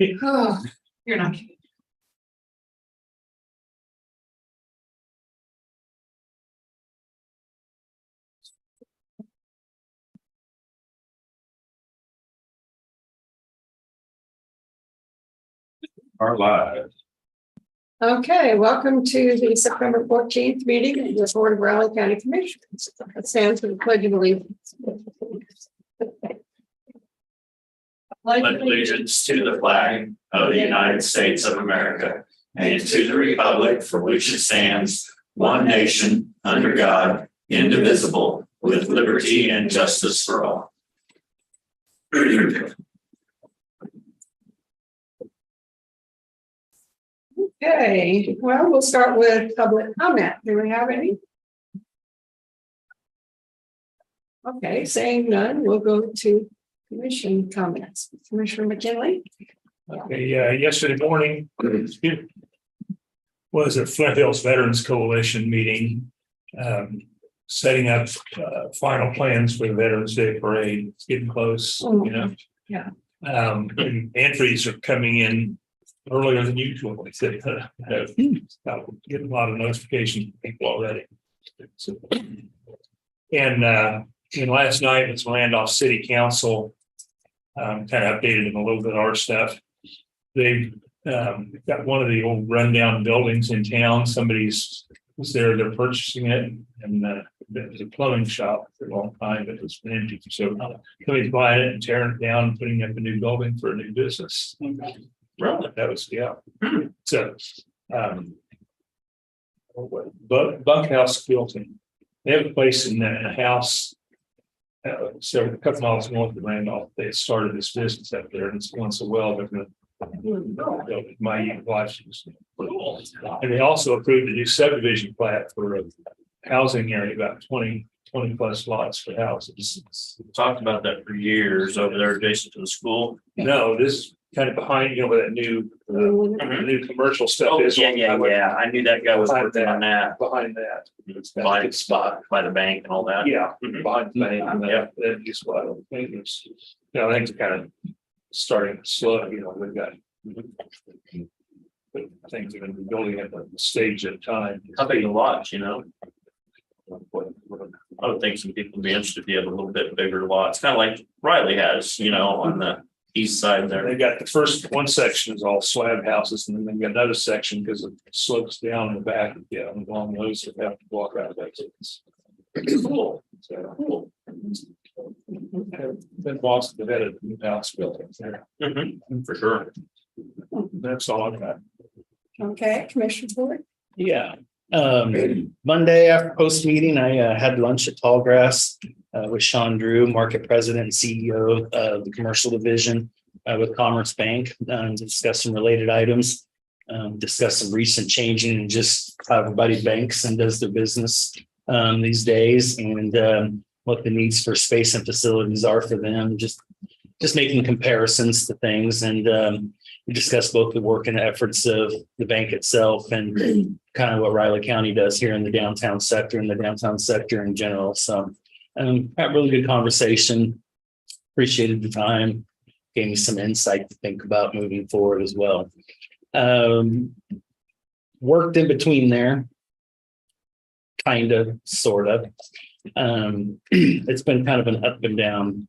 Oh, you're not kidding. Are live. Okay, welcome to the September 14th meeting of the Board of Raleigh County Commissioners. It stands for the Pledge of Allegiance. Pledge allegiance to the flag of the United States of America and to the republic for which it stands, one nation, under God, indivisible, with liberty and justice for all. Okay, well, we'll start with public comment. Do we have any? Okay, saying none, we'll go to commission comments. Commissioner McKinley? Okay, yesterday morning was a Flint Hills Veterans Coalition meeting, setting up final plans for the Veterans Day Parade. It's getting close, you know. Yeah. And entries are coming in earlier than usual. Like I said, getting a lot of notifications from people already. So, and last night it's Randolph City Council. Kind of updated them a little bit of our stuff. They've got one of the old rundown buildings in town. Somebody's was there, they're purchasing it, and it was a plumbing shop for a long time, but it's been empty. So somebody's buying it and tearing it down and putting up a new building for a new business. Really? That was, yeah. So Bunkhouse Quilting. They have a place in a house. So a couple miles north of Randolph, they started this business up there, and it's going so well. They're going to my wife, and they also approved a new subdivision plat for a housing area, about 20 plus lots for houses. We talked about that for years over there adjacent to the school. No, this is kind of behind, you know, where that new commercial stuff is. Yeah. I knew that guy was working on that. Behind that. It's by the spot, by the bank and all that. Yeah, Mhm. behind the bank, and that is what I think is, you know, things are kind of starting to slow, you know, we've got. But things are going to be building at a stage at a time. How big a lot, you know? I would think some people would be interested if you have a little bit bigger lot. It's kind of like Riley has, you know, on the east side there. They got the first one section is all slab houses, and then they've got another section because it slopes down in the back. Yeah, along those that have to walk out of that. Cool. So, cool. Then Boston, they've had a new house built up there. For sure. That's all I've got. Okay, Commissioner Ford? Yeah. Monday after post meeting, I had lunch at Tallgrass with Sean Drew, market president and CEO of the commercial division with Commerce Bank, to discuss some related items, discuss some recent changing and just how everybody banks and does their business these days, and what the needs for space and facilities are for them. Just making comparisons to things, and we discussed both the work and the efforts of the bank itself and kind of what Riley County does here in the downtown sector and the downtown sector in general. So had a really good conversation. Appreciated the time. Gave me some insight to think about moving forward as well. Worked in between there. Kind of, sort of. It's been kind of an up and down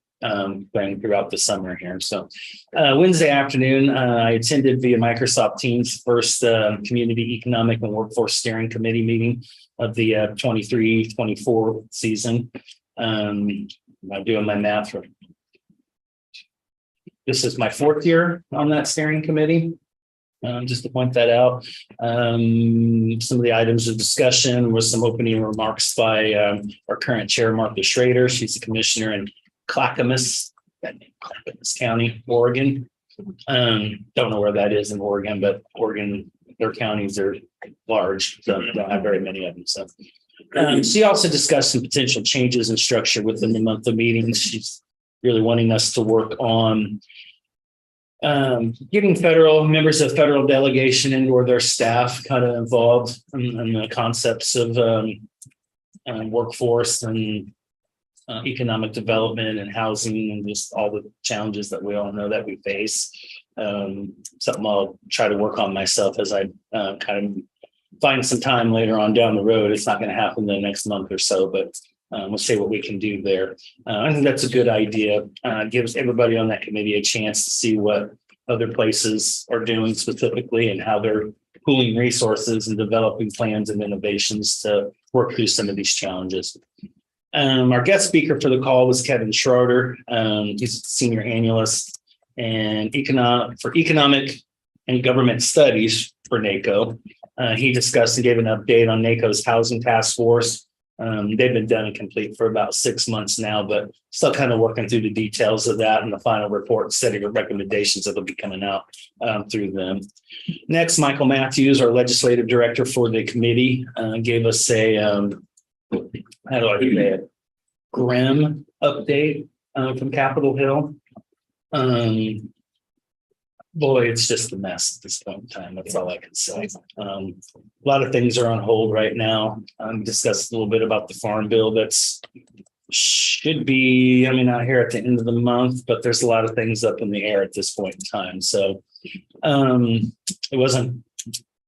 thing throughout the summer here. So Wednesday afternoon, I attended via Microsoft Teams first Community Economic and Workforce Steering Committee meeting of the 23-24 season. I'm doing my math. This is my 4th year on that steering committee. Just to point that out. Some of the items of discussion was some opening remarks by our current chair, Martha Schrader. She's a commissioner in Clackamas County, Oregon. Don't know where that is in Oregon, but Oregon, their counties are large, so don't have very many of them. So she also discussed some potential changes in structure within the monthly meetings. She's really wanting us to work on getting federal members of federal delegation and or their staff kind of involved in the concepts of workforce and economic development and housing and just all the challenges that we all know that we face. Something I'll try to work on myself as I kind of find some time later on down the road. It's not going to happen in the next month or so, but we'll see what we can do there. I think that's a good idea. Gives everybody on that committee a chance to see what other places are doing specifically and how they're pooling resources and developing plans and innovations to work through some of these challenges. Our guest speaker for the call was Kevin Schroeder. He's a senior analyst and economic and government studies for NACO. He discussed and gave an update on NACO's housing task force. They've been done and complete for about 6 months now, but still kind of working through the details of that and the final report, setting of recommendations that will be coming out through them. Next, Michael Matthews, our legislative director for the committee, gave us a, how do I say it, grim update from Capitol Hill. Boy, it's just a mess at this point in time. That's all I can say. A lot of things are on hold right now. Discussed a little bit about the farm bill that's should be, out here at the end of the month, but there's a lot of things up in the air at this point in time. So it wasn't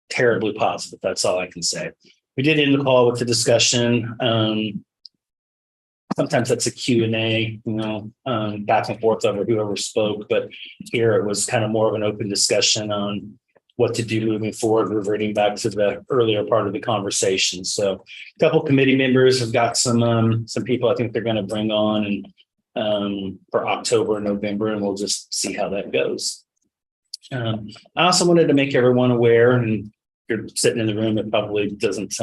terribly positive. That's all I can say. We did end the call with the discussion. Sometimes that's a Q&A, back and forth over whoever spoke, but here it was kind of more of an open discussion on what to do moving forward, reverting back to the earlier part of the conversation. So a couple committee members have got some people I think they're going to bring on and for October and November, and we'll just see how that goes. I also wanted to make everyone aware, and if you're sitting in the room, it probably doesn't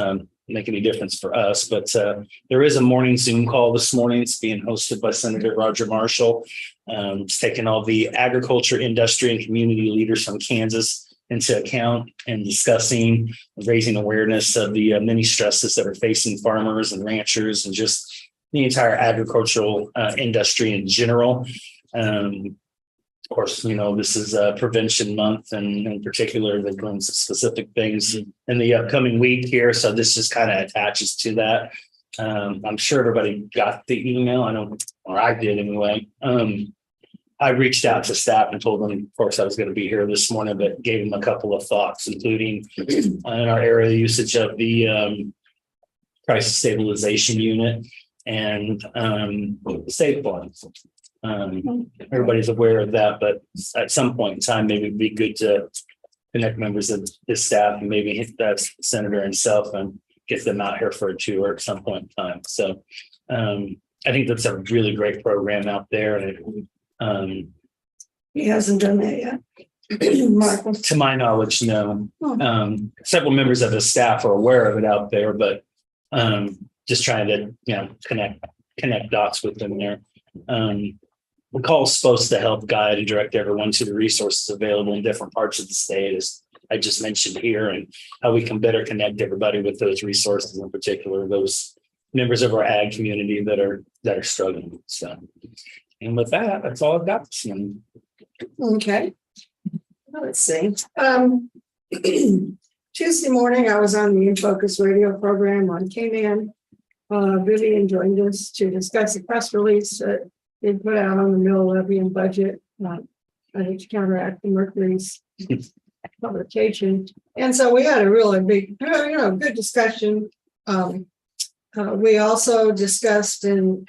make any difference for us, but there is a morning Zoom call this morning. It's being hosted by Senator Roger Marshall. It's taking all the agriculture, industry, and community leaders from Kansas into account and discussing, raising awareness of the many stresses that are facing farmers and ranchers and just the entire agricultural industry in general. Of course, this is prevention month, and in particular, they're doing some specific things in the upcoming week here. So this just kind of attaches to that. I'm sure everybody got the email. I did anyway. I reached out to staff and told them, of course, I was going to be here this morning, but gave them a couple of thoughts, including in our area usage of the crisis stabilization unit and the state funds. Everybody's aware of that, but at some point in time, maybe it'd be good to connect members of his staff and maybe hit that senator himself and get them out here for a tour at some point in time. So I think that's a really great program out there. And he hasn't done that yet. Michael. To my knowledge, no. Several members of his staff are aware of it out there, but just trying to connect dots with them there. The call is supposed to help guide and direct everyone to the resources available in different parts of the state, as I just mentioned here, and how we can better connect everybody with those resources, in particular those members of our ag community that are struggling. So, and with that, that's all I've got this morning. Okay. Let's see. Tuesday morning, I was on the In Focus radio program on KMAN. Vivian joined us to discuss a press release that they put out on the mill levy and budget to counteract the Mercury's publication. And so we had a really big, good discussion. We also discussed, and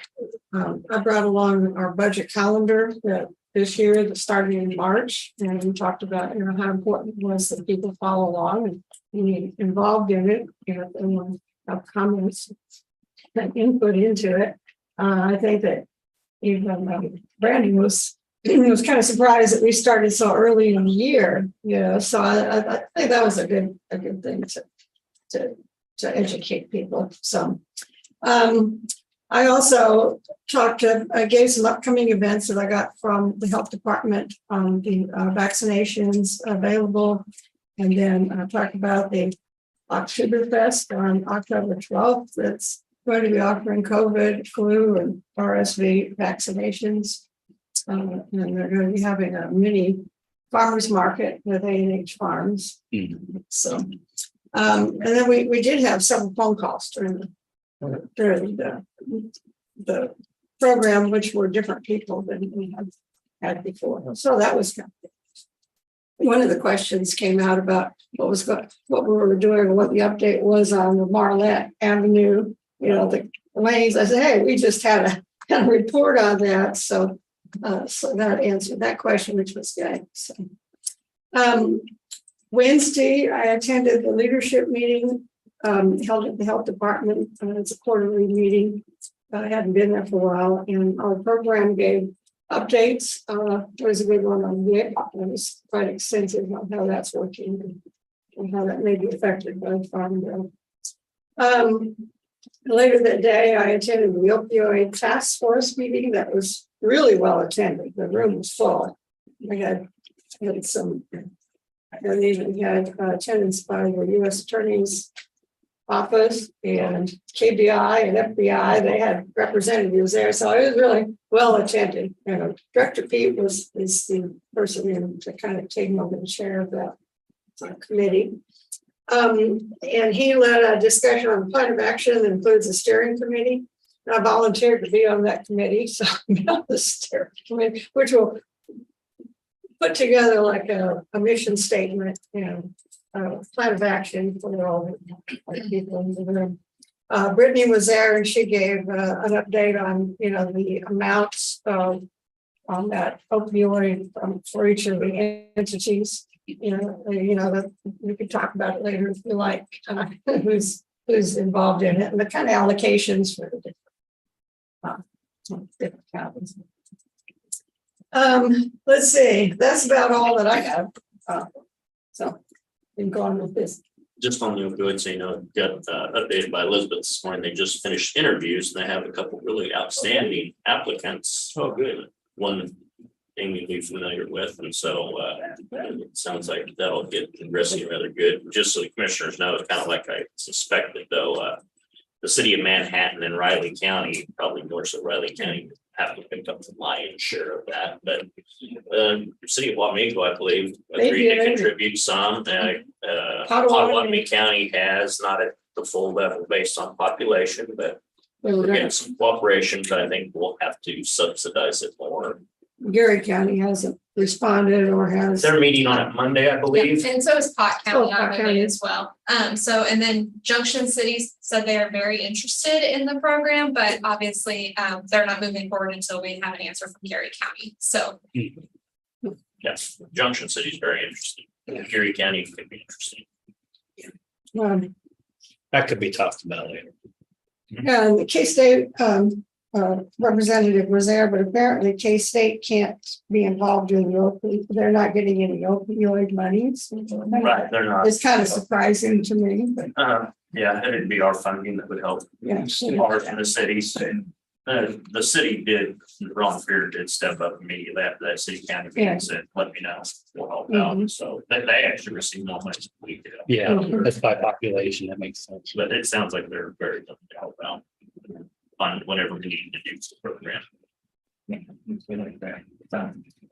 I brought along our budget calendar that this year that started in March, and we talked about how important it was that people follow along and be involved in it. If they want to have comments and input into it. I think that even Brandon was kind of surprised that we started so early in the year. So I think that was a good thing to educate people. So I also I gave some upcoming events that I got from the health department on the vaccinations available, and then I talked about the Oktoberfest on October 12th. That's going to be offering COVID, flu, and RSV vaccinations. And they're going to be having a mini farmers market with A&H Farms. So, and then we did have several phone calls during the program, which were different people than we had before. So that was kind of one of the questions came out about what we were doing, and what the update was on the Marlette Avenue, the lanes. I said, hey, we just had a report on that. So that answered that question, which was good. So, Wednesday, I attended the leadership meeting held at the health department. It's a quarterly meeting. I hadn't been there for a while, and our program gave updates. There was a good one on WIC. It was quite extensive on how that's working and how that may be affected by the farm bill. Later that day, I attended the opioid task force meeting. That was really well attended. The room was full. We had some. And even had attendance by the U.S. Attorney's Office and KBI and FBI. They had representatives there, so it was really well attended. Director Pete is the person to kind of take over the chair of that committee. And he led a discussion on plan of action that includes a steering committee. And I volunteered to be on that committee, so I'm on the steering committee, which will put together like a mission statement, plan of action for all the people in the room. Brittany was there and she gave an update on, the amounts on that opioid for each of the entities. That we could talk about it later if you like, who's involved in it and the kind of allocations for the different counties. Let's see, that's about all that I have. So been going with this. Just on the opioids, got updated by Elizabeth this morning. They just finished interviews and they have a couple really outstanding applicants. Oh, good. One thing you'll be familiar with, and so it sounds like that'll get progressing rather good. Just so the commissioners know, it's kind of like I suspected, though. The city of Manhattan and Riley County, probably more so Riley County, have to pick up the lion's share of that. But the city of Wamego, I believe, agreed to contribute some. Potawatomi County has, not at the full level based on population, but we're getting some cooperation. But I think we'll have to subsidize it more. Gary County hasn't responded or has. They're meeting on it Monday, I believe. And so is Pot County Pot on Monday County as well. And then Junction Cities said they are very interested in the program, but obviously they're not moving forward until we have an answer from Gary County. So Yes, Junction City is very interesting. Erie County could be interesting. That could be talked about later. Yeah, and the K-State representative was there, but apparently K-State can't be involved in the opioid. They're not getting any opioid monies. Right, they're not. It's kind of surprising to me, but Yeah, it'd be our funding that would help. yeah. Ours in the cities. The city did, Ron Fear did step up immediately after that city county meeting and said, let me know, we'll help out. So they actually received more money than we did. Yeah, that's by population. That makes sense. But it sounds like they're very willing to help out on whatever we need to do for the program.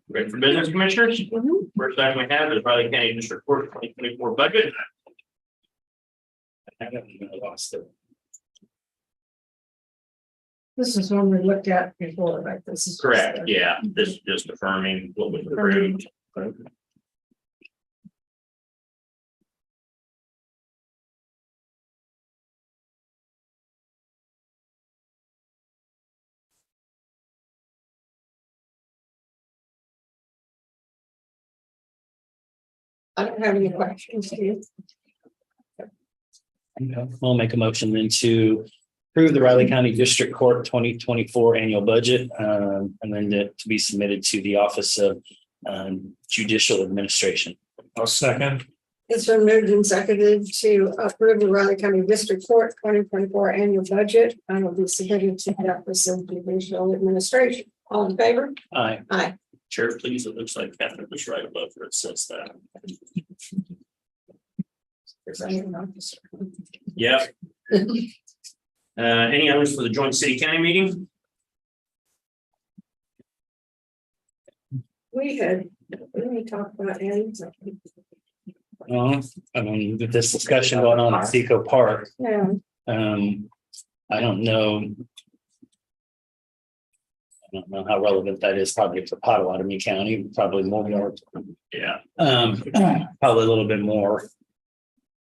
Ready for business, commissioners? First item we have is Riley County District Court 2024 budget. I haven't even lost it. This is one we looked at before, right? This is Correct, yeah, this is just affirming what was approved. I don't have any questions. Do you? Okay. I'll make a motion then to approve the Riley County District Court 2024 annual budget, and then to be submitted to the Office of Judicial Administration. I'll second. It's been moved and seconded to approve the Riley County District Court 2024 annual budget and will be submitted to the Office of Judicial Administration. All in favor? Aye. Aye. Chair, please, it looks like Catherine was right above where it says that. Presiding officer. Yeah. Any others for the joint city county meeting? We talked about adding something. I mean, with this discussion going on at Seco Park, Yeah. I don't know. I don't know how relevant that is probably for Potawatomi County, probably more, Yeah. probably a little bit more.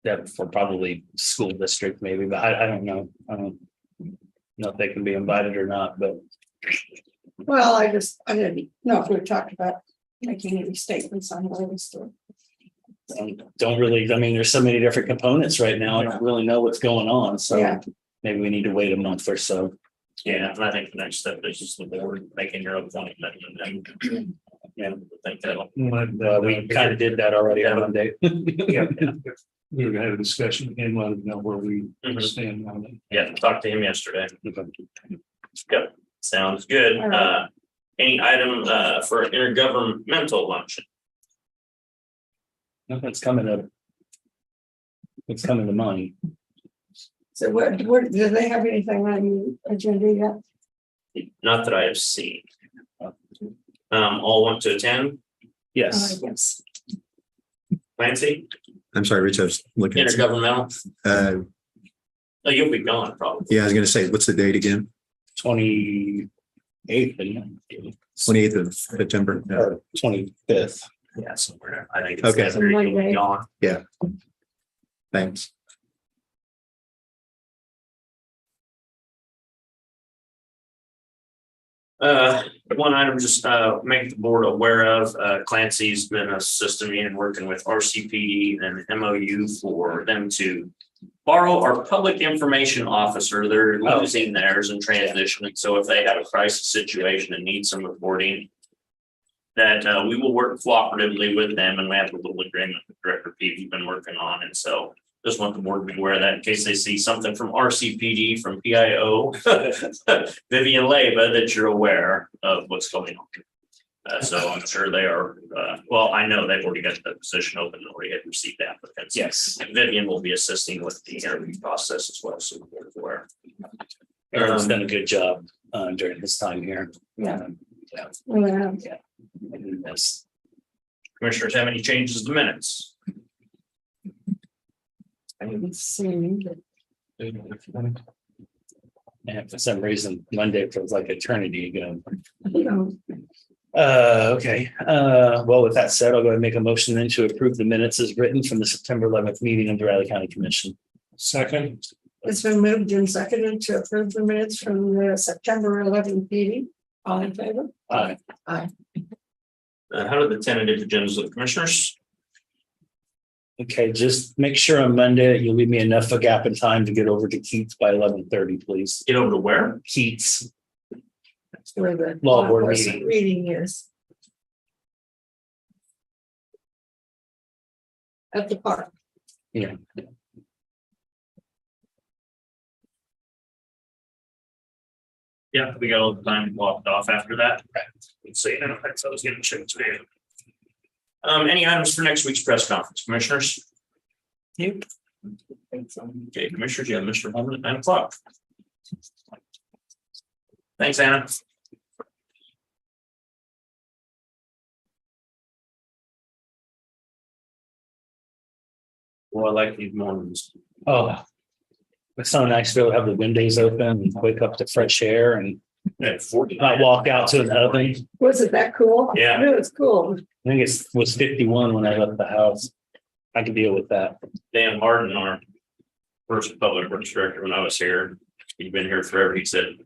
That for probably school district maybe, but I don't know. I don't know if they can be invited or not, but Well, I didn't know if we talked about making any statements on those. don't really, I mean, there's so many different components right now. I don't really know what's going on, so Yeah. maybe we need to wait a month or so. Yeah, and I think the next step is just the board making your own appointment. Yeah, I think that'll. We kind of did that already on Monday. Yeah. We were gonna have a discussion and let them know where we stand on it. Yeah, talked to him yesterday. Yep, sounds good. All right. Any item for an intergovernmental luncheon? Nothing's coming up. It's coming to mind. So what, do they have anything on the agenda yet? Not that I have seen. All want to attend? Yes. Yes. Clancy, I'm sorry, Rich, I was looking. intergovernmental? Oh, you'll be gone probably. Yeah, I was gonna say, what's the date again? 28th, 28th of September. No. or 25th. Yeah, somewhere. I think it's Okay. that you'll be Monday. gone. Thanks. One item, just make the board aware of, Clancy's been assisting me in working with RCPD and MOU for them to borrow our public information officer. They're losing theirs and transitioning. So if they have a crisis situation and need some reporting, that we will work cooperatively with them, and we have a little agreement with Director Pete's been working on. And so just want the board to be aware of that in case they see something from RCPD, from PIO, Vivian Leyva, that you're aware of what's going on. So I'm sure they are, well, I know they've already got the position open, already had received applicants. Yes. And Vivian will be assisting with the interview process as well, so we're aware. Aaron's done a good job during his time here. Yeah. Yeah. Well, Yes. Commissioners have any changes to the minutes? I haven't seen it. And for some reason, Monday feels like eternity ago. You know, Okay. Well, with that said, I'll go ahead and make a motion then to approve the minutes as written from the September 11th meeting of the Riley County Commission. Second, it's been moved and seconded to approve the minutes from the September 11th meeting. All in favor? Aye. How do the tentative agendas of the commissioners? Okay, just make sure on Monday that you'll leave me enough of a gap in time to get over to Keats by 11:30, please. Get over to where? Keats. That's where the Law board enforcement reading is. At the park. Yeah. Yeah, we got all the time blocked off after that. Let's see, I was getting checked today. Any items for next week's press conference, commissioners? Yep. Okay, commissioners, you have Mr. Holman at 9 o'clock. Thanks, Anna. Well, I like these mornings. Oh. It's so nice to be able to have the windows open and wake up to fresh air and At 40. not walk out to an oven. Was it that cool? Yeah. It was cool. I think it was 51 when I left the house. I can deal with that. Dan Martin, our first public works director, when I was here, he'd been here forever. He said,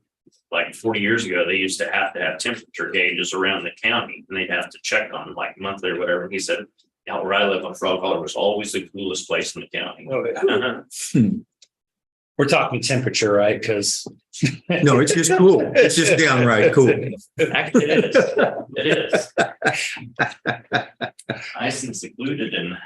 like 40 years ago, they used to have temperature gauges around the county, and they'd have to check on like monthly or whatever. And he said, out where I live on Frog Hollow was always the coolest place in the county. Uh-huh. We're talking temperature, right? Because No, it's just cool. It's just downright cool. Actually, it is. It is. Nice and secluded and.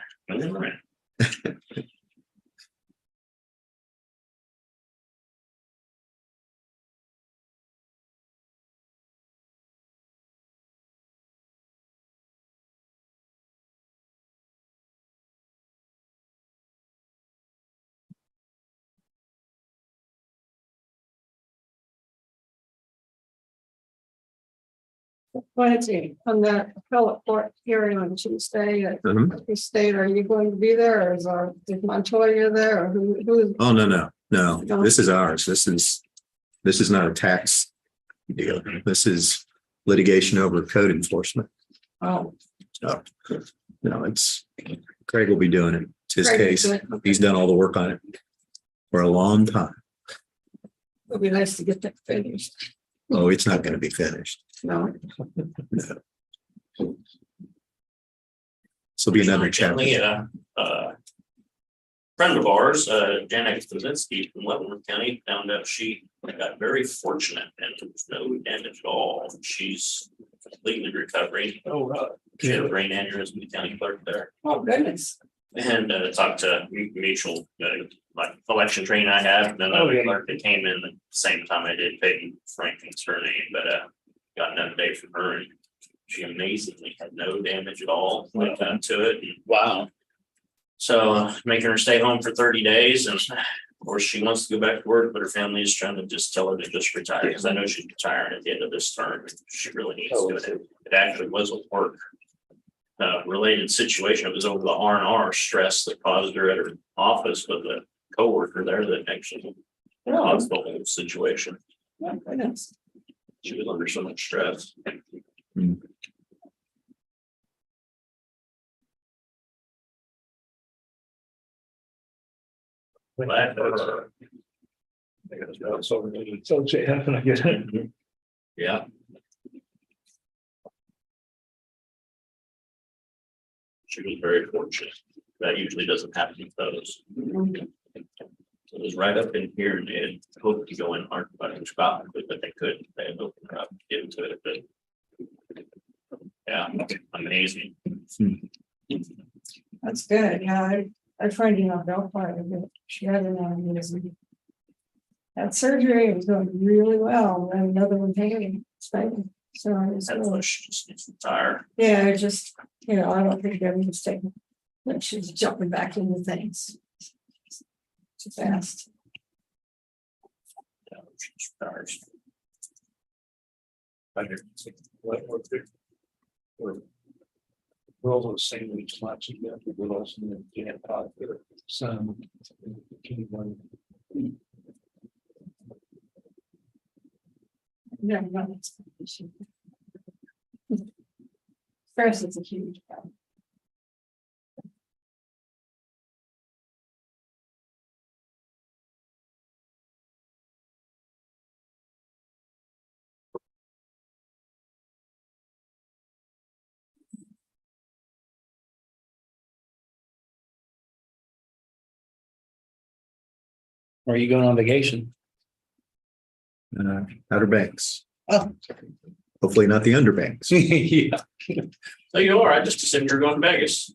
Clancy, on that appellate court hearing on Tuesday, Mhm. the state, are you going to be there, or is Montoya there, or who? Oh, no. This is ours. This is not a tax deal. This is litigation over code enforcement. Oh. So, no, it's Craig will be doing it. It's his Craig case. will do it. He's done all the work on it for a long time. It'd be nice to get that finished. Oh, it's not going to be finished. No, No. This will be another chapter. Yeah, friend of ours, Janet Stavisky from Leavenworth County, found out she got very fortunate and there was no damage at all. She's completely recovering. Oh, She had a brain aneurysm, the county clerk there. oh goodness. And talked to mutual, like election training I had, and then Oh, another yeah. clerk that came in the same time I did, Peyton Franklin's her name, but got another day from her. And she amazingly had no damage at all, like to it. And Wow. so making her stay home for 30 days. And of course, she wants to go back to work, but her family is trying to just tell her to just retire because I know she's retiring at the end of this term. And she really needs to do it. It actually was a work related situation. It was over the R&R stress that caused her at her office with a coworker there that actually caused the whole situation. Oh goodness. She was under so much stress. Glad for her. So Jeff, and I guess. Yeah. She was very fortunate. That usually doesn't happen with those. It was right up in here and they had hoped to go in hard by Scotland, but they couldn't. They had opened her up, get into it, but. Yeah, amazing. That's good. Yeah, I tried, Bellfire, but she had an aneurysm. That surgery was going really well, and another one taken. So it's That's really, what she just needs to retire. yeah, it just, I don't think everyone's taking, but she's jumping back into things. Too fast. Yeah, she just retires. We're all the same week, lots of them, we're also in the pot there. Some. Yeah, no, it's. Stress is a huge problem. Where are you going on vacation? Outer Banks. Oh. Hopefully not the Underbanks. Yeah. So you are, I just assumed you're going to Vegas.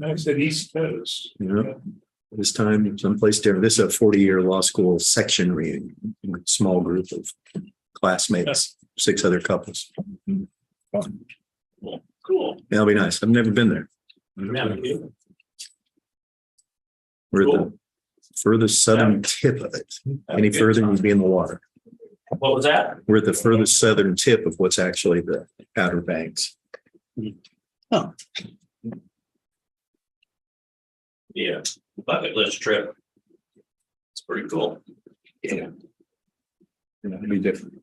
I said East Coast. This time someplace different. This is a 40-year law school section reunion, small group of classmates, 6 other couples. Cool. That'll be nice. I've never been there. Yeah, We're at Cool. the furthest southern tip of it. Any further, you'd be in the water. What was that? We're at the furthest southern tip of what's actually the Outer Banks. Oh. Yeah, bucket list trip. It's pretty cool. Yeah. It'll be different.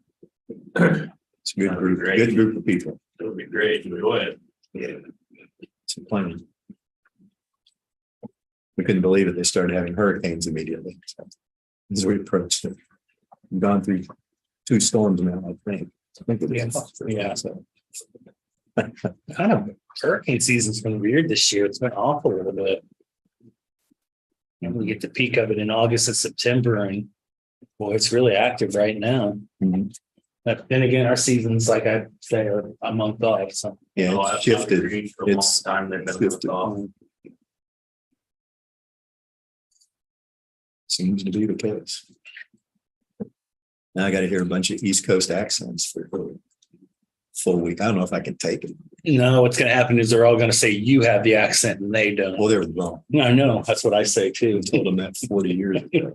It's a good group of people. It would be great. Enjoy it. Yeah. Some planning. We couldn't believe it. They started having hurricanes immediately. So, as we approached it, we've gone through 2 storms now, I think. Yeah. So, Kind of hurricane season's been weird this year. It's been awful a little bit. And we get the peak of it in August and September, and boy, it's really active right now. mhm. But then again, our seasons, like I say, are a month off. So Yeah, Oh, it's I've shifted. agreed for a long It's time. They've been shifted. off. Seems to be the case. Now I got to hear a bunch of East Coast accents for a full week. I don't know if I can take it. no, what's going to happen is they're all going to say you have the accent and they don't. Well, they're wrong. I know. That's what I say too. I told them that 40 years ago.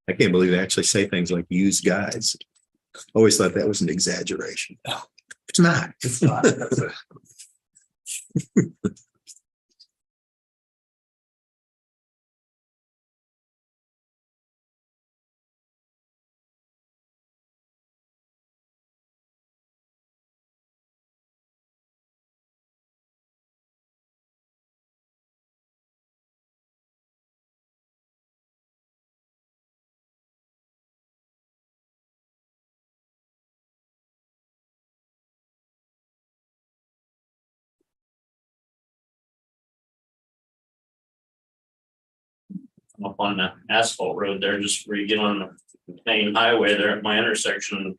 I can't believe they actually say things like "used guys." Always thought that was an exaggeration. It's not. It's not. up on the asphalt road there, just where you get on the main highway there at my intersection.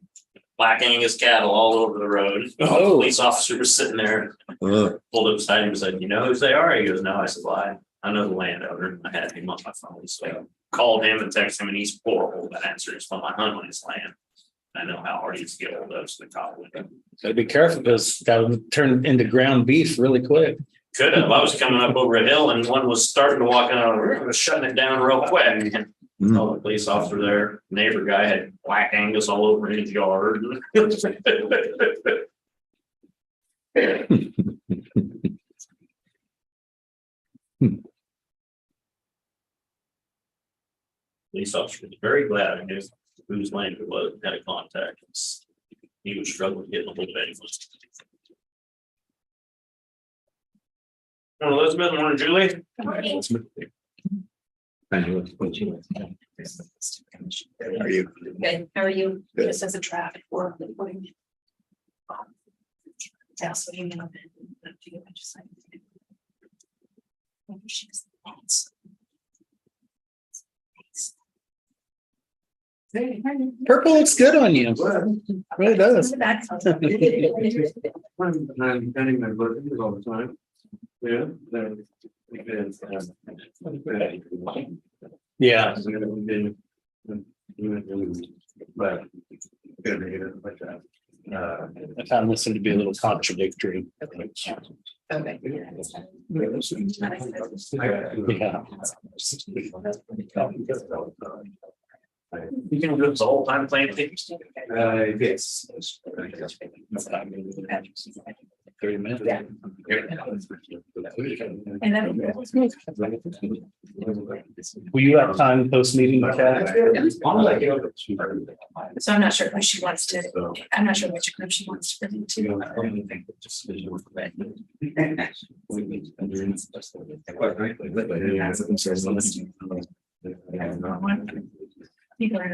Black Angus cattle all over the road. Oh. Police officer was sitting there, pulled up beside him and said, you know who they are? He goes, no. I said, well, I know the landowner. I had him on my phone. So I called him and texted him, and he's horrible at answering his phone. I hunt on his land. I know how hard he's to get hold of, so the cop would. Gotta be careful because that would turn into ground beef really quick. Could have. I was coming up over a hill and one was starting to walk out of the road, was shutting it down real quick. And all the police officer there, neighbor guy had Black Angus all over his yard. Police officer was very glad I knew whose land it was, had a contact. He was struggling getting a hold of anyone. Morning, Elizabeth, morning, Julie. Are you? Good, how are you? Good. Just as a traffic work. That's what you know. Purple looks good on you. Really does. All I'm pending my birthday all the time. Yeah. Yeah. But. I found this one to be a little contradictory. Okay. Yeah. You can do it the whole time playing things. Yes. 30 minutes. Yeah. And then. Will you have time post meeting with that? So I'm not sure who she wants to, I'm not sure which group she wants to bring to. People are.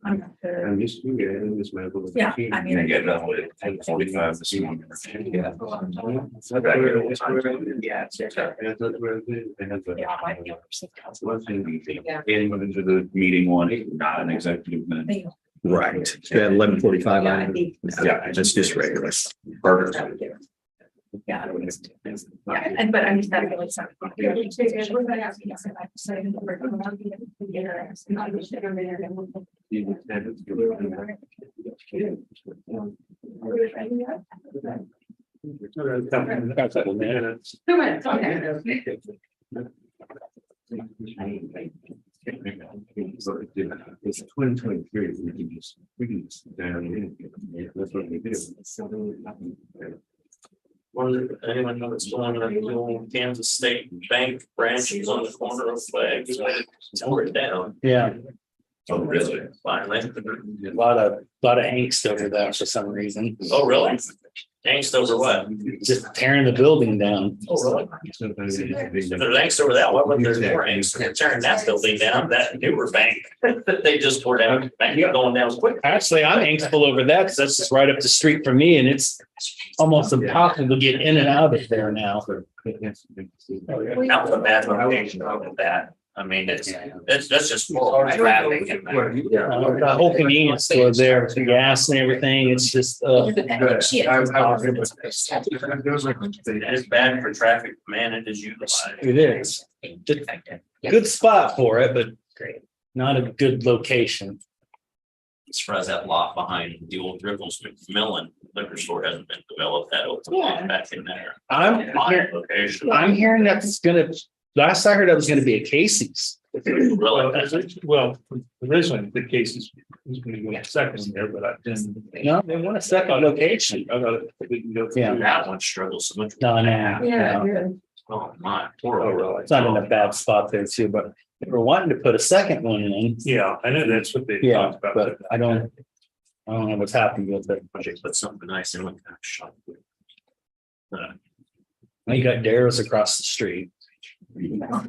I'm not sure. I'm used to getting this medical. Yeah, I mean. I get done with it, 10:45 this morning. Yeah. Yeah. One thing, anyone into the meeting wanting, not an executive minute. Right. That 11:45. Yeah, I think- Yeah, That's just regular. Perfect. Yeah. Yeah, and but I'm just not really sorry. It's 2023, we can just down in. That's what we do. Anyone know what's going on in the old Kansas State Bank branches on the corner of Flags? Tore it down. Yeah, Oh, really? Finally. a lot of angst over that for some reason. Oh, really? Angst over what? Just tearing the building down. Oh, really? If there's angst over that, what was there more angst? They're tearing that building down, that newer bank that they just tore down, bank going down quick. Actually, I'm angstful over that because that's just right up the street from me and it's almost impossible to get in and out of there now. That was a bad location of that. I mean, that's just full of traffic. And The whole convenience store there with the gas and everything, it's just, it's bad for traffic to man it is utilized. it is. Good spot for it, but not a good location. As far as that lot behind the old Ripples McMillan liquor store hasn't been developed, that open back in there. Location. I'm hearing that's gonna, last I heard that was gonna be a Casey's. Really? Well, originally the case was going to go second there, but I didn't. No, they want a second location. I thought we can go. Yeah. That one struggles so much. No. Oh, my. Poor old. It's not in a bad spot there too, but we're wanting to put a second one in. Yeah, I know that's what they Yeah, talked about. but I don't know what's happening with it. Put something nice in like that shop. You got Darrow's across the street. I mean, I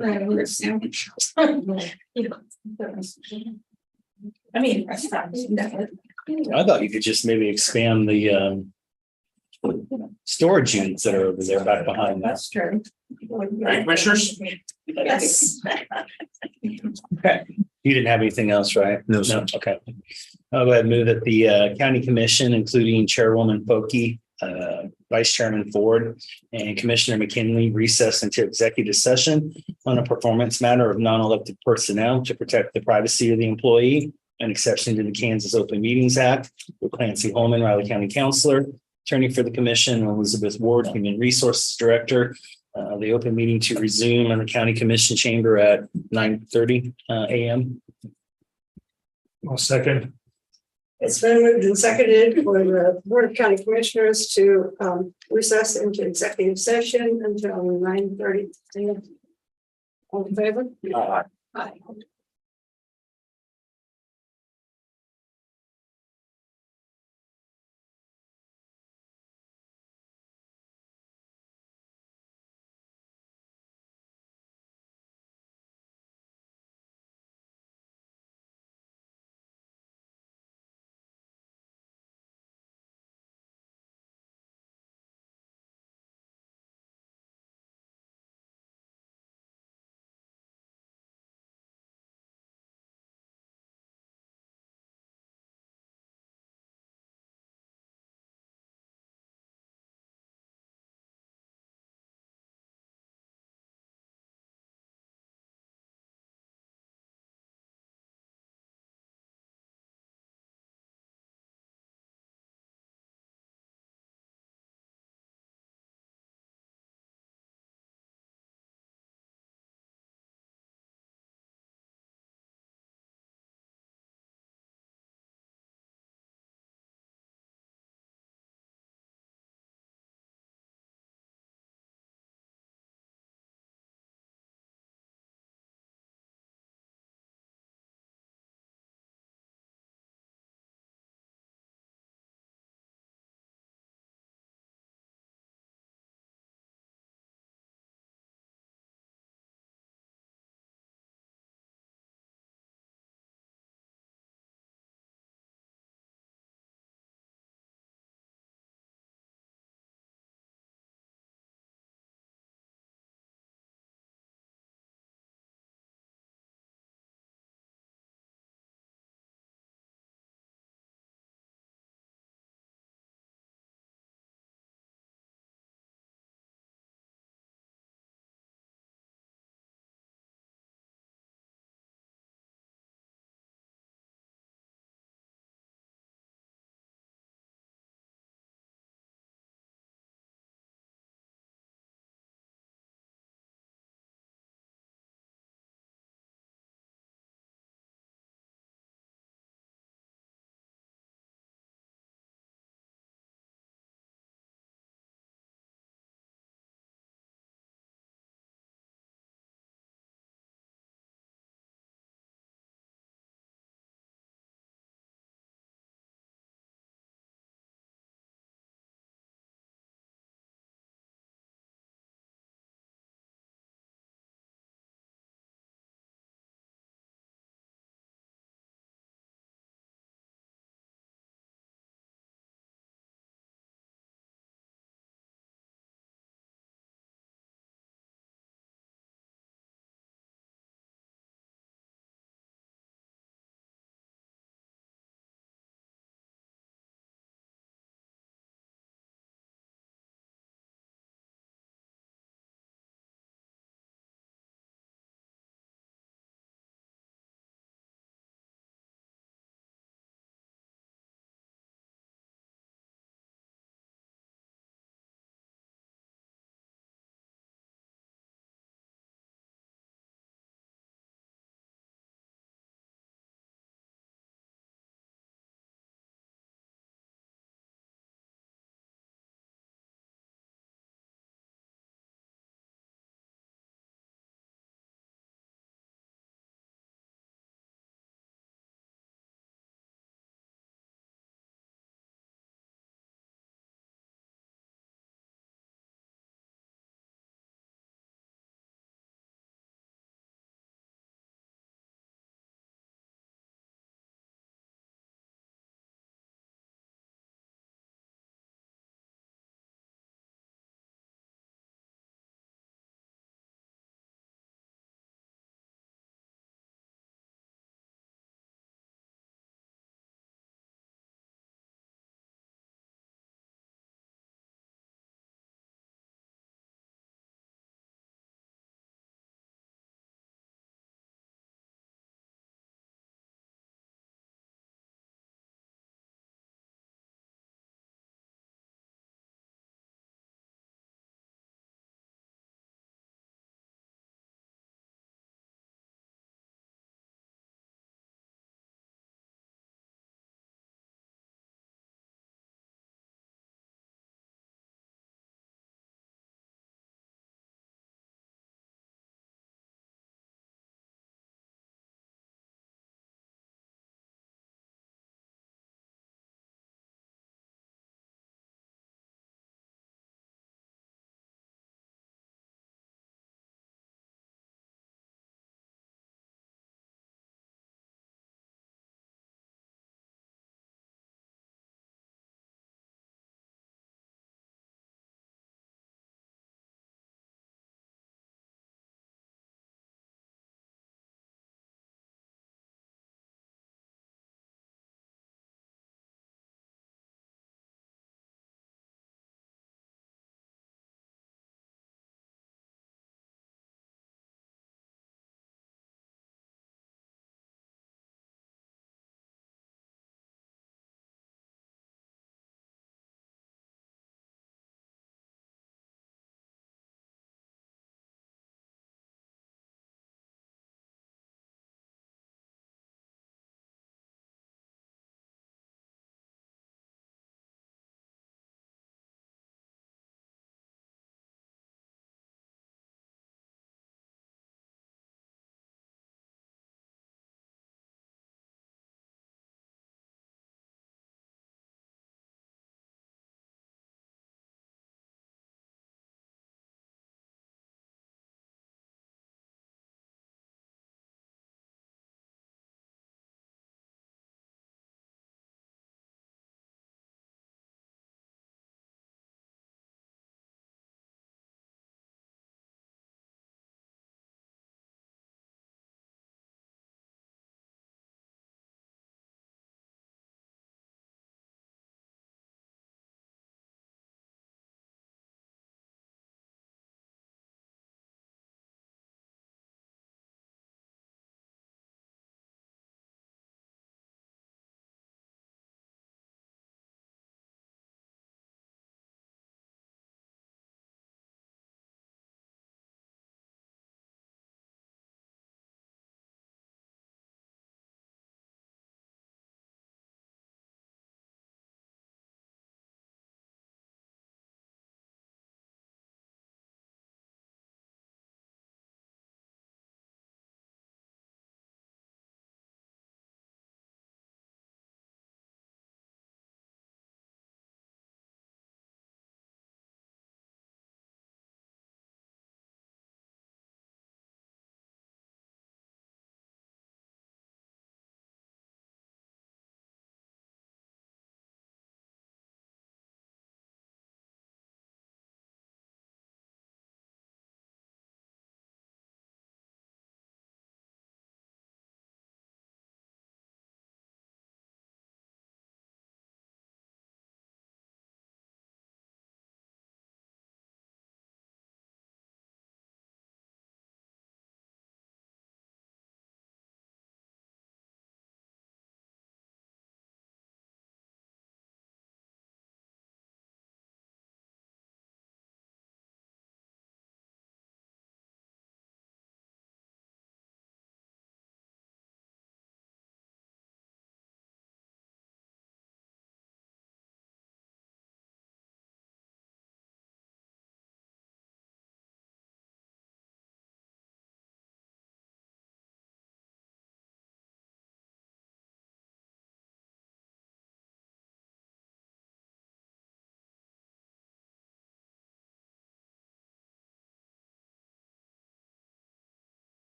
thought you could just maybe expand the storage units that are over there back behind that. That's true. Right, commissioners? Yes. Okay, you didn't have anything else, right? No, sir. Okay. I'll go ahead and move that the county commission, including Chairwoman Foki, Vice Chairman Ford, and Commissioner McKinley recess into executive session on a performance matter of non-elected personnel to protect the privacy of the employee, an exception to the Kansas Open Meetings Act, with Clancy Holman, Riley County Counselor, attorney for the commission, Elizabeth Ward, Human Resources Director. The open meeting to resume in the county commission chamber at 9:30 a.m. I'll second. It's been moved and seconded for the Board of County Commissioners to recess into executive session until 9:30. All in favor? Aye.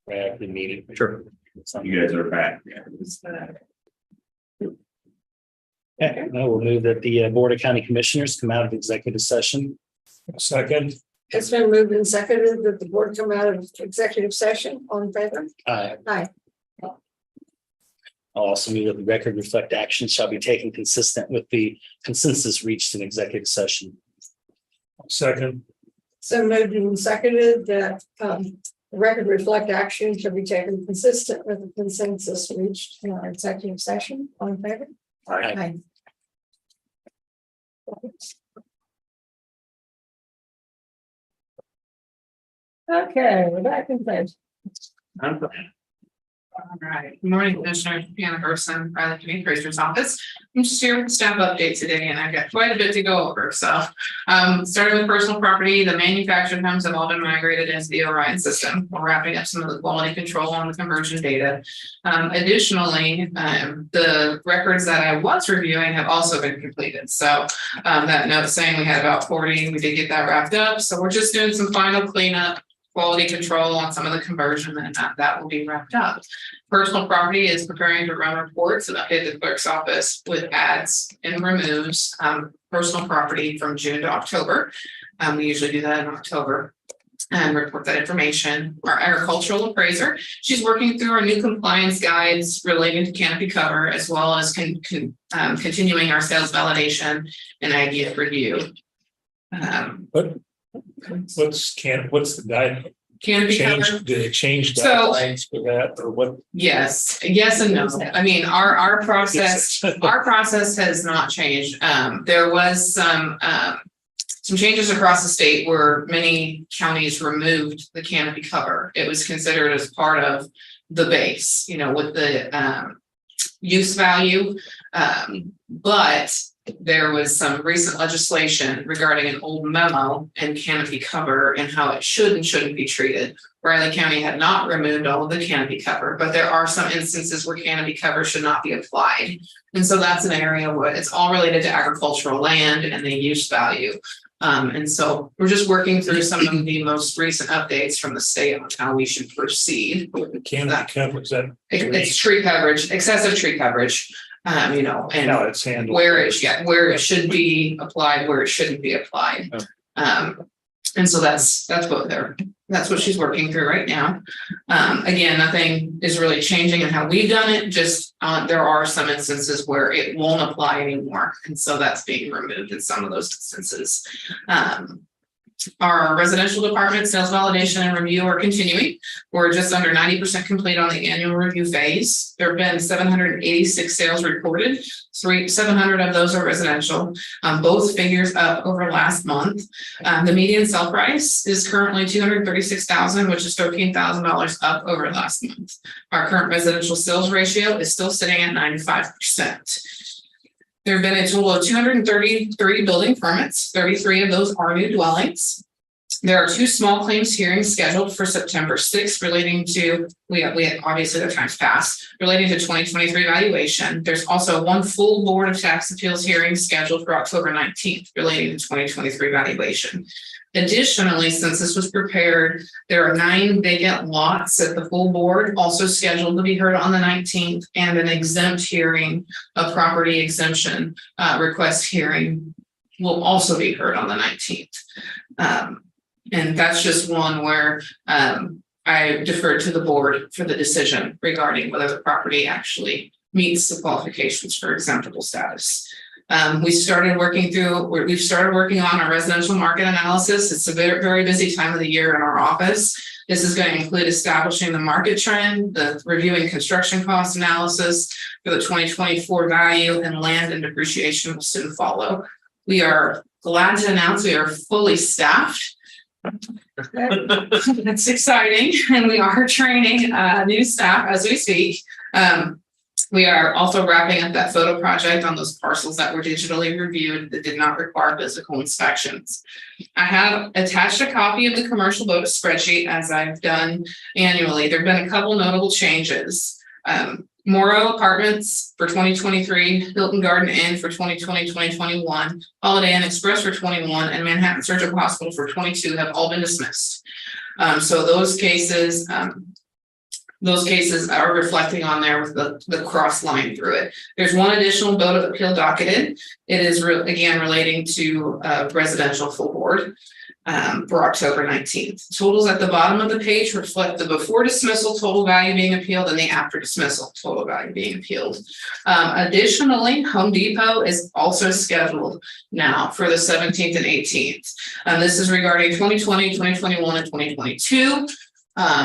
right after the meeting. Sure. You guys are back. Okay, now we'll move that the Board of County Commissioners come out of executive session. Second, It's been moved and seconded that the board come out of executive session. All in favor? Aye. I'll also move that the record reflect action shall be taken consistent with the consensus reached in executive session. second, So moved and seconded that the record reflect action shall be taken consistent with the consensus reached in our executive session. All in favor? Aye. Okay, we're back in place. All right, good morning, Commissioner Deanna Gerson, Riley County Appraiser's Office. I'm just here with staff update today, and I've got quite a bit to go over. So, starting with personal property, the manufactured homes have all been migrated into the Orion system. We're wrapping up some of the quality control on the conversion data. Additionally, the records that I was reviewing have also been completed. So, that note saying we had about 40, we did get that wrapped up. So we're just doing some final cleanup, quality control on some of the conversion, and that will be wrapped up. Personal property is preparing to run reports and update the clerk's office with adds and removes personal property from June to October. We usually do that in October and report that information. Our agricultural appraiser, she's working through our new compliance guides relating to canopy cover, as well as continuing our sales validation and idea review. what's the guide? Canopy cover. Did it change So- guidelines for that or what? Yes and no. I mean, our process has not changed. There was some changes across the state where many counties removed the canopy cover. It was considered as part of the base, with the use value. But there was some recent legislation regarding an old memo and canopy cover and how it should and shouldn't be treated. Riley County had not removed all of the canopy cover, but there are some instances where canopy cover should not be applied. And so that's an area where it's all related to agricultural land and the use value. And so we're just working through some of the most recent updates from the state on how we should proceed. Canopy cover, is that It's tree coverage, excessive tree coverage. And how it's handled? where it should be applied, where it shouldn't be applied. And so that's what she's working through right now. Again, nothing is really changing in how we've done it, just there are some instances where it won't apply anymore. And so that's being removed in some of those instances. Our residential department sales validation and review are continuing. We're just under 90% complete on the annual review phase. There have been 786 sales reported. 700 of those are residential. Both figures up over last month. The median sale price is currently $236,000, which is $13,000 up over last month. Our current residential sales ratio is still sitting at 95%. There have been a total of 233 building permits. 33 of those are new dwellings. There are 2 small claims hearings scheduled for September 6th relating to, we obviously the time's passed, relating to 2023 valuation. There's also 1 full Board of Tax Appeals hearing scheduled for October 19th relating to 2023 valuation. Additionally, since this was prepared, there are 9 vacant lots at the full board also scheduled to be heard on the 19th, and an exempt hearing, a property exemption request hearing will also be heard on the 19th. And that's just one where I deferred to the board for the decision regarding whether the property actually meets the qualifications for exemptable status. We've started working on our residential market analysis. It's a very, very busy time of the year in our office. This is going to include establishing the market trend, the reviewing construction cost analysis for the 2024 value, and land and depreciation will soon follow. We are glad to announce we are fully staffed. That's exciting, and we are training new staff as we speak. We are also wrapping up that photo project on those parcels that were digitally reviewed that did not require physical inspections. I have attached a copy of the commercial bonus spreadsheet as I've done annually. There have been a couple notable changes. Morrow Apartments for 2023, Hilton Garden Inn for 2020-2021, Holiday Inn Express for 21, and Manhattan Surgical Hospital for 22 have all been dismissed. So those cases those cases are reflecting on there with the cross line through it. There's one additional bill of appeal docketed. It is again relating to residential full board for October 19th. Totals at the bottom of the page reflect the before dismissal total value being appealed and the after dismissal total value being appealed. Additionally, Home Depot is also scheduled now for the 17th and 18th. This is regarding 2020, 2021, and 2022.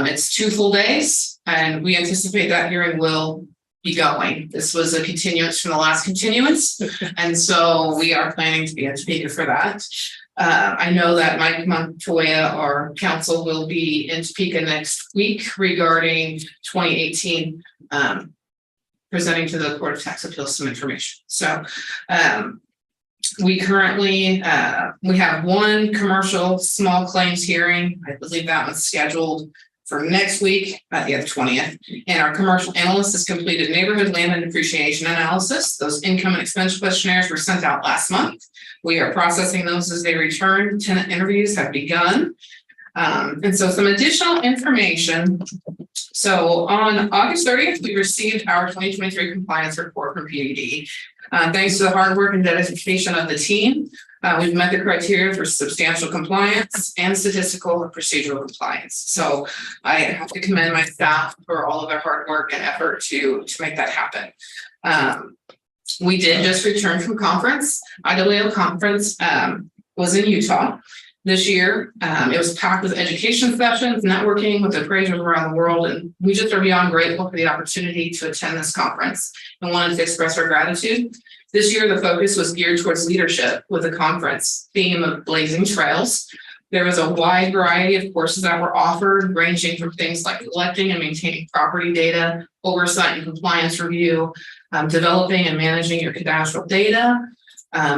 It's 2 full days, and we anticipate that hearing will be going. This was a continuance from the last continuance, and so we are planning to be in Topeka for that. I know that Mike Montoya, our counsel, will be in Topeka next week regarding 2018, presenting to the Court of Tax Appeals some information. So we currently, we have one commercial small claims hearing. I believe that one's scheduled for next week, the 20th. And our commercial analyst has completed neighborhood land and depreciation analysis. Those income and expense questionnaires were sent out last month. We are processing those as they return. Tenant interviews have begun. And so some additional information. So on August 30th, we received our 2023 compliance report from PUD. Thanks to the hard work and dedication of the team, we've met the criteria for substantial compliance and statistical and procedural compliance. So I have to commend my staff for all of their hard work and effort to make that happen. We did just return from conference. IWO conference was in Utah this year. It was packed with education sessions, networking with appraisers around the world, and we just are beyond grateful for the opportunity to attend this conference and wanted to express our gratitude. This year, the focus was geared towards leadership with a conference theme of blazing trails. There was a wide variety of courses that were offered, ranging from things like collecting and maintaining property data, oversight and compliance review, developing and managing your cadastral data,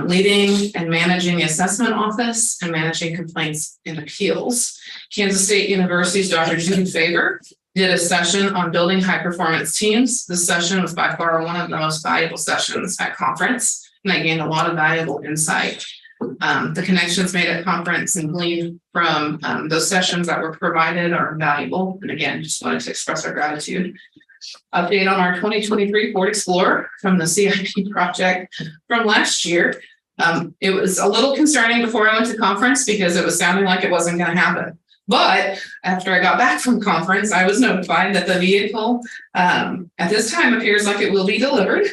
leading and managing the assessment office, and managing complaints and appeals. Kansas State University's Dr. Judy Faber did a session on building high performance teams. This session was by far one of the most valuable sessions at conference, and I gained a lot of valuable insight. The connections made at conference and gleaned from those sessions that were provided are valuable. And again, just wanted to express our gratitude. Update on our 2023 Ford Explorer from the CIP project from last year. It was a little concerning before I went to conference because it was sounding like it wasn't going to happen. But after I got back from conference, I was notified that the vehicle at this time appears like it will be delivered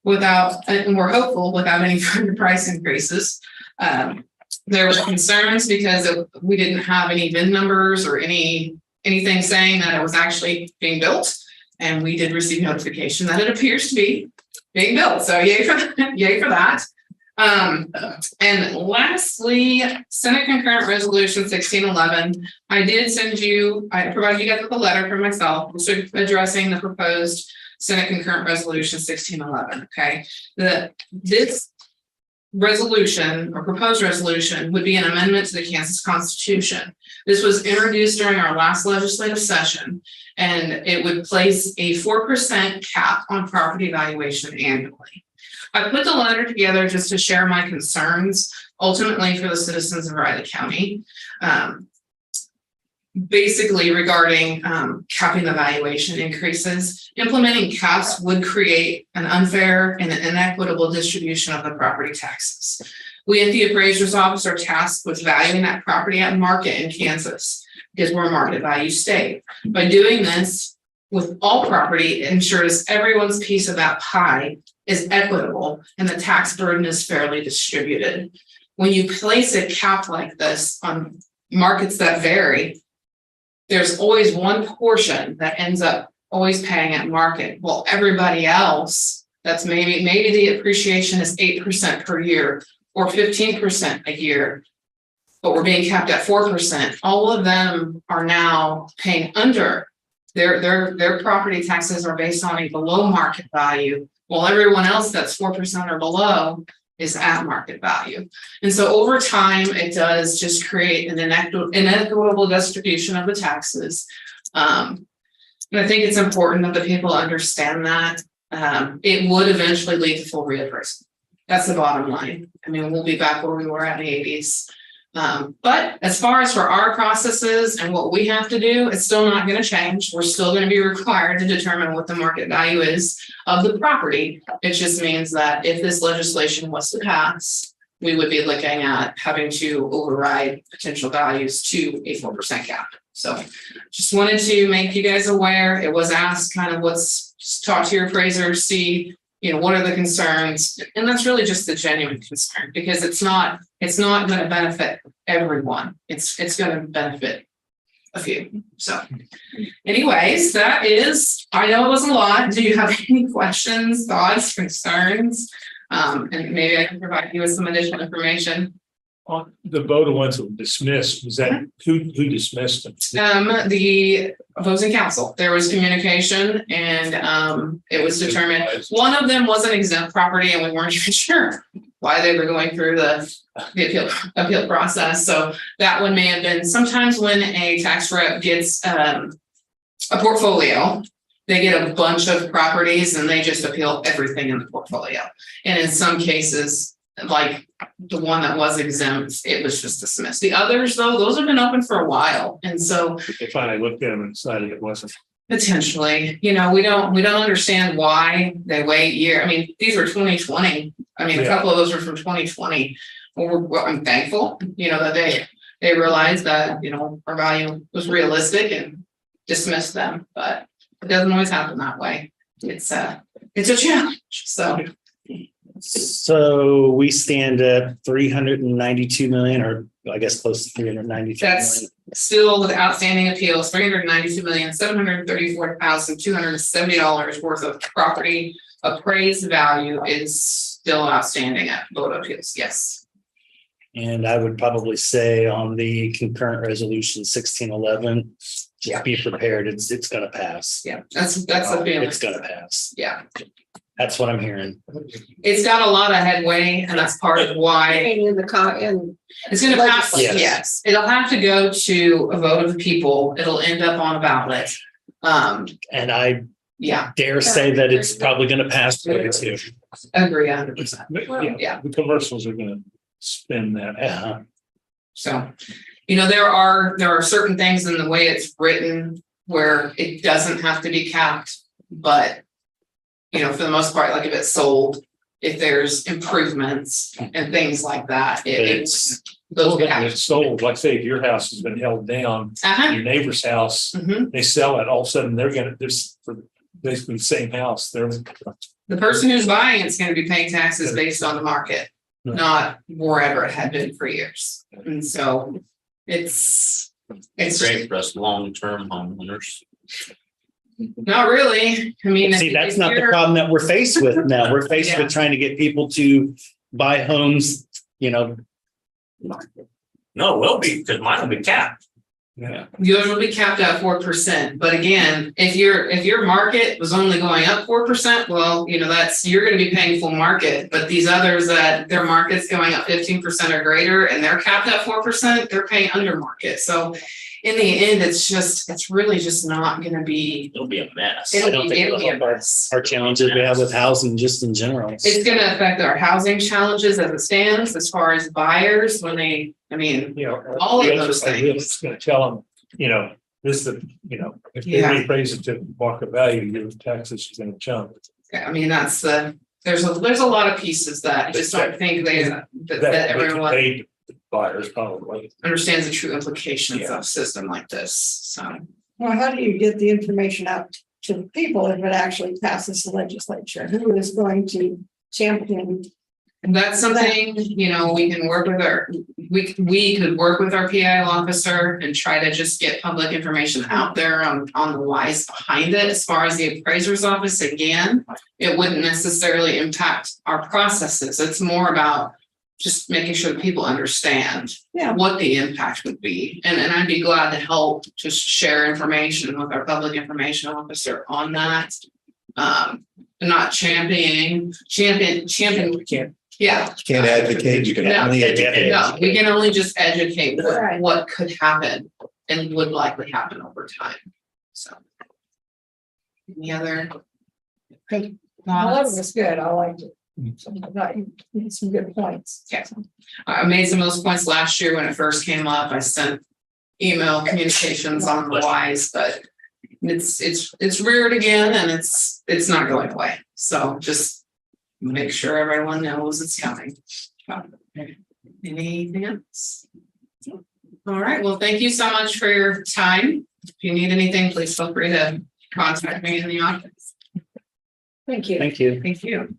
without, and we're hopeful, without any further price increases. There were concerns because we didn't have any VIN numbers or anything saying that it was actually being built. And we did receive notification that it appears to be being built. So yay for that. And lastly, Senate Concurrent Resolution 1611. I provided you guys with a letter from myself addressing the proposed Senate Concurrent Resolution 1611. Okay. This resolution or proposed resolution would be an amendment to the Kansas Constitution. This was introduced during our last legislative session, and it would place a 4% cap on property valuation annually. I put the letter together just to share my concerns, ultimately for the citizens of Riley County, basically regarding capping the valuation increases. Implementing caps would create an unfair and an inequitable distribution of the property taxes. We at the appraiser's office are tasked with valuing that property at market in Kansas because we're a market value state. By doing this with all property, it ensures everyone's piece of that pie is equitable and the tax burden is fairly distributed. When you place a cap like this on markets that vary, there's always one portion that ends up always paying at market, while everybody else, that's maybe the appreciation is 8% per year or 15% a year, but we're being capped at 4%. All of them are now paying under. Their property taxes are based on a below market value, while everyone else that's 4% or below is at market value. And so over time, it does just create an inequitable distribution of the taxes. And I think it's important that the people understand that it would eventually lead to full reappraisal. That's the bottom line. I mean, we'll be back where we were at in the 80s. But as far as for our processes and what we have to do, it's still not gonna change. We're still gonna be required to determine what the market value is of the property. It just means that if this legislation was to pass, we would be looking at having to override potential values to a 4% cap. So just wanted to make you guys aware. It was asked kind of talk to your appraisers, see, what are the concerns? And that's really just the genuine concern, because it's not going to benefit everyone. It's going to benefit a few. So anyways, I know it was a lot. Do you have any questions, thoughts, concerns? And maybe I can provide you with some additional information. On the vote of ones that were dismissed, was that who dismissed them? The opposing council, there was communication and it was determined, one of them was an exempt property and we weren't even sure why they were going through the appeal process. So that one may have been, sometimes when a tax rep gets a portfolio, they get a bunch of properties and they just appeal everything in the portfolio. And in some cases, like the one that was exempt, it was just dismissed. The others, though, those have been open for a while. And so They finally looked at them and decided it wasn't. potentially, we don't understand why they wait a year. I mean, these were 2020. I mean, a couple of those were from 2020. Well, I'm thankful, that they realized that, our value was realistic and dismissed them, but it doesn't always happen that way. It's a challenge. So we stand at 392 million, or I guess close to 392 million. That's still with outstanding appeals, $392,734,270 worth of property appraised value is still outstanding at vote appeals. Yes. And I would probably say on the concurrent resolution 1611, just be prepared. It's going to pass. Yeah, that's the feeling. It's going to pass. Yeah. That's what I'm hearing. It's got a lot of headway, and that's part of why In the it's going to pass. Yes. Yes, it'll have to go to a vote of the people. It'll end up on a ballot. And I Yeah, dare say that it's probably going to pass too. agree 100%. Yeah, the commercials are going to spin that. So, there are certain things in the way it's written where it doesn't have to be capped, but for the most part, like if it's sold, if there's improvements and things like that, it's those It's sold, like say, if your house has been held down, your neighbor's house, they sell it, all of a sudden they're for basically the same house, The person who's buying it's going to be paying taxes based on the market, not wherever it had been for years. And so it's Great for us long-term homeowners. not really. I mean, See, that's not the problem that we're faced with now. We're faced with trying to get people to buy homes, No, it will be, because mine will be capped. Yeah. Yours will be capped at 4%. But again, if your market was only going up 4%, well, you're going to be paying full market. But these others that their market's going up 15% or greater and they're capped at 4%, they're paying under market. So in the end, it's really just not going to be. It'll be a mess. I don't think it'll help our challenges we have with housing just in general. It's going to affect our housing challenges as it stands, as far as buyers when they, all of those things. It's going to tell them, this is, if they reappraise it to market value, your taxes are going to jump. That's there's a lot of pieces that I just don't think that everyone Buyers probably understands the true implications of a system like this. So, Well, how do you get the information out to the people if it actually passes the legislature? Who is going to champion? and that's something, we can work with we could work with our PIL officer and try to just get public information out there on the whys behind it. As far as the appraiser's office, again, it wouldn't necessarily impact our processes. It's more about just making sure that people understand what the impact would be. And I'd be glad to help to share information with our public information officer on that. Not championing. Yeah. Can't advocate, you can only educate. No, we can only just educate what could happen and would likely happen over time. So. Any other? All of it was good. I liked it. But you had some good points. Yeah. I made the most points last year when it first came up. I sent email communications on the whys, but it's reared again and it's not going away. So just make sure everyone knows it's coming. Anything else? All right. Well, thank you so much for your time. If you need anything, please feel free to contact me in the office. Thank you. Thank you. Thank you.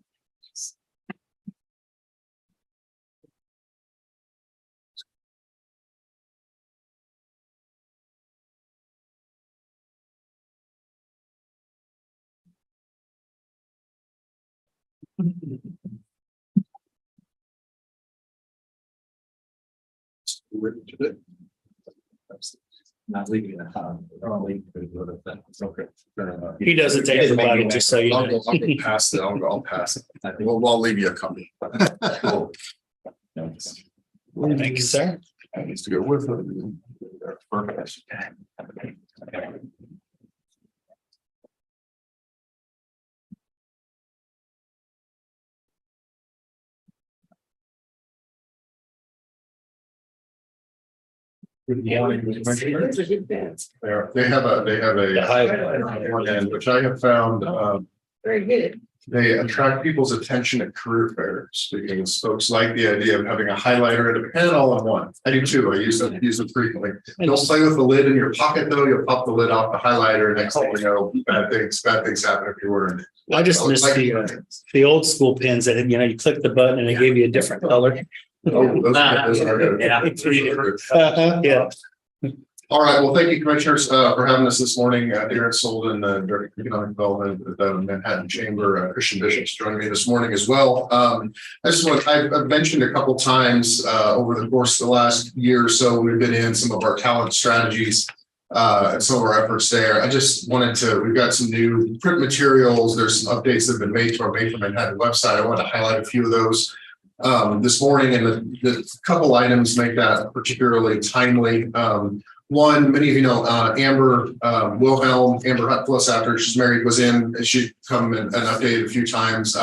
Not leaving the house. He doesn't take everybody, just so you know. I'll go past it. I'll pass it. We'll leave you a copy. Thank you, sir. I needs to go with it. Perfect. Those are good bands. They have a The highlight. one end, which I have found, Very good. they attract people's attention at career fairs because folks like the idea of having a highlighter and a pen all in one. I do too. I use them frequently. Don't play with the lid in your pocket though. You'll pop the lid off the highlighter and next thing you know, bad things happen if you're ordering it. I just missed the old school pins that, you click the button and it gave you a different color. Oh, those are good. Yeah. Yeah. All right, well, thank you, commissioners, for having us this morning. Darren Solden, Director of Economic Development at the Manhattan Chamber, Christian Bishop's joining me this morning as well. I've mentioned a couple times over the course of the last year or so, we've been in some of our talent strategies and some of our efforts there. I just we've got some new print materials. There's some updates that have been made to our Made for Manhattan website. I want to highlight a few of those this morning, and the couple items make that particularly timely. One, many of you know Amber Wilhelm, Amber Hutfluss, after she's married, was in. She'd come and updated a few times.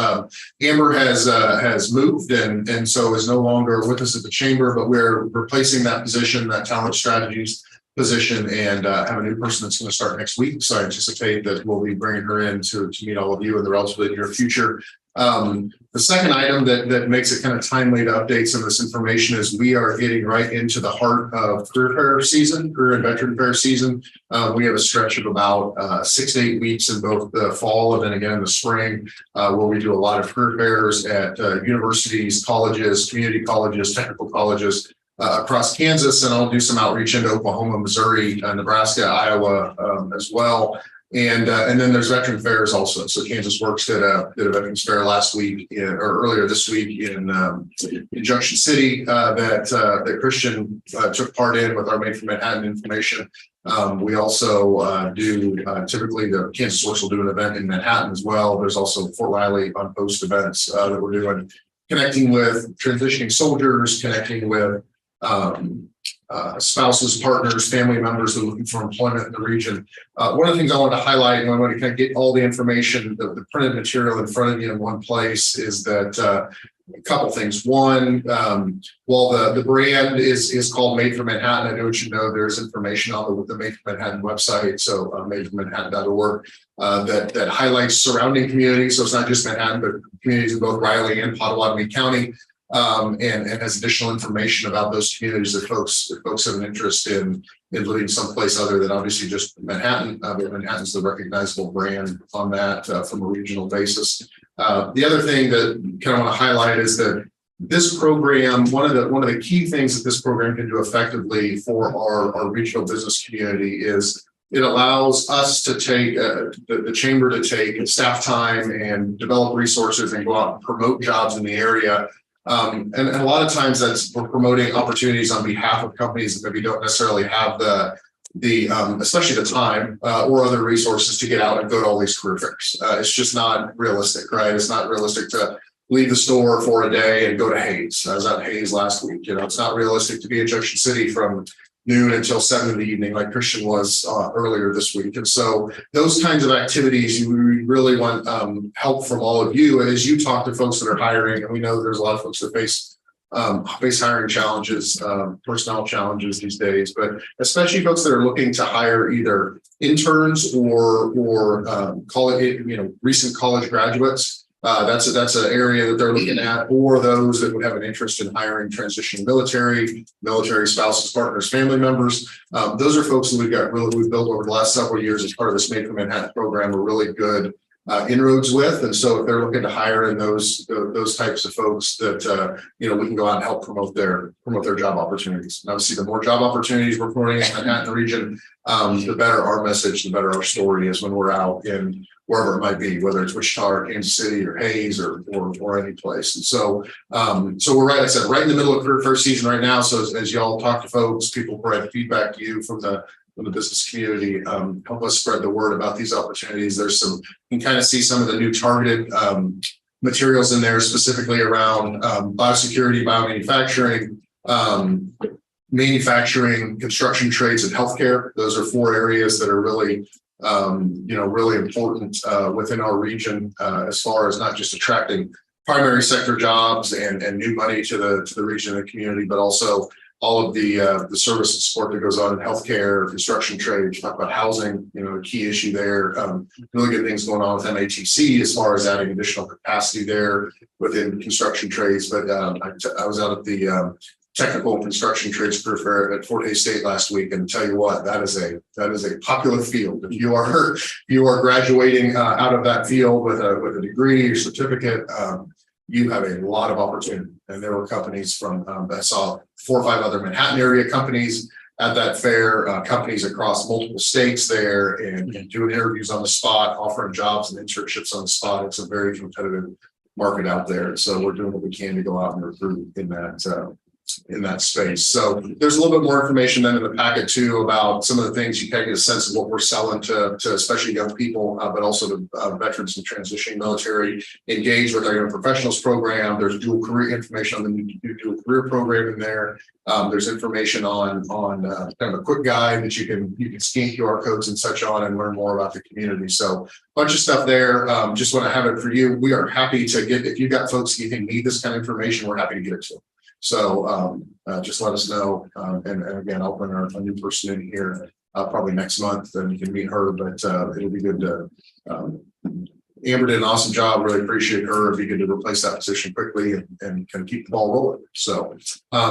Amber has moved and so is no longer with us at the chamber, but we're replacing that position, that talent strategies position, and have a new person that's going to start next week. So I anticipate that we'll be bringing her in to meet all of you in the relatively near future. The second item that makes it kind of timely to update some of this information is we are getting right into the heart of career fair season, career and veteran fair season. We have a stretch of about 6 to 8 weeks in both the fall and then again in the spring, where we do a lot of career fairs at universities, colleges, community colleges, technical colleges across Kansas, and I'll do some outreach into Oklahoma, Missouri, Nebraska, Iowa as well. And then there's veteran fairs also. So Kansas Works did a veterans fair last week or earlier this week in Junction City that Christian took part in with our Made for Manhattan information. We also do typically the Kansas Works will do an event in Manhattan as well. There's also Fort Riley on post events that we're doing, connecting with transitioning soldiers, connecting with spouses, partners, family members that are looking for employment in the region. One of the things I wanted to highlight, and I want to kind of get all the information, the printed material in front of you in one place, is that a couple things. One, while the brand is called Made for Manhattan, I know you know there's information on the Made for Manhattan website, so madeformanhattan.org, that highlights surrounding communities. So it's not just Manhattan, but communities in both Riley and Potawatomi County. And has additional information about those communities that folks have an interest in living someplace other than obviously just Manhattan. But Manhattan's the recognizable brand on that from a regional basis. The other thing that kind of want to highlight is that this program, one of the key things that this program can do effectively for our regional business community is it allows us to take the chamber to take staff time and develop resources and go out and promote jobs in the area. And a lot of times we're promoting opportunities on behalf of companies that maybe don't necessarily have the especially the time or other resources to get out and go to all these career fairs. It's just not realistic, right? It's not realistic to leave the store for a day and go to Hayes. I was at Hayes last week. It's not realistic to be in Junction City from noon until 7 in the evening, like Christian was earlier this week. And so those kinds of activities, we really want help from all of you. And as you talk to folks that are hiring, and we know there's a lot of folks that face hiring challenges, personnel challenges these days, but especially folks that are looking to hire either interns or college, recent college graduates. That's an area that they're looking at, or those that would have an interest in hiring transitioning military spouses, partners, family members. Those are folks that we've built over the last several years as part of this Made for Manhattan program. We're really good inroads with, and so if they're looking to hire in those types of folks, that we can go out and help promote their job opportunities. And obviously, the more job opportunities we're promoting in the Manhattan region, the better our message, the better our story is when we're out in wherever it might be, whether it's Wichita or Kansas City or Hayes or any place. And so we're right, like I said, right in the middle of career fair season right now. So as y'all talk to folks, people provide feedback to you from the business community, help us spread the word about these opportunities. There's you can kind of see some of the new targeted materials in there, specifically around biosecurity, biomanufacturing, manufacturing, construction trades, and healthcare. Those are 4 areas that are really really important within our region as far as not just attracting primary sector jobs and new money to the region and the community, but also all of the service and support that goes on in healthcare, construction trade. Talk about housing, a key issue there. Really good things going on with MATC as far as adding additional capacity there within construction trades. But I was out at the technical construction trades career fair at Fort Hays State last week, and tell you what, that is a popular field. If you are graduating out of that field with a degree or certificate, you have a lot of opportunity. And there were companies from I saw 4 or 5 other Manhattan area companies at that fair, companies across multiple states there, and doing interviews on the spot, offering jobs and internships on the spot. It's a very competitive market out there. So we're doing what we can to go out and recruit in that space. So there's a little bit more information then in the packet too about some of the things you can get a sense of what we're selling to especially young people, but also to veterans and transitioning military. Engage with our young professionals program. There's dual career information on the new dual career program in there. There's information on kind of a quick guide that you can scan QR codes and such on and learn more about the community. So a bunch of stuff there. Just want to have it for you. We are happy to get, if you've got folks you think need this kind of information, we're happy to get it to them. So just let us know. And again, I'll bring a new person in here probably next month, and you can meet her, but it'll be good to Amber did an awesome job. Really appreciate her. It'd be good to replace that position quickly and kind of keep the ball rolling. So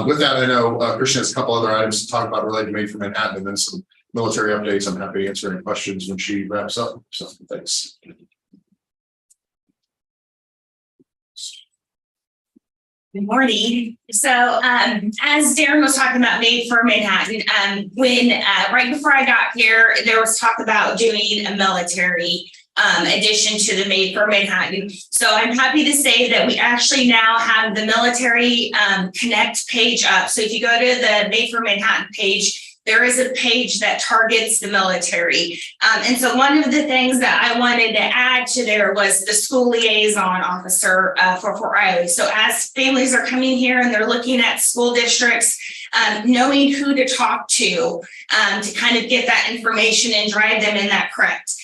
with that, I know Christian has a couple other items to talk about related to Made for Manhattan, and then some military updates. I'm happy to answer any questions when she wraps up. So thanks. Good morning. So as Darren was talking about Made for Manhattan, when right before I got here, there was talk about doing a military addition to the Made for Manhattan. So I'm happy to say that we actually now have the military connect page up. So if you go to the Made for Manhattan page, there is a page that targets the military. And so one of the things that I wanted to add to there was the school liaison officer for Fort Riley. So as families are coming here and they're looking at school districts, knowing who to talk to kind of get that information and drive them in that correct.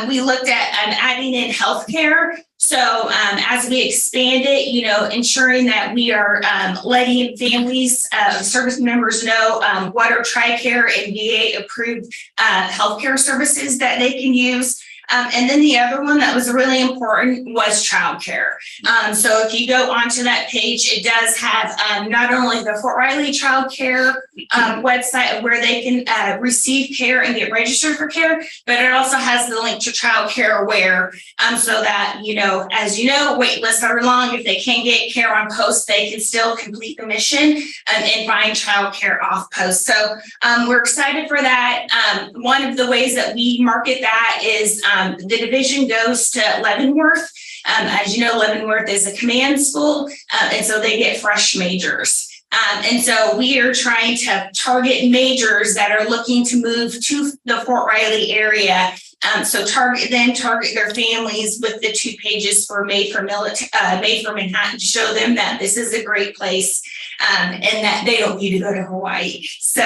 We looked at adding in healthcare. So as we expand it, ensuring that we are letting families, service members know what are TRICARE and VA approved healthcare services that they can use. And then the other one that was really important was childcare. So if you go onto that page, it does have not only the Fort Riley child care website where they can receive care and get registered for care, but it also has the link to Child Care Aware, so that, as you know, wait lists are long. If they can't get care on post, they can still complete the mission and find child care off post. So we're excited for that. One of the ways that we market that is the division goes to Leavenworth. As you know, Leavenworth is a command school, and so they get fresh majors. And so we are trying to target majors that are looking to move to the Fort Riley area So target their families with the 2 pages for Made for Manhattan to show them that this is a great place and that they don't need to go to Hawaii. So,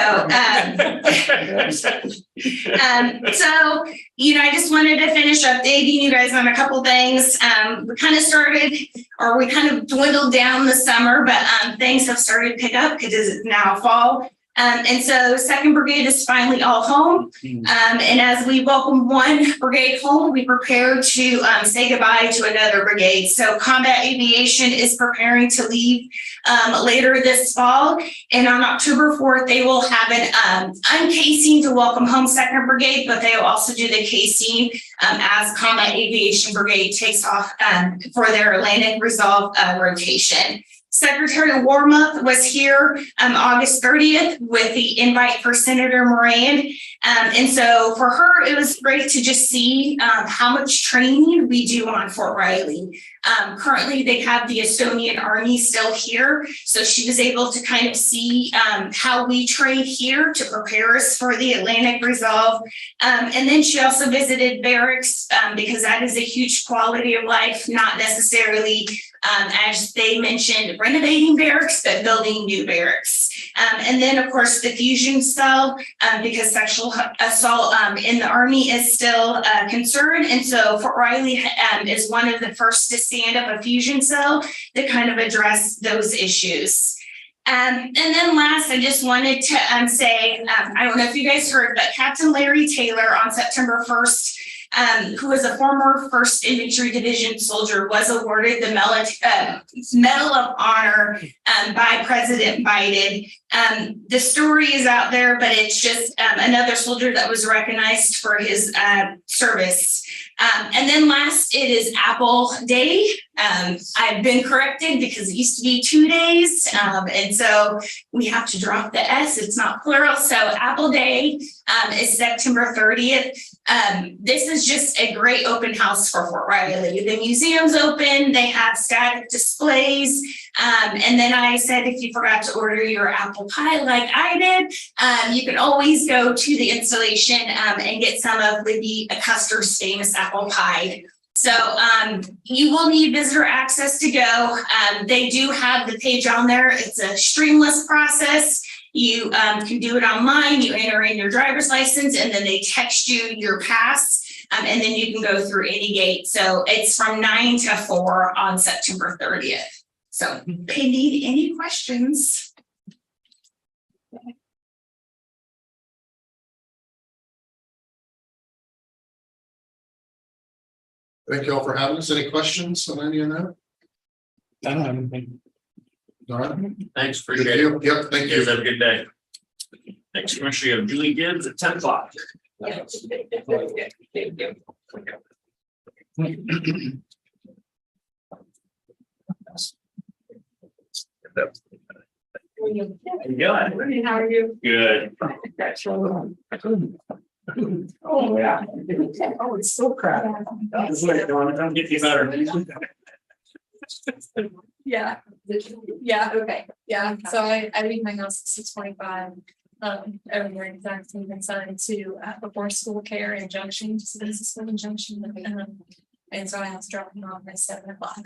I just wanted to finish updating you guys on a couple things. We kind of dwindled down the summer, but things have started to pick up because it's now fall. And so 2nd Brigade is finally all home. And as we welcome one brigade home, we prepare to say goodbye to another brigade. So Combat Aviation is preparing to leave later this fall. And on October 4th, they will have an uncasing to welcome home 2nd Brigade, but they will also do the casing as Combat Aviation Brigade takes off for their Atlantic Resolve rotation. Secretary Warmoth was here August 30th with the invite for Senator Moran. And so for her, it was great to just see how much training we do on Fort Riley. Currently, they have the Estonian Army still here. So she was able to kind of see how we train here to prepare us for the Atlantic Resolve. And then she also visited barracks because that is a huge quality of life, not necessarily as they mentioned, renovating barracks, but building new barracks. And then, of course, the fusion cell, because sexual assault in the Army is still a concern. And so Fort Riley is one of the first to stand up a fusion cell to kind of address those issues. And then last, I just wanted to say, I don't know if you guys heard, but Captain Larry Taylor on September 1st, who was a former 1st Infantry Division soldier, was awarded the Medal of Honor by President Biden. The story is out there, but it's just another soldier that was recognized for his service. And then last, it is Apple Day. I've been corrected because it used to be 2 days. And so we have to drop the S, it's not plural. So Apple Day is September 30th. This is just a great open house for Fort Riley. The museum's open, they have static displays. And then I said, if you forgot to order your apple pie like I did, you can always go to the installation and get some of Libby Custer's famous apple pie. So you will need visitor access to go. They do have the page on there. It's a streamless process. You can do it online. You enter in your driver's license and then they text you your pass. And then you can go through any gate. So it's from 9 to 4 on September 30th. So if you need any questions. Thank you all for having us. Any questions on any of that? I don't have anything. All right. Thanks, Good appreciate it. deal. Yep, thank You guys you. have a good day. Next commissioner, you have Julie Gibbs at 10 o'clock. How you doing? How are you? Good. That's all. Oh, yeah. Oh, it's so crowded. I'm getting better. Yeah, okay, yeah, so I leave my house at 6:45. Every morning, that's even signed to before school care in Junction, so this is school in Junction. And so I was dropping off at 7 o'clock.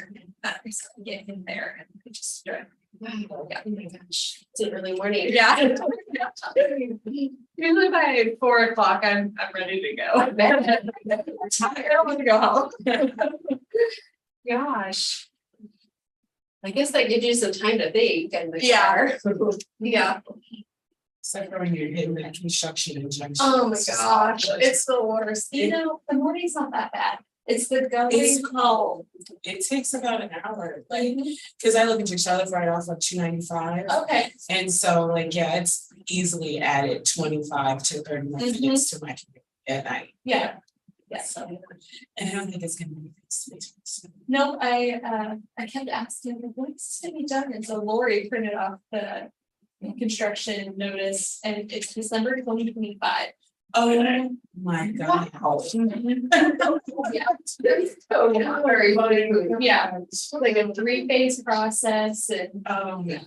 So I get him there and we just drive. Yeah, oh my gosh, it's an early morning. Yeah. Usually by 4 o'clock, I'm ready to go. I don't want to go home. Gosh. I guess that gives you some time to think and. Yeah. Yeah. Except for when you're hitting that construction and junction. Oh my gosh, it's the worst. You know, the morning's not that bad. It's the going. It's cold. It takes about an hour, like, cause I live in Charlotte right off of 295. Okay. And so like, yeah, it's easily added 25 to 30 minutes to my commute at night. Yeah. Yeah. So, and I don't think it's gonna be fixed. No, I kept asking, what's gonna be done? And so Lori printed off the construction notice and it's December 2025. Oh my God. Yeah. So not very yeah, like a 3-phase process and Yeah.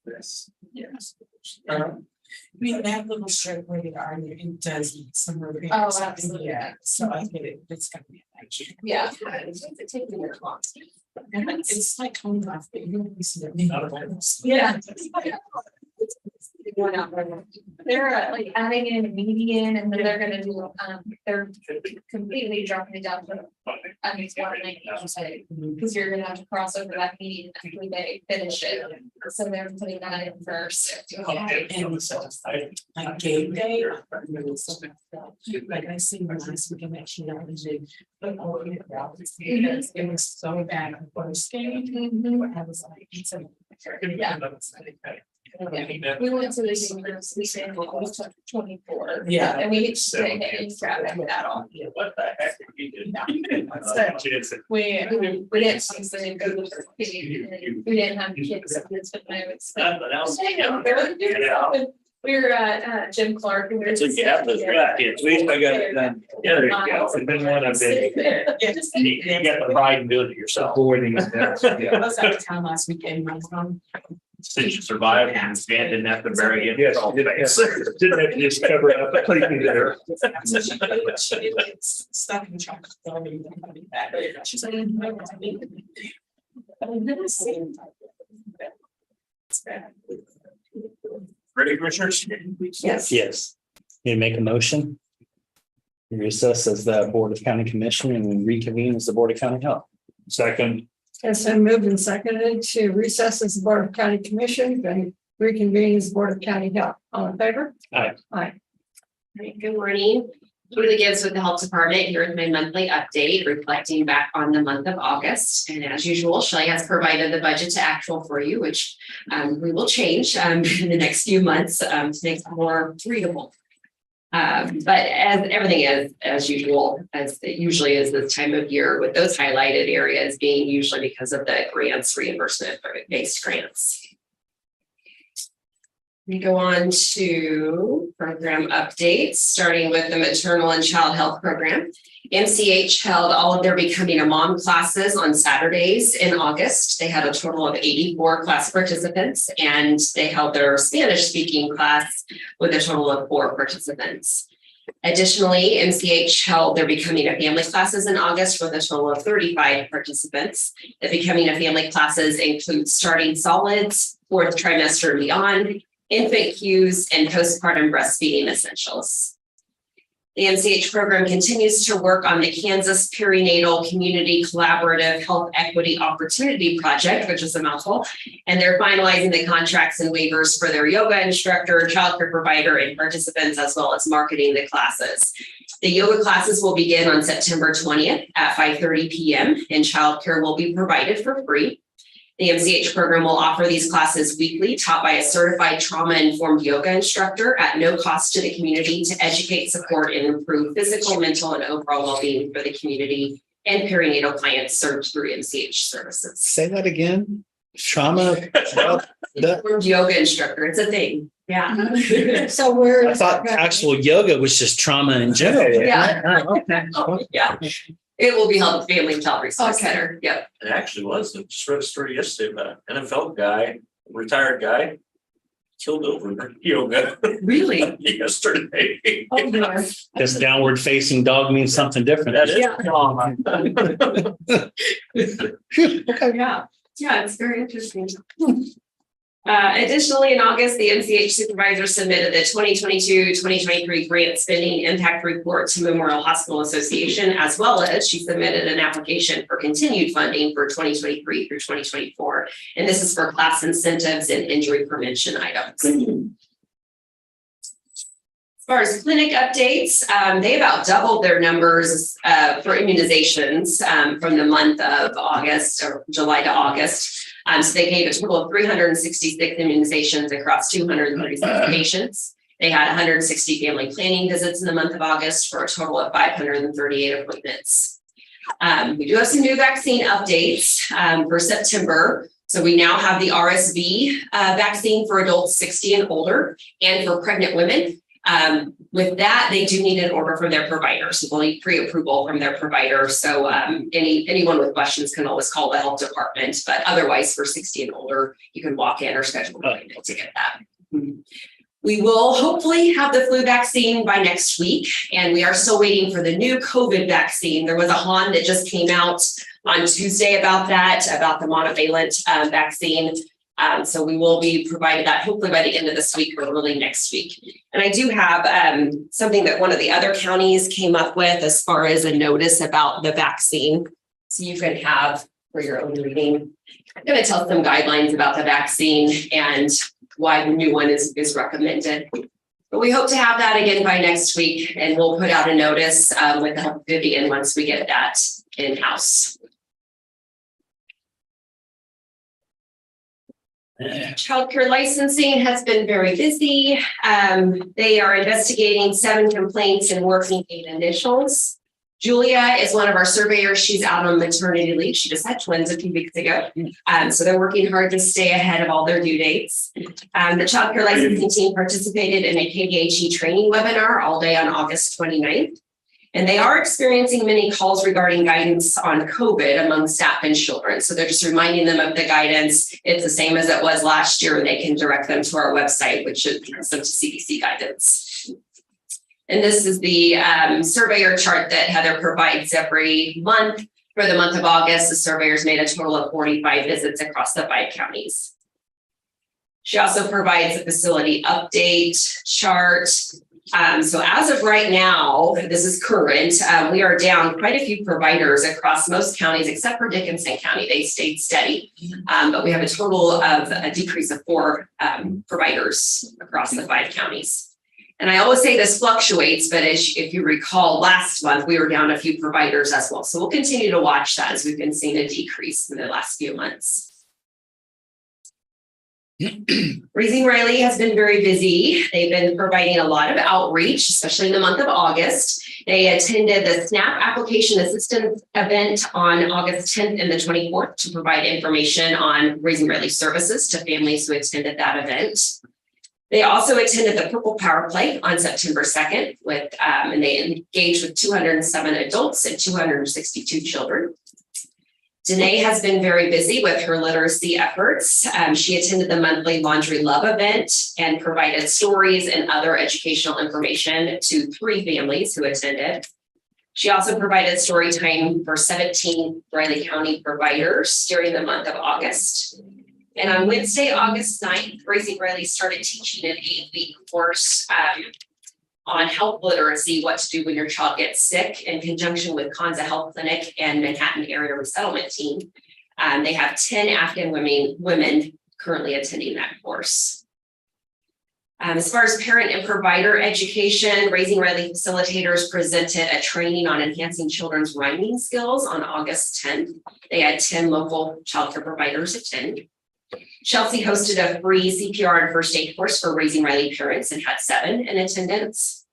yes. Yes. We that little strip where they are, it does need some repair. Oh, absolutely. Yeah, so I get it, it's gonna be an issue. Yeah. And it's like coming off. Yeah. They're like adding in a median and then they're gonna do, they're completely dropping it down to. I mean, it's 190, because you're gonna have to cross over that median after they finish it. So they're putting that in first. And so like game day. Like I see when last weekend actually, I was in, but oh, because it was so bad on first game. I was like, it's a. Yeah. We went to the university in 24. Yeah. And we didn't hit any traffic at all. What the heck? We didn't obviously go to the city. We didn't have kids. We were at Jim Clark. And we were So you have those kids, we I got it done. Yeah, there you go. It's been one I've been. You got the pride in doing it yourself. Avoiding it. I was out of town last weekend, my mom. Since you survived and Stan didn't have to bury it. Yes, didn't have to just cover it up completely there. She gets stuck in chocolate. She's like, I've never seen. Ready, commissioners? Yes. Yes. You make a motion. Recess as the Board of County Commission and reconvene as the Board of County Health. Second. It's been moved and seconded to recess as the Board of County Commission and reconvene as the Board of County Health. All in favor? Aye. Aye. Great, good morning. Julie Gibbs with the Health Department. Here is my monthly update reflecting back on the month of August. And as usual, Shelley has provided the budget to actual for you, which we will change in the next few months to make it more readable. But as everything is as usual, as it usually is this time of year, with those highlighted areas being usually because of the grants, reimbursement based grants. We go on to program updates, starting with the maternal and child health program. MCH held all of their Becoming a Mom classes on Saturdays in August. They had a total of 84 class participants, and they held their Spanish speaking class with a total of 4 participants. Additionally, MCH held their Becoming a Family classes in August with a total of 35 participants. The Becoming a Family classes include starting solids, 4th trimester and beyond, infant cues, and postpartum breastfeeding essentials. The MCH program continues to work on the Kansas Perinatal Community Collaborative Health Equity Opportunity Project, which is a mouthful, and they're finalizing the contracts and waivers for their yoga instructor, childcare provider, and participants, as well as marketing the classes. The yoga classes will begin on September 20th at 5:30 p.m. and childcare will be provided for free. The MCH program will offer these classes weekly, taught by a certified trauma-informed yoga instructor at no cost to the community to educate, support, and improve physical, mental, and overall well-being for the community and perinatal clients served through MCH services. Say that again. Trauma. Yoga instructor, it's a thing. Yeah. So we're. I thought actual yoga was just trauma in general. Yeah. Okay. Oh, yeah. It will be held at Family and Child Resource Okay. Center. Yep. It actually was, I just read a story yesterday about an NFL guy, retired guy. Killed over yoga Really? yesterday. Oh, dear. This downward facing dog means something different. That is Yeah. trauma. Phew, okay. Yeah, it's very interesting. Additionally, in August, the MCH supervisor submitted the 2022-2023 grant spending impact report to Memorial Hospital Association, as well as she submitted an application for continued funding for 2023 through 2024. And this is for class incentives and injury prevention items. As far as clinic updates, they about doubled their numbers for immunizations from the month of August or July to August. So they gave a total of 366 immunizations across 236 patients. They had 160 family planning visits in the month of August for a total of 538 appointments. We do have some new vaccine updates for September. So we now have the RSV vaccine for adults 60 and older and for pregnant women. With that, they do need an order from their provider. So they'll need pre-approval from their provider. So anyone with questions can always call the health department, but otherwise for 60 and older, you can walk in or schedule an appointment to get that. We will hopefully have the flu vaccine by next week, and we are still waiting for the new COVID vaccine. There was a HON that just came out on Tuesday about the monovalent vaccine. So we will be provided that hopefully by the end of this week or early next week. And I do have something that one of the other counties came up with as far as a notice about the vaccine. So you can have for your own reading. I'm going to tell some guidelines about the vaccine and why the new one is recommended. But we hope to have that again by next week, and we'll put out a notice with the help of Vivian once we get that in-house. Childcare licensing has been very busy. They are investigating 7 complaints and working 8 initials. Julia is one of our surveyors. She's out on maternity leave. She just had twins a few weeks ago. So they're working hard to stay ahead of all their due dates. The childcare licensing team participated in a KDHE training webinar all day on August 29th. And they are experiencing many calls regarding guidance on COVID among staff and children. So they're just reminding them of the guidance. It's the same as it was last year, and they can direct them to our website, which should be some CDC guidance. And this is the surveyor chart that Heather provides every month. For the month of August, the surveyors made a total of 45 visits across the 5 counties. She also provides a facility update chart. So as of right now, this is current, we are down quite a few providers across most counties except for Dickinson County. They stayed steady, but we have a total of a decrease of 4 providers across the 5 counties. And I always say this fluctuates, but if you recall, last month we were down a few providers as well. So we'll continue to watch that as we've been seeing a decrease in the last few months. Raising Riley has been very busy. They've been providing a lot of outreach, especially in the month of August. They attended the SNAP application assistance event on August 10th and the 24th to provide information on Raising Riley services to families who attended that event. They also attended the Purple Power Play on September 2nd and they engaged with 207 adults and 262 children. Danae has been very busy with her literacy efforts. She attended the monthly Laundry Love event and provided stories and other educational information to 3 families who attended. She also provided story time for 17 Riley County providers during the month of August. And on Wednesday, August 9th, Raising Riley started teaching an 8-week course on health literacy, what to do when your child gets sick, in conjunction with Kansa Health Clinic and Manhattan Area Resettlement Team. They have 10 Afghan women currently attending that course. As far as parent and provider education, Raising Riley facilitators presented a training on enhancing children's rhyming skills on August 10th. They had 10 local childcare providers attend. Chelsea hosted a free CPR and first aid course for Raising Riley parents and had 7 in attendance.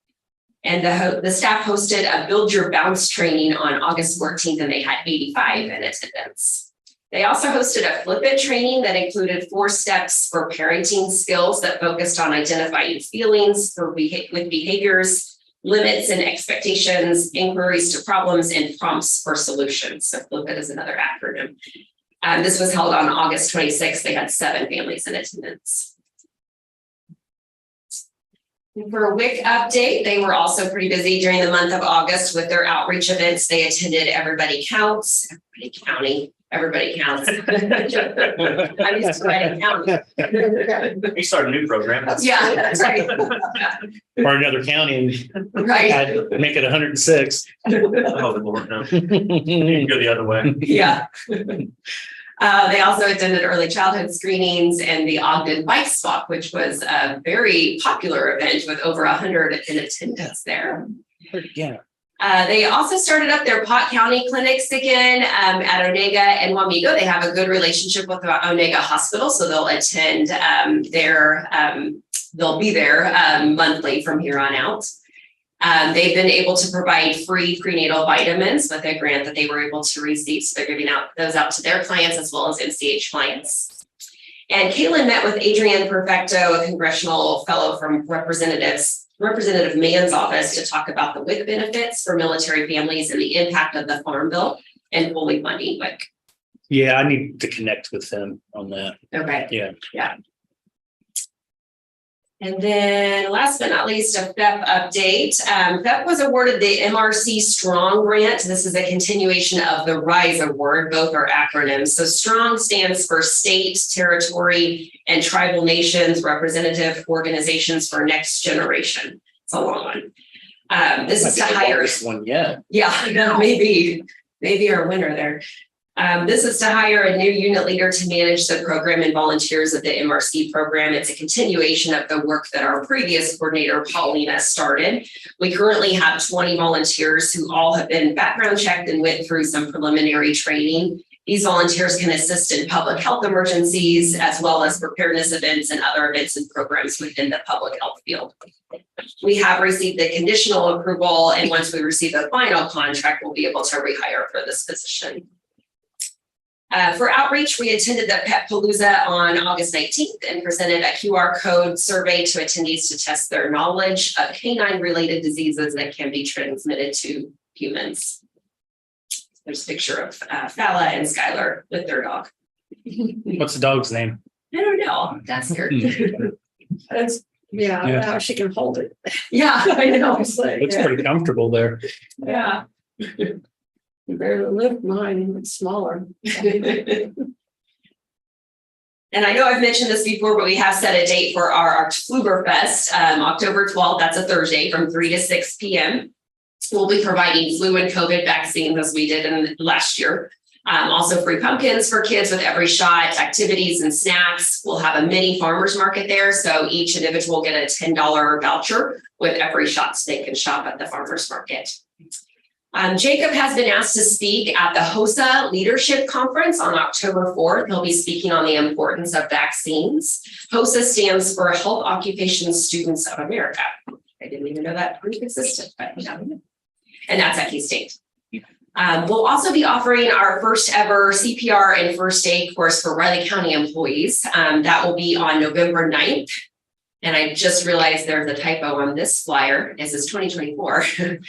And the staff hosted a Build Your Bounce training on August 14th, and they had 85 in attendance. They also hosted a Flip It training that included 4 steps for parenting skills that focused on identifying feelings with behaviors, limits and expectations, inquiries to problems, and prompts for solutions. So Flip It is another acronym. This was held on August 26th. They had 7 families in attendance. For a WIC update, they were also pretty busy during the month of August with their outreach events. They attended Everybody Counts, Everybody Counts. I'm used to writing county. We started a new program. Yeah, that's right. Or another county and Right. make it 106. Oh, Lord, no. You can go the other way. Yeah. They also attended early childhood screenings and the Ogden Bike Swap, which was a very popular event with over 100 in attendance there. Yeah. They also started up their Pot County clinics again at Onega and Wamego. They have a good relationship with the Onega Hospital, so they'll attend they'll be there monthly from here on out. They've been able to provide free prenatal vitamins with a grant that they were able to receive. So they're giving those out to their clients as well as MCH clients. And Caitlin met with Adrienne Perfecto, a congressional fellow from Representative Mann's office, to talk about the WIC benefits for military families and the impact of the Farm Bill and fully funding WIC. Yeah, I need to connect with them on that. Okay. Yeah. Yeah. And then last but not least, a PhEP update. PhEP was awarded the MRC Strong Grant. This is a continuation of the RISE Award. Both are acronyms. So STRONG stands for State, Territory, and Tribal Nations Representative Organizations for Next Generation. It's a long one. This is to hire. One yet. Yeah, maybe our winner there. This is to hire a new unit leader to manage the program and volunteers of the MRC program. It's a continuation of the work that our previous coordinator, Paulina, started. We currently have 20 volunteers who all have been background checked and went through some preliminary training. These volunteers can assist in public health emergencies, as well as preparedness events and other events and programs within the public health field. We have received the conditional approval, and once we receive the final contract, we'll be able to rehire for this position. For outreach, we attended the Pet Palooza on August 19th and presented a QR code survey to attendees to test their knowledge of canine-related diseases that can be transmitted to humans. There's a picture of Fala and Skylar with their dog. What's the dog's name? I don't know. That's her. Yeah, Yeah. now she can hold it. Yeah, I know. It's like, Looks pretty comfortable there. Yeah. you barely lift mine, it's smaller. And I know I've mentioned this before, but we have set a date for our Oktoberfest, October 12th. That's a Thursday from 3 to 6 p.m. We'll be providing flu and COVID vaccines as we did in last year. Also free pumpkins for kids with every shot, activities and snacks. We'll have a mini farmer's market there. So each individual will get a $10 voucher with every shot so they can shop at the farmer's market. Jacob has been asked to speak at the HOSA Leadership Conference on October 4th. He'll be speaking on the importance of vaccines. HOSA stands for Health Occupation Students of America. I didn't even know that pre-existed, but yeah. And that's at Key State. We'll also be offering our first ever CPR and first aid course for Riley County employees. That will be on November 9th. And I just realized there's a typo on this flyer. It says 2024, should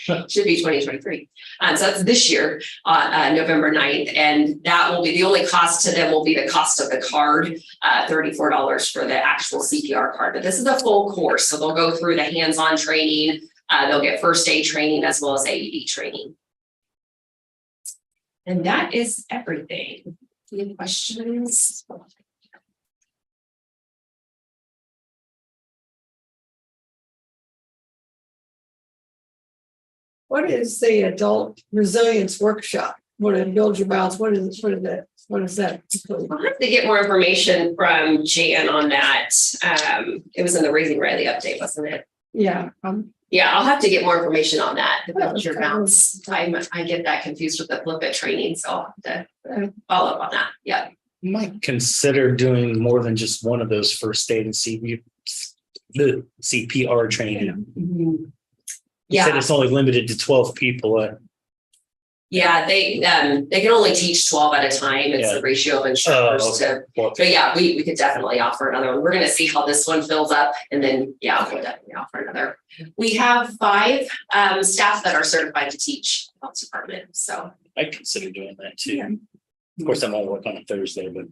be 2023. So that's this year, November 9th. And that will be the only cost to them will be the cost of the card, $34 for the actual CPR card. But this is a full course. So they'll go through the hands-on training. They'll get first aid training as well as AED training. And that is everything. Any questions? What is the adult resilience workshop? What it builds your balance? What is that? What is that? I'll have to get more information from Jan on that. It was in the Raising Riley update, wasn't it? Yeah. Yeah, I'll have to get more information on that. The build your balance. I get that confused with the flip it training, so I'll have to follow up on that. Yeah. You might consider doing more than just one of those first aid and the CPR training. Mm-hmm. You said it's only limited to 12 people. Yeah, they can only teach 12 at a time. It's the ratio of instructors but yeah, we could definitely offer another one. We're going to see how this one fills up, and then yeah, we'll definitely offer another. We have 5 staff that are certified to teach health department, so I'd consider doing that too. Yeah. Of course, I'm gonna work on a Thursday, but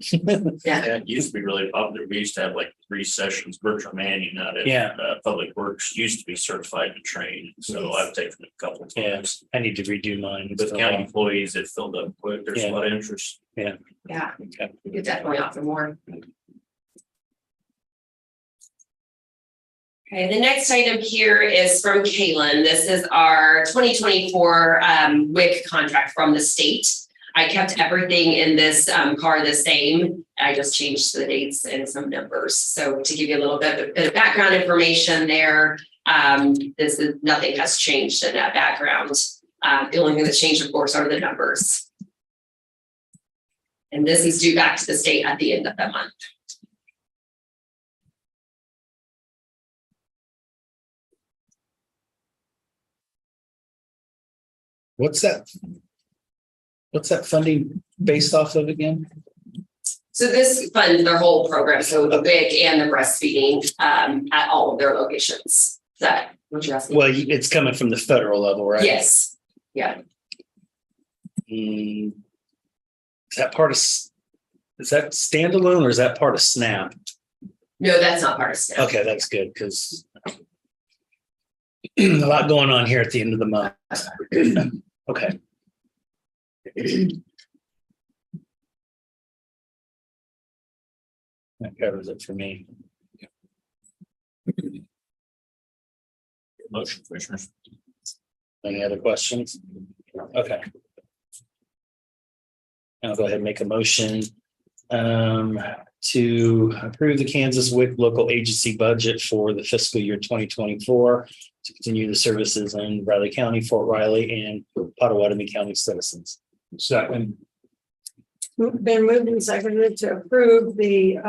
yeah, it used to be really popular. We used to have like 3 sessions. Bertram Manning out at Public Works used to be certified to train. So I've taken a couple of times. I need to redo mine. With county employees, it filled up quick. There's a lot of interest. Yeah, we could definitely offer more. Okay, the next item here is from Kaylin. This is our 2024 WIC contract from the state. I kept everything in this card the same. I just changed the dates and some numbers. So to give you a little bit of background information there, nothing has changed in that background. The only thing that's changed, of course, are the numbers. And this is due back to the state at the end of the month. What's that funding based off of again? So this funds their whole program, so the WIC and the breastfeeding at all of their locations. Is that what you're asking? Well, it's coming from the federal level, right? Yes. Yeah. Is that part of? Is that standalone or is that part of SNAP? No, that's not part of staff. Okay, that's good, because a lot going on here at the end of the month. Okay. That covers it for me. Motion, Commissioners. Any other questions? Okay. I'll go ahead and make a motion to approve the Kansas WIC local agency budget for the fiscal year 2024 to continue the services in Riley County, Fort Riley, and Potawatomi County citizens. Second. Been moved and seconded to approve the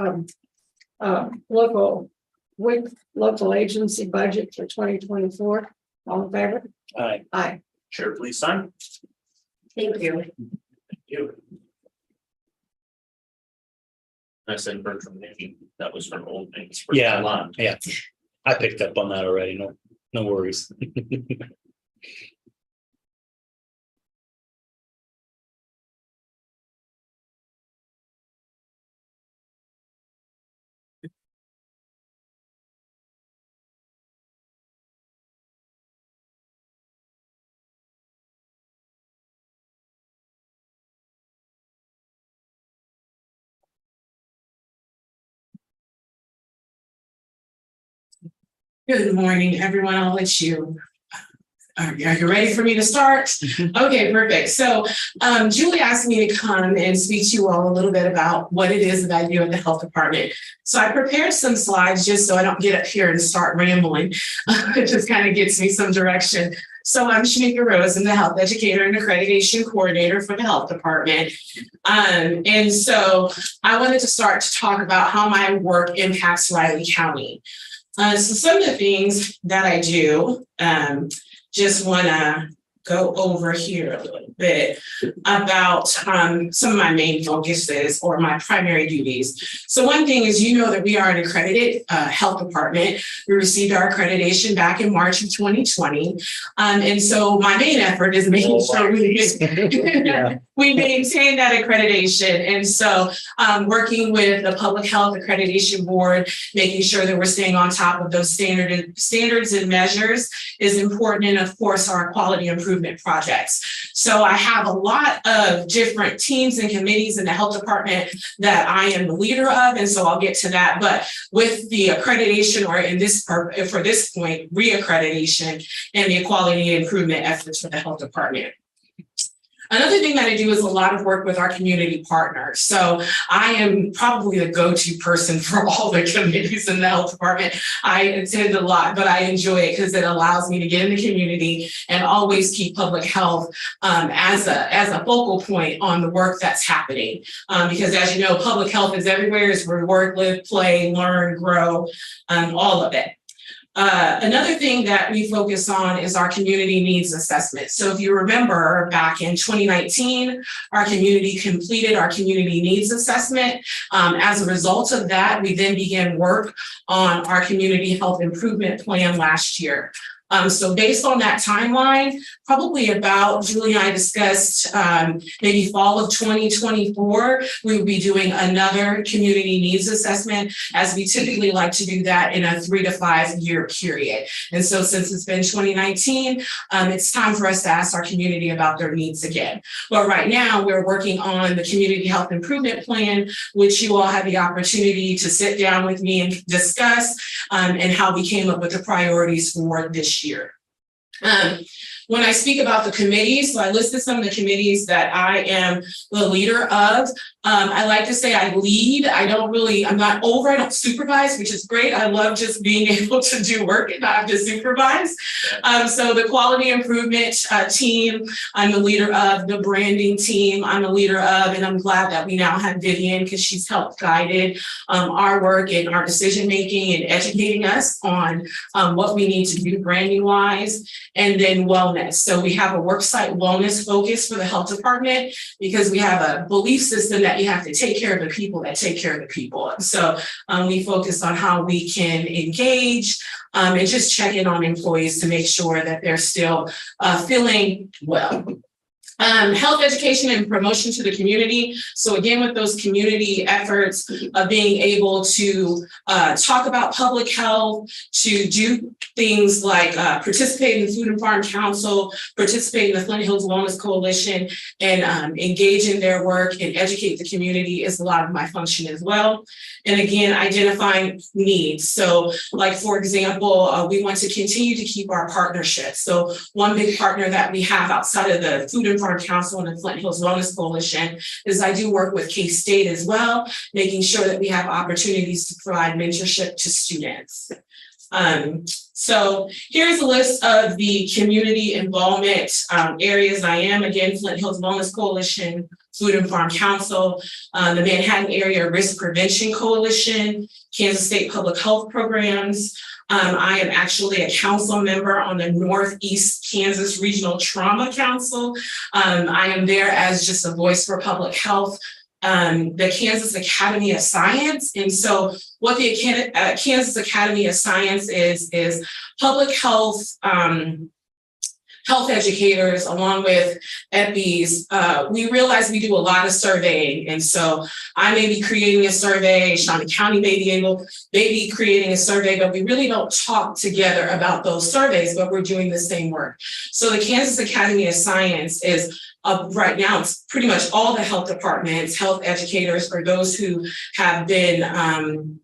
local WIC local agency budget for 2024. All in favor? Aye. Aye. Chair, please sign. Thank you. Thank you. I said heard from Nikki. That was from old things. Yeah. Yeah, I picked up on that already. No worries. Good morning, everyone. I'll let you. Are you ready for me to start? Okay, perfect. So Julie asked me to come and speak to you all a little bit about what it is that I do in the health department. So I prepared some slides just so I don't get up here and start rambling. It just kind of gets me some direction. So I'm Shamika Rose. I'm the health educator and accreditation coordinator for the health department. And so I wanted to start to talk about how my work impacts Riley County. So some of the things that I do, just want to go over here a little bit about some of my main focuses or my primary duties. So one thing is, you know that we are an accredited health department. We received our accreditation back in March of 2020. And so my main effort is making sure we maintain that accreditation. And so working with the Public Health Accreditation Board, making sure that we're staying on top of those standards and measures is important. And of course, our quality improvement projects. So I have a lot of different teams and committees in the health department that I am the leader of. And so I'll get to that. But with the accreditation, or in this for this point, re-accreditation and the quality improvement efforts for the health department. Another thing that I do is a lot of work with our community partners. So I am probably the go-to person for all the committees in the health department. I attend a lot, but I enjoy it because it allows me to get in the community and always keep public health as a focal point on the work that's happening. Because as you know, public health is everywhere. It's where we work, live, play, learn, grow, all of it. Another thing that we focus on is our community needs assessment. So if you remember back in 2019, our community completed our community needs assessment. As a result of that, we then began work on our community health improvement plan last year. So based on that timeline, probably about, Julie and I discussed maybe fall of 2024, we will be doing another community needs assessment, as we typically like to do that in a 3 to 5 year period. And so since it's been 2019, it's time for us to ask our community about their needs again. But right now we're working on the community health improvement plan, which you all had the opportunity to sit down with me and discuss, and how we came up with the priorities for this year. When I speak about the committees, so I listed some of the committees that I am the leader of. I like to say I lead. I don't supervise, which is great. I love just being able to do work and not have to supervise. So the quality improvement team, I'm the leader of. The branding team, I'm the leader of, and I'm glad that we now have Vivian because she's helped guided our work and our decision making and educating us on what we need to do branding wise, and then wellness. So we have a worksite wellness focus for the health department because we have a belief system that you have to take care of the people that take care of the people. And so we focus on how we can engage and just check in on employees to make sure that they're still feeling well. Health education and promotion to the community. So again, with those community efforts of being able to talk about public health, to do things like participate in the Food and Farm Council, participate in the Flint Hills Wellness Coalition, and engage in their work and educate the community is a lot of my function as well. And again, identifying needs. So like, for example, we want to continue to keep our partnerships. So one big partner that we have outside of the Food and Farm Council and the Flint Hills Wellness Coalition is I do work with K-State as well, making sure that we have opportunities to provide mentorship to students. So here's a list of the community involvement areas I am. Again, Flint Hills Wellness Coalition, Food and Farm Council, the Manhattan Area Risk Prevention Coalition, Kansas State Public Health Programs. I am actually a council member on the Northeast Kansas Regional Trauma Council. I am there as just a voice for public health. The Kansas Academy of Science. And so what the Kansas Academy of Science is public health, health educators, along with EPIs. We realize we do a lot of surveying. And so I may be creating a survey, Shawnee County may be creating a survey, but we really don't talk together about those surveys, but we're doing the same work. So the Kansas Academy of Science is right now, it's pretty much all the health departments, health educators, or those who have been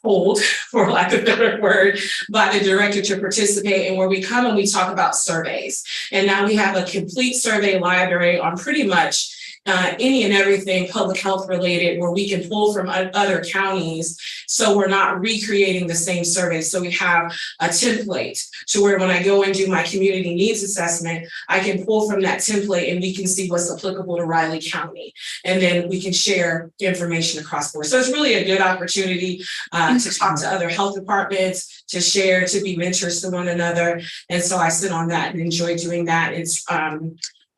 told, for lack of a better word, by the director to participate, and where we come and we talk about surveys. And now we have a complete survey library on pretty much any and everything public health related, where we can pull from other counties, so we're not recreating the same surveys. So we have a template to where when I go and do my community needs assessment, I can pull from that template and we can see what's applicable to Riley County, and then we can share information across the board. So it's really a good opportunity to talk to other health departments, to share, to be mentors to one another. And so I sit on that and enjoy doing that. It's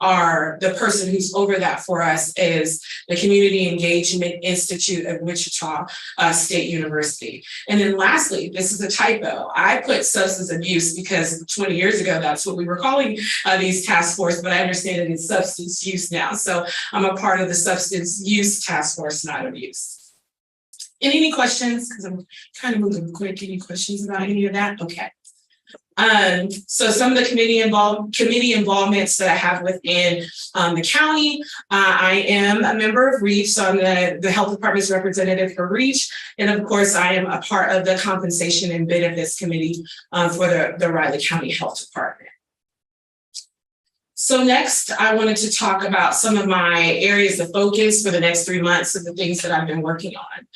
the person who's over that for us is the Community Engagement Institute of Wichita State University. And then lastly, this is a typo. I put substance abuse because 20 years ago, that's what we were calling these task force, but I understand it is substance use now. So I'm a part of the substance use task force, not abuse. Any questions? Because I'm kind of moving quick. Any questions about any of that? Okay. So some of the committee involvements that I have within the county, I am a member of REACH, so I'm the health department's representative for REACH, and of course I am a part of the compensation and benefits committee for the Riley County Health Department. So next, I wanted to talk about some of my areas of focus for the next 3 months of the things that I've been working on.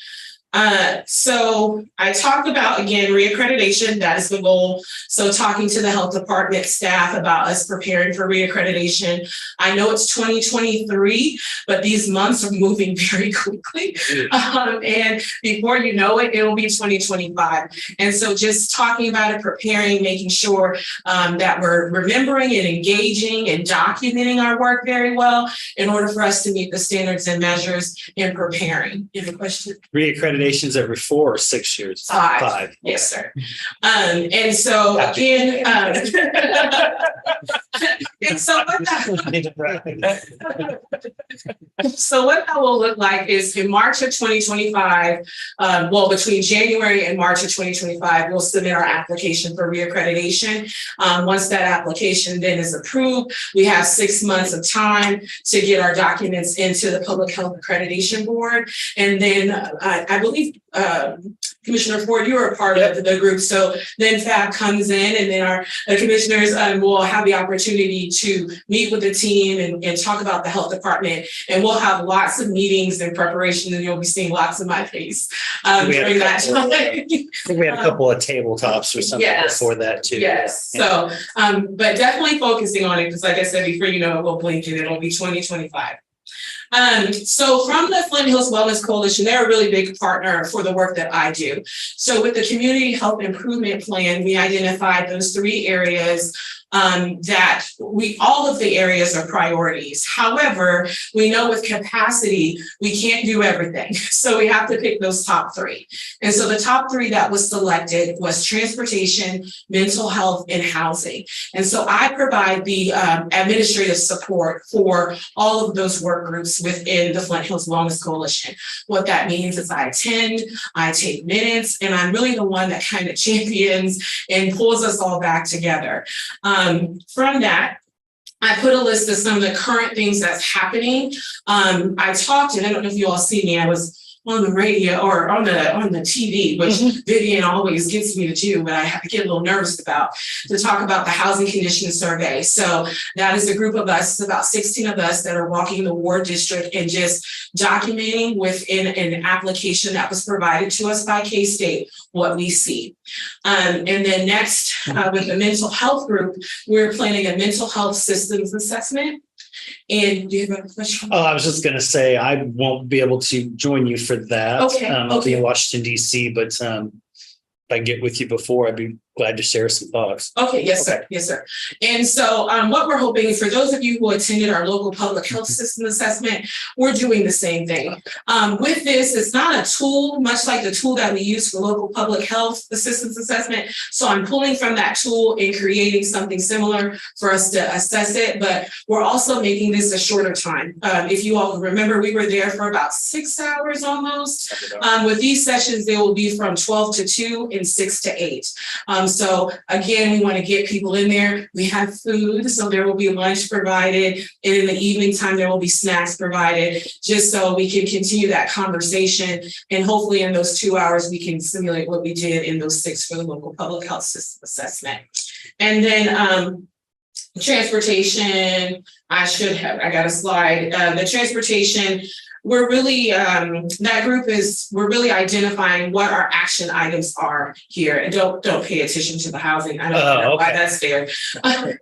So I talked about, again, reaccreditation, that is the goal. So talking to the health department staff about us preparing for reaccreditation. I know it's 2023, but these months are moving very quickly. And before you know it, it will be 2025. And so just talking about it, preparing, making sure that we're remembering and engaging and documenting our work very well in order for us to meet the standards and measures in preparing. You have a question? Reaccreditations every 4 or 6 years? 5. Yes, sir. And so again, and so what that will look like is in March of 2025, well, between January and March of 2025, we'll submit our application for reaccreditation. Once that application then is approved, we have 6 months of time to get our documents into the Public Health Accreditation Board. And then I believe Commissioner Ford, you were a part of the group. So then FAB comes in, and then the commissioners will have the opportunity to meet with the team and talk about the health department. And we'll have lots of meetings in preparation, and you'll be seeing lots of my face during that time. I think we had a couple of tabletops or something before that too. Yes. So, but definitely focusing on it, because like I said before, you know, it will blink and it'll be 2025. So from the Flint Hills Wellness Coalition, they're a really big partner for the work that I do. So with the Community Health Improvement Plan, we identified those 3 areas that all of the areas are priorities. However, we know with capacity, we can't do everything. So we have to pick those top 3. And so the top 3 that was selected was transportation, mental health, and housing. And so I provide the administrative support for all of those work groups within the Flint Hills Wellness Coalition. What that means is I attend, I take minutes, and I'm really the one that kind of champions and pulls us all back together. From that, I put a list of some of the current things that's happening. I talked, and I don't know if you all see me, I was on the radio or on the TV, which Vivian always gets me to do, but I have to get a little nervous about, to talk about the housing condition survey. So that is a group of us, about 16 of us that are walking the ward district and just documenting within an application that was provided to us by K-State what we see. And then next, with the mental health group, we're planning a mental health systems assessment. And do you have a question? Oh, I was just gonna say, I won't be able to join you for that. Okay, I'll be in okay. Washington, DC, but if I get with you before, I'd be glad to share some thoughts. Okay, yes, sir. Yes, sir. And so what we're hoping for those of you who attended our local public health system assessment, we're doing the same thing. With this, it's not a tool, much like the tool that we use for local public health assistance assessment. So I'm pulling from that tool and creating something similar for us to assess it, but we're also making this a shorter time. If you all remember, we were there for about 6 hours almost. With these sessions, they will be from 12 to 2 and 6 to 8. So again, we want to get people in there. We have food, so there will be lunch provided. And in the evening time, there will be snacks provided, just so we can continue that conversation. And hopefully in those 2 hours, we can simulate what we did in those 6 for the local public health system assessment. And then transportation, I got a slide. The transportation, we're really, that group we're really identifying what our action items are here. And don't pay attention to the housing. I don't know why that's there. I'm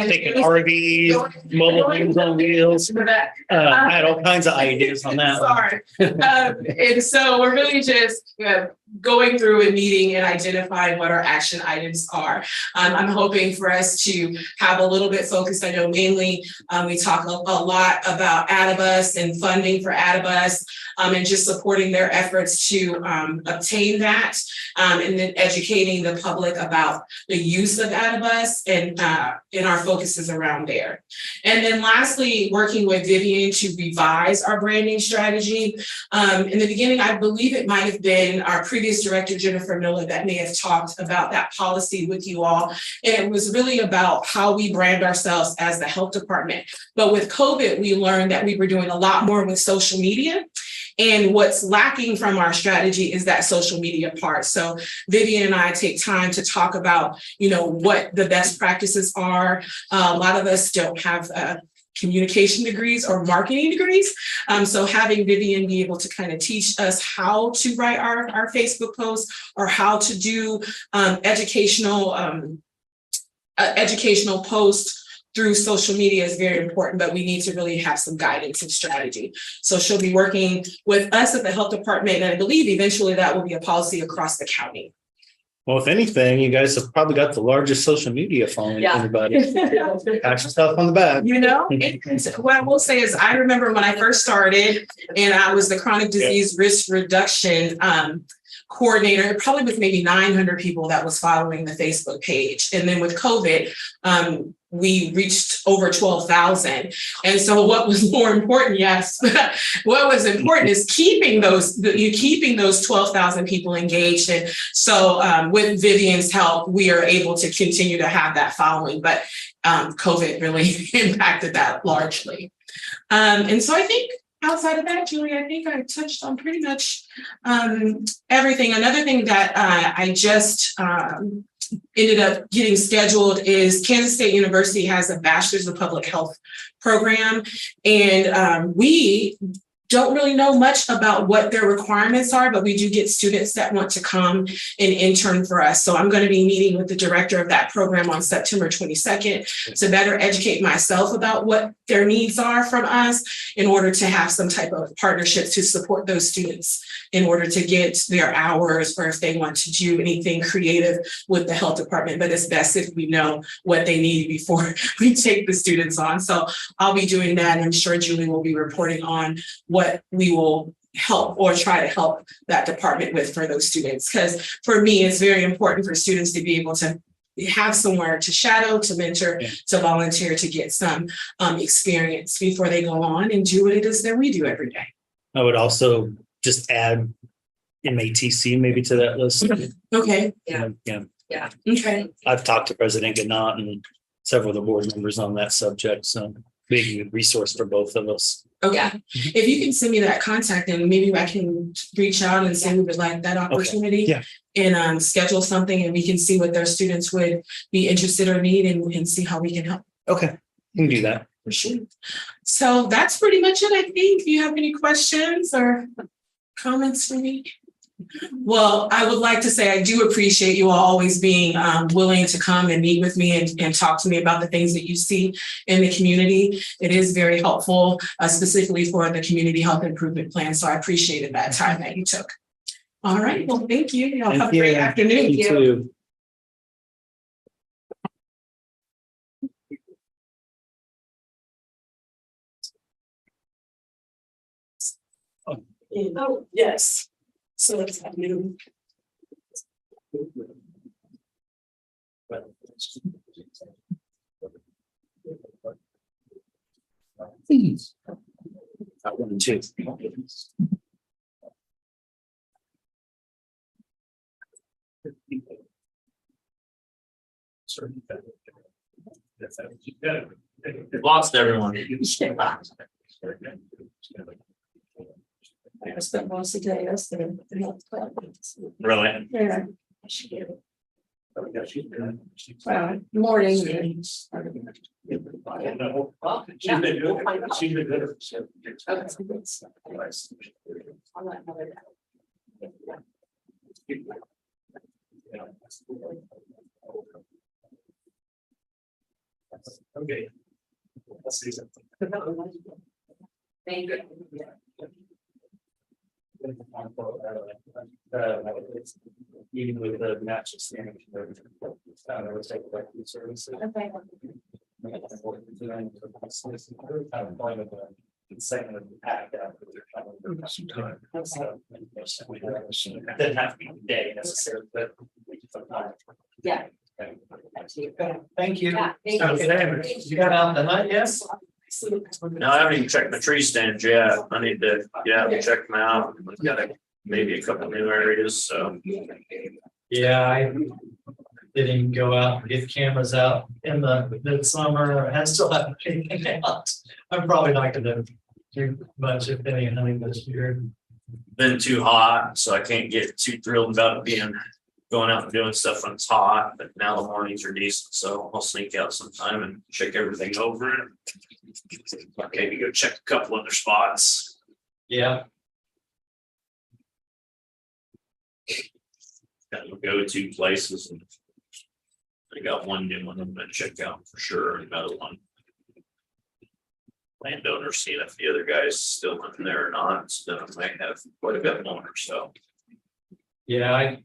thinking RVs, mobile homes on wheels. I had all kinds of ideas on that. Sorry. And so we're really just going through and meeting and identifying what our action items are. I'm hoping for us to have a little bit focused. I know mainly we talk a lot about Adibus and funding for Adibus and just supporting their efforts to obtain that and then educating the public about the use of Adibus and our focuses around there. And then lastly, working with Vivian to revise our branding strategy. In the beginning, I believe it might have been our previous director, Jennifer Miller, that may have talked about that policy with you all. And it was really about how we brand ourselves as the health department. But with COVID, we learned that we were doing a lot more with social media. And what's lacking from our strategy is that social media part. So Vivian and I take time to talk about, what the best practices are. A lot of us don't have communication degrees or marketing degrees. So having Vivian be able to kind of teach us how to write our Facebook posts or how to do educational posts through social media is very important, but we need to really have some guidance and strategy. So she'll be working with us at the health department, and I believe eventually that will be a policy across the county. Well, if anything, you guys have probably got the largest social media following of anybody. Pat yourself on the back. What I will say is I remember when I first started and I was the chronic disease risk reduction coordinator, it probably was maybe 900 people that was following the Facebook page. And then with COVID, we reached over 12,000. And so what was more important, what was important is keeping those 12,000 people engaged. And so with Vivian's help, we are able to continue to have that following, but COVID really impacted that largely. And so I think outside of that, Julie, I think I touched on pretty much everything. Another thing that I just ended up getting scheduled is Kansas State University has a Bachelor's of Public Health program. And we don't really know much about what their requirements are, but we do get students that want to come and intern for us. So I'm going to be meeting with the director of that program on September 22nd to better educate myself about what their needs are from us in order to have some type of partnership to support those students in order to get their hours, or if they want to do anything creative with the health department. But it's best if we know what they need before we take the students on. So I'll be doing that, and I'm sure Julie will be reporting on what we will help or try to help that department with for those students. Because for me, it's very important for students to be able to have somewhere to shadow, to mentor, to volunteer, to get some experience before they go on and do what it is that we do every day. I would also just add MATC maybe to that list. Okay. Yeah. Okay. I've talked to President Ganot and several of the board members on that subject, so being a resource for both of us. Okay. If you can send me that contact, and maybe I can reach out and say we would like that opportunity. Yeah. And schedule something, and we can see what their students would be interested or need, and see how we can help. Okay, you can do that. For sure. So that's pretty much it, I think. Do you have any questions or comments for me? Well, I would like to say I do appreciate you all always being willing to come and meet with me and talk to me about the things that you see in the community. It is very helpful, specifically for the community health improvement plan. So I appreciated that time that you took. All right. Well, thank you. Y'all have a great afternoon. You too. Oh, yes. So let's have you. That one too. Lost everyone. I spent most of the day yesterday. Really? Yeah. Well, morning. Okay. Let's see something. Thank you. Meeting with the national standing. Services. Second of the pack. Doesn't have to be today necessarily, but. Yeah. Thank you. Yeah, thank you. You got out the night, yes? No, I haven't even checked my tree stands yet. I need to get out and check them out. We've got maybe a couple new areas, so. Yeah, I didn't even go out and get cameras out in the midsummer. I still haven't taken out. I'm probably not gonna do much, if any, hunting this year. Been too hot, so I can't get too thrilled about it being going out and doing stuff when it's hot, but now the mornings are decent, so I'll sneak out sometime and check everything over. Maybe go check a couple other spots. Yeah, Got to go to places, and I got one new one I'm gonna check out for sure, and another one. Landowner, seeing if the other guy's still in there or not, so then I might have quite a bit more, so. yeah,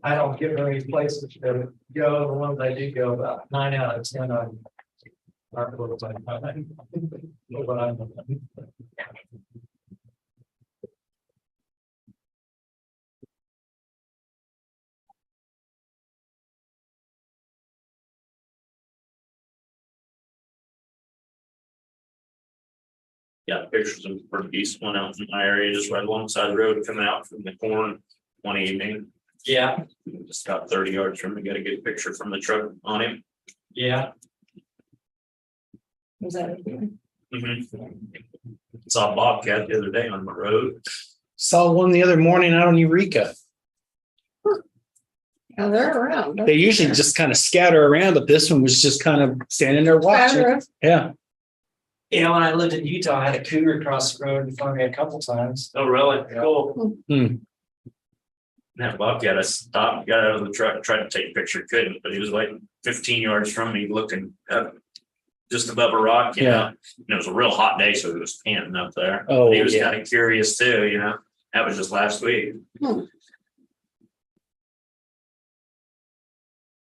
I don't get very places to go. The ones I do go, about 9 out of 10 aren't what I'm. Yeah, pictures of a pretty decent one out in my area, just right alongside the road coming out from the corn one evening. Yeah, Just about 30 yards from me, got a good picture from the truck on him. yeah. Was that? Saw a bobcat the other day on the road. Saw one the other morning out on Eureka. Yeah, they're around. They usually just kind of scatter around, but this one was just kind of standing there watching. Yeah. Yeah, when I lived in Utah, I had a cougar cross the road in front of me a couple times. Oh, really? Cool. Hmm. That Bobcat, I stopped, got out of the truck, tried to take a picture, couldn't, but he was like 15 yards from me looking up just above a rock, you know. And it was a real hot day, so he was panting up there. Oh, But he was yeah. kind of curious too, you know. That was just last week. Hmm.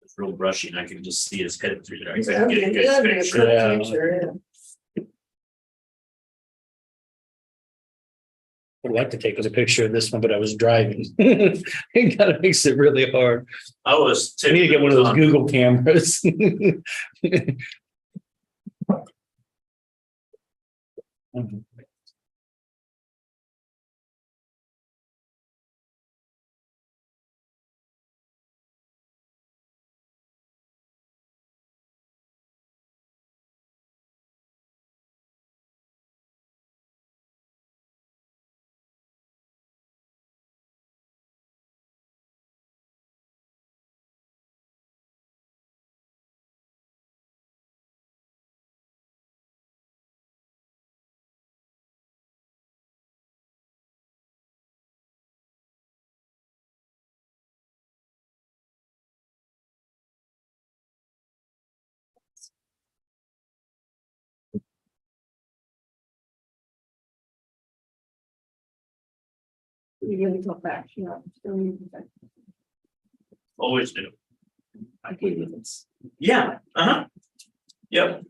It's real brushy and I could just see his head through there. I That'd couldn't be get a that'd good be a picture. good Yeah. picture, yeah. I'd like to take a picture of this one, but I was driving. It kind of makes it really hard. I was. I need to get one of those Google cameras. You're gonna go back, you know. still need to go back. Always do. I give you this. Yeah, uh-huh. Yep.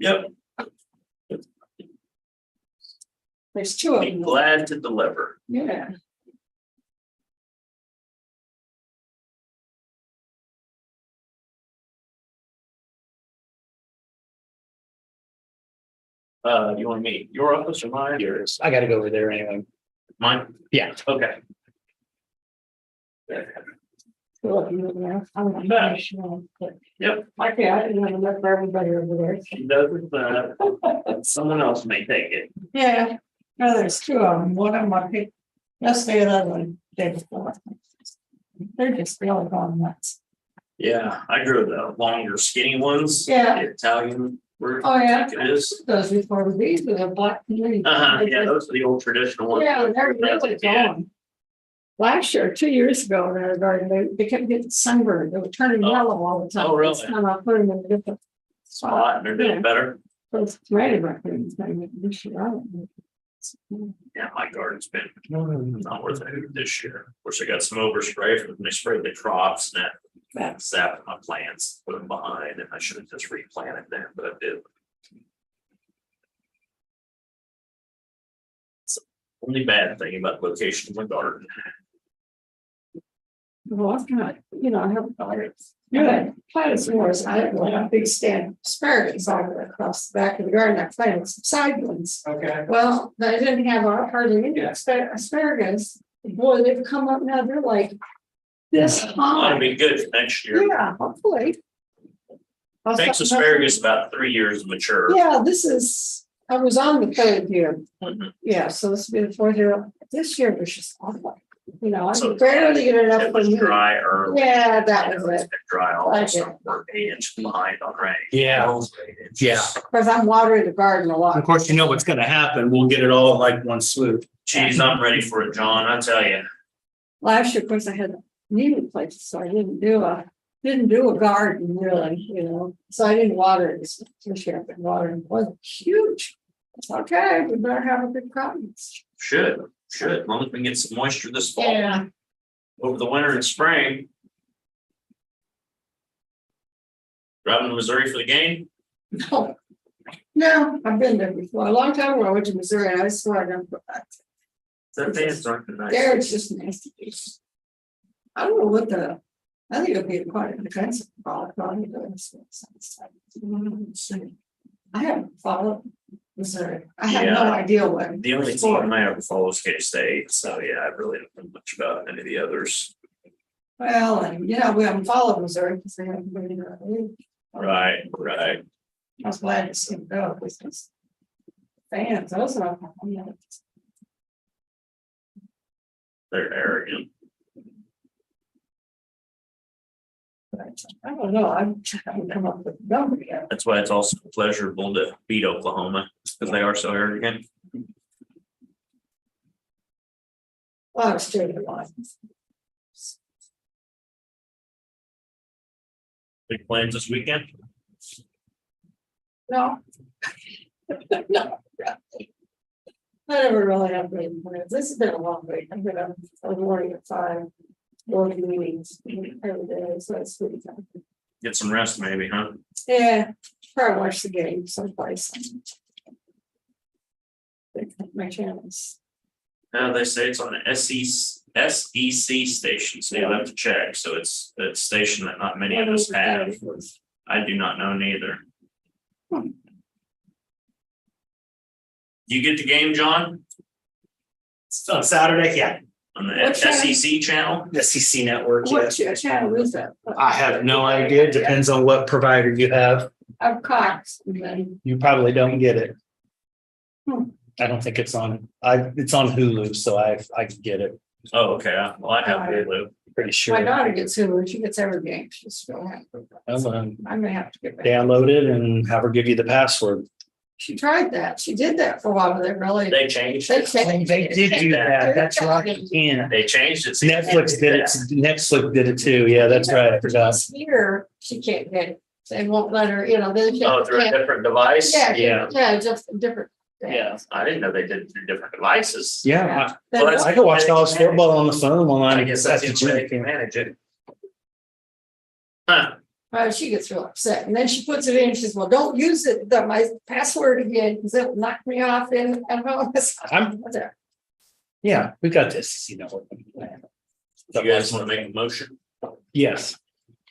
There's two of Be them. glad to deliver. Yeah. You want to meet your office or mine? Yours. I gotta go over there anyway. Mine? Yeah. Okay. Two of them, yeah. I'm not Yeah. sure, but Yep. okay, I didn't have enough for everybody over there. She does with that. Someone else may take it. Yeah, no, there's two of them. One of them I picked yesterday, the other one day before. They're just really gone nuts. Yeah, I grew the longer skinny ones. Yeah. The Italian word. Oh, yeah. It is. Those before these with a black. and Yeah, those are the old traditional ones. Yeah, they're really Yeah. gone. Last year, 2 years ago in our garden, they kept getting sunburned. They were turning Oh. yellow all the time. Oh, really? This time I put them in a different Spot and they're doing Yeah. better. So it's tomato raccoons, maybe this year. I don't know. Yeah, my garden's been not worth it this year. Of course, I got some overspray from when they sprayed the crops and that sapped my plants, put them behind, and I should have just replanted them, but I did. It's the only bad thing about location of my garden. Well, I've got, I have gardens. Yeah, planted some more. I have a big stand of asparagus all the way across the back of the garden. I planted some side ones. Okay. Well, I didn't have hardly any asparagus. Boy, they've come up now. They're like this That'll high. be good for next year. Yeah, hopefully. Thanks asparagus about 3 years to mature. Yeah, I was on the third year. Mhm. Yeah, so this will be the fourth year. This year was just awful. I So could barely get enough It for was me. dry early. Yeah, that It's was it. been dry also. Okay. We're 8 inches behind on rain. Yeah. Almost 8 inches. Yeah. Because I'm watering the garden a lot. Of course, you know what's gonna happen. We'll get it all like one swoop. Geez, I'm ready for it, John, I tell you. Last year, of course, I had knee replacement, so I didn't do a garden really, so I didn't water it this year, but watering wasn't huge. It's okay, we better have a good crop. Should, as long as we can get some moisture this fall. Yeah. Over the winter and spring. Driving to Missouri for the game? No, I've been there before. A long time ago, I went to Missouri, and I swear I never go back. That fans aren't nice. There, it's just nasty. I don't know I think it'll be quite an offensive product. I haven't followed Missouri. I have no Yeah. idea what. The only team I ever follow is K-State, so yeah, I really don't know much about any of the others. Well, and we haven't followed Missouri because they haven't been in the league. Right. I was glad to see them go because fans, those are. They're arrogant. I don't know, I haven't come up with a number yet. That's why it's also pleasurable to beat Oklahoma. Because they are so arrogant. A lot of student lines. Big plans this weekend. No. No. I never really have big plans. This has been a long week. I'm gonna, I'm morning at 5, morning meetings every day, so it's pretty time. Get some rest maybe, huh? Yeah, probably watch the game someplace. My channels. They say it's on the SEC station, so you'll have to check. So it's a station that not many of us have. I do not know neither. You get the game, John, On Saturday, yeah, on the What channel? SEC channel? the CC network, What yes. channel is that? I have no idea. It depends on what provider you have. I've Cox, and then, You probably don't get it. Hmm. I don't think it's on, it's on Hulu, so I can get it, Oh, okay. Well, I have Hulu. pretty sure. my daughter gets Hulu, she gets every game, she's still happy. I'll, I may have to get back. download it and have her give you the password. She tried that, she did that for a while, but they really. They changed They it. changed They it. did do that. That's right. Yeah. They changed it. so you can't Netflix do did it. that. Netflix did it too. Yeah, that's right. I forgot. Here, she can't get it, they won't let her, then. she Oh, through a can't- different device? Yeah, Yeah. yeah, just different. Yeah, I didn't know they did it through different devices. Yeah, Well, that's- I could watch college football on the phone while I'm. I guess that's the way they can manage it. Huh, She gets real upset, and then she puts it in, she says, well, don't use my password again, because it will knock me off in, at home. I'm- Yeah, we got this, you know. you guys want to make a motion? Yes.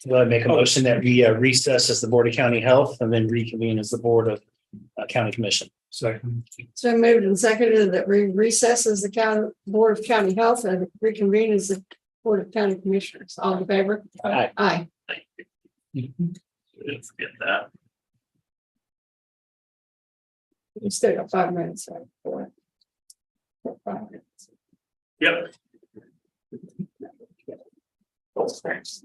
Well, I make a motion that we recess as the Board of County Health and then reconvene as the Board of County Commission. Second. So moved and seconded that we recess as the county Board of County Health and reconvene as the Board of County Commissioners. All in favor? Aye. Aye. Didn't forget that. We still got 5 minutes. Right, for 5 minutes. Yep. Thanks.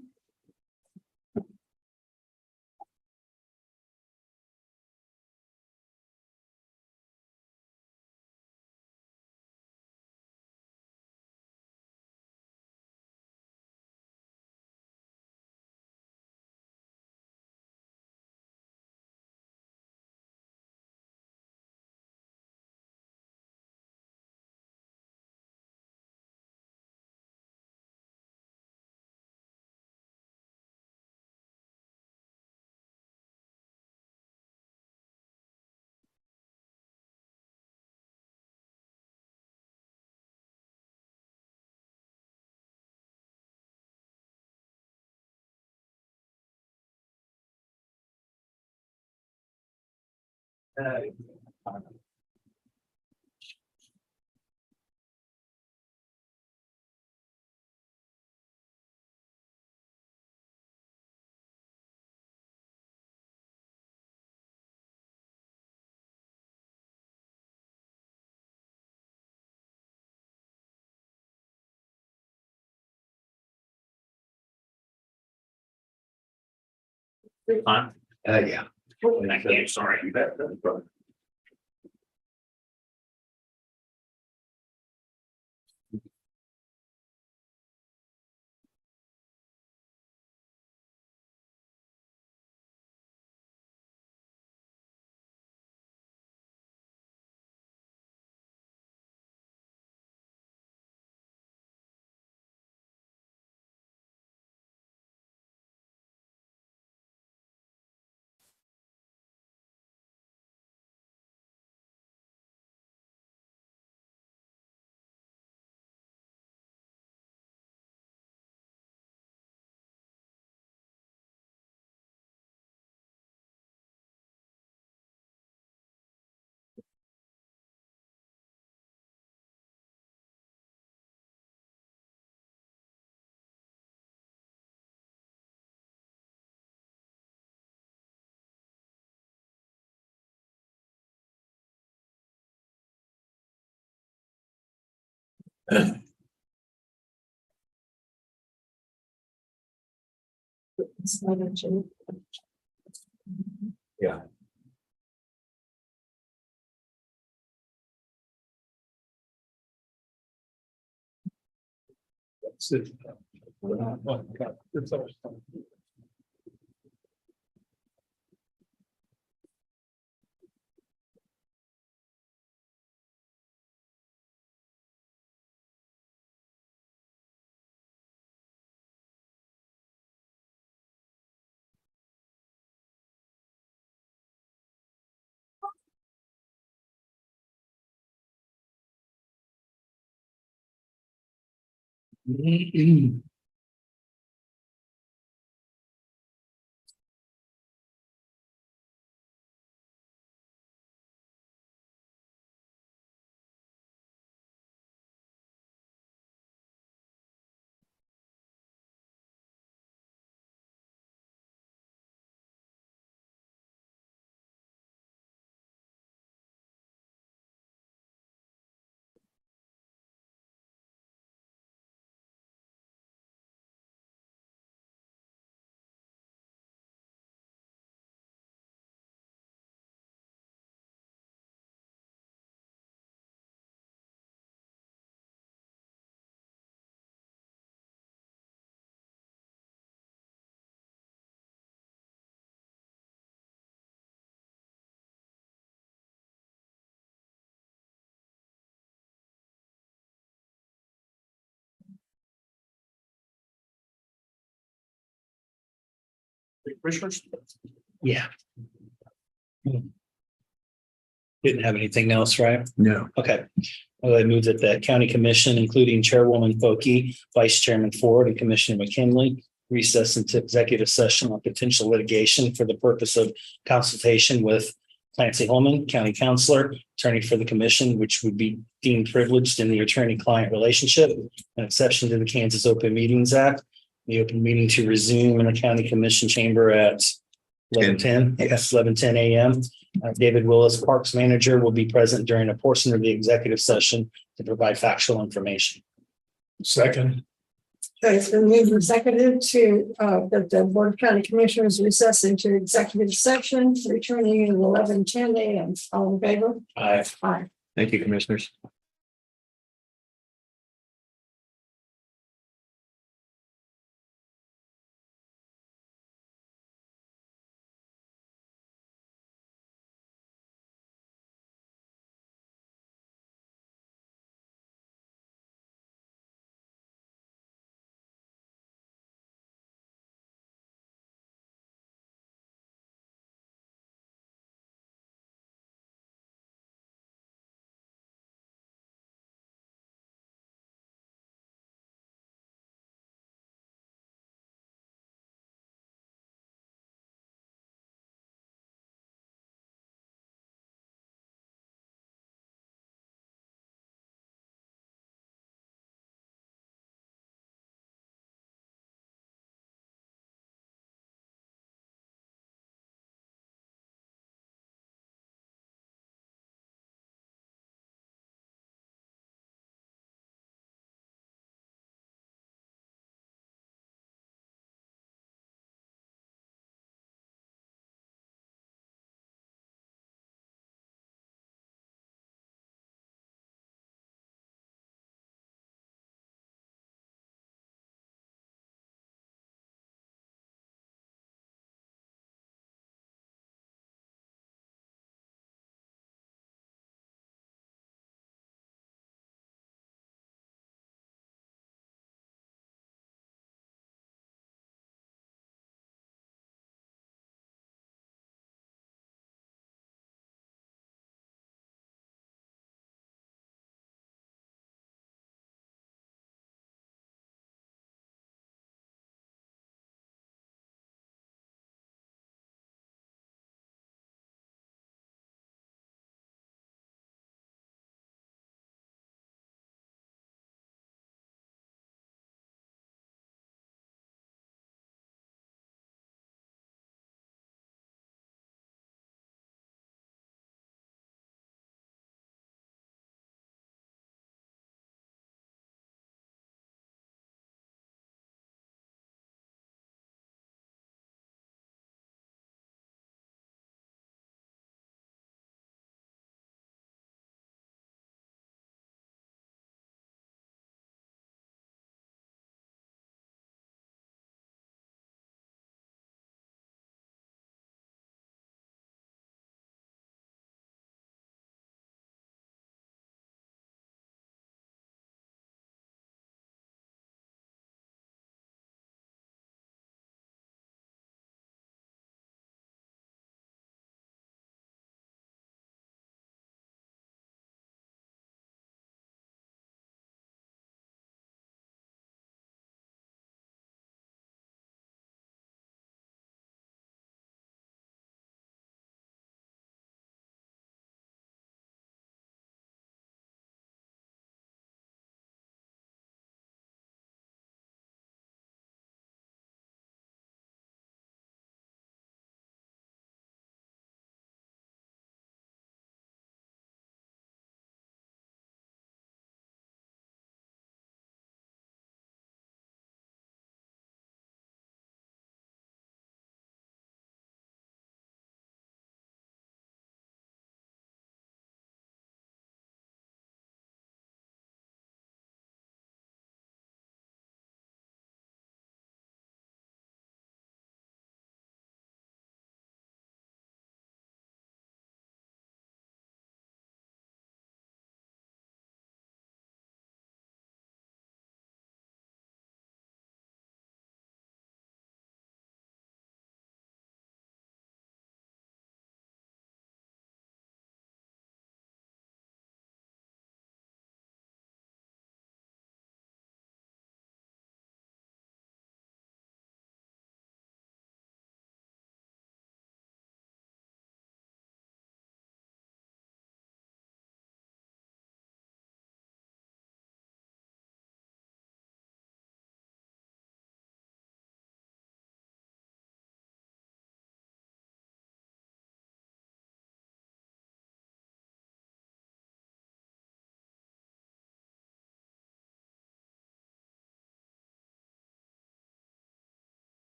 Fine. Yeah. I can't, sorry. You bet. It's not a joke. Yeah. Yeah. Didn't have anything else, right? No. Okay. Well, I move that the county commission, including Chairwoman Foki, Vice Chairman Ford, and Commissioner McKinley, recess into executive session on potential litigation for the purpose of consultation with Clancy Holman, County Counselor, attorney for the commission, which would be deemed privileged in the attorney-client relationship, an exception to the Kansas Open Meetings Act. The open meeting to resume in the county commission chamber at 11:10. Yes, 11:10 a.m. David Willis, Parks Manager, will be present during a portion of the executive session to provide factual information. Second. Okay, it's been moved and seconded to, that the Board of County Commissioners recess into executive session, returning at 11:10 a.m. All in favor? Aye. Aye. Thank you, commissioners.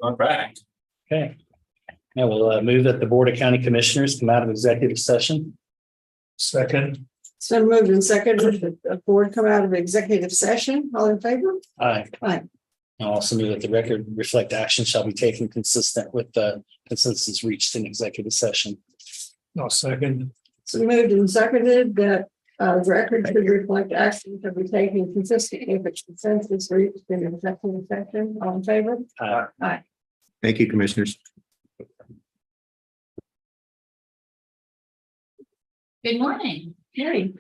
All right. Okay. Now we'll move that the Board of County Commissioners come out of executive session. Second, So moved and seconded that the board come out of executive session. All in favor? Aye. Aye. I'll also move that the record reflect action shall be taken consistent with the consensus reached in executive session. I'll second. So moved and seconded that the record should reflect action to be taken consistently with consensus reached in executive session. All in favor? Aye. Thank you, Commissioners. Good morning. Hey.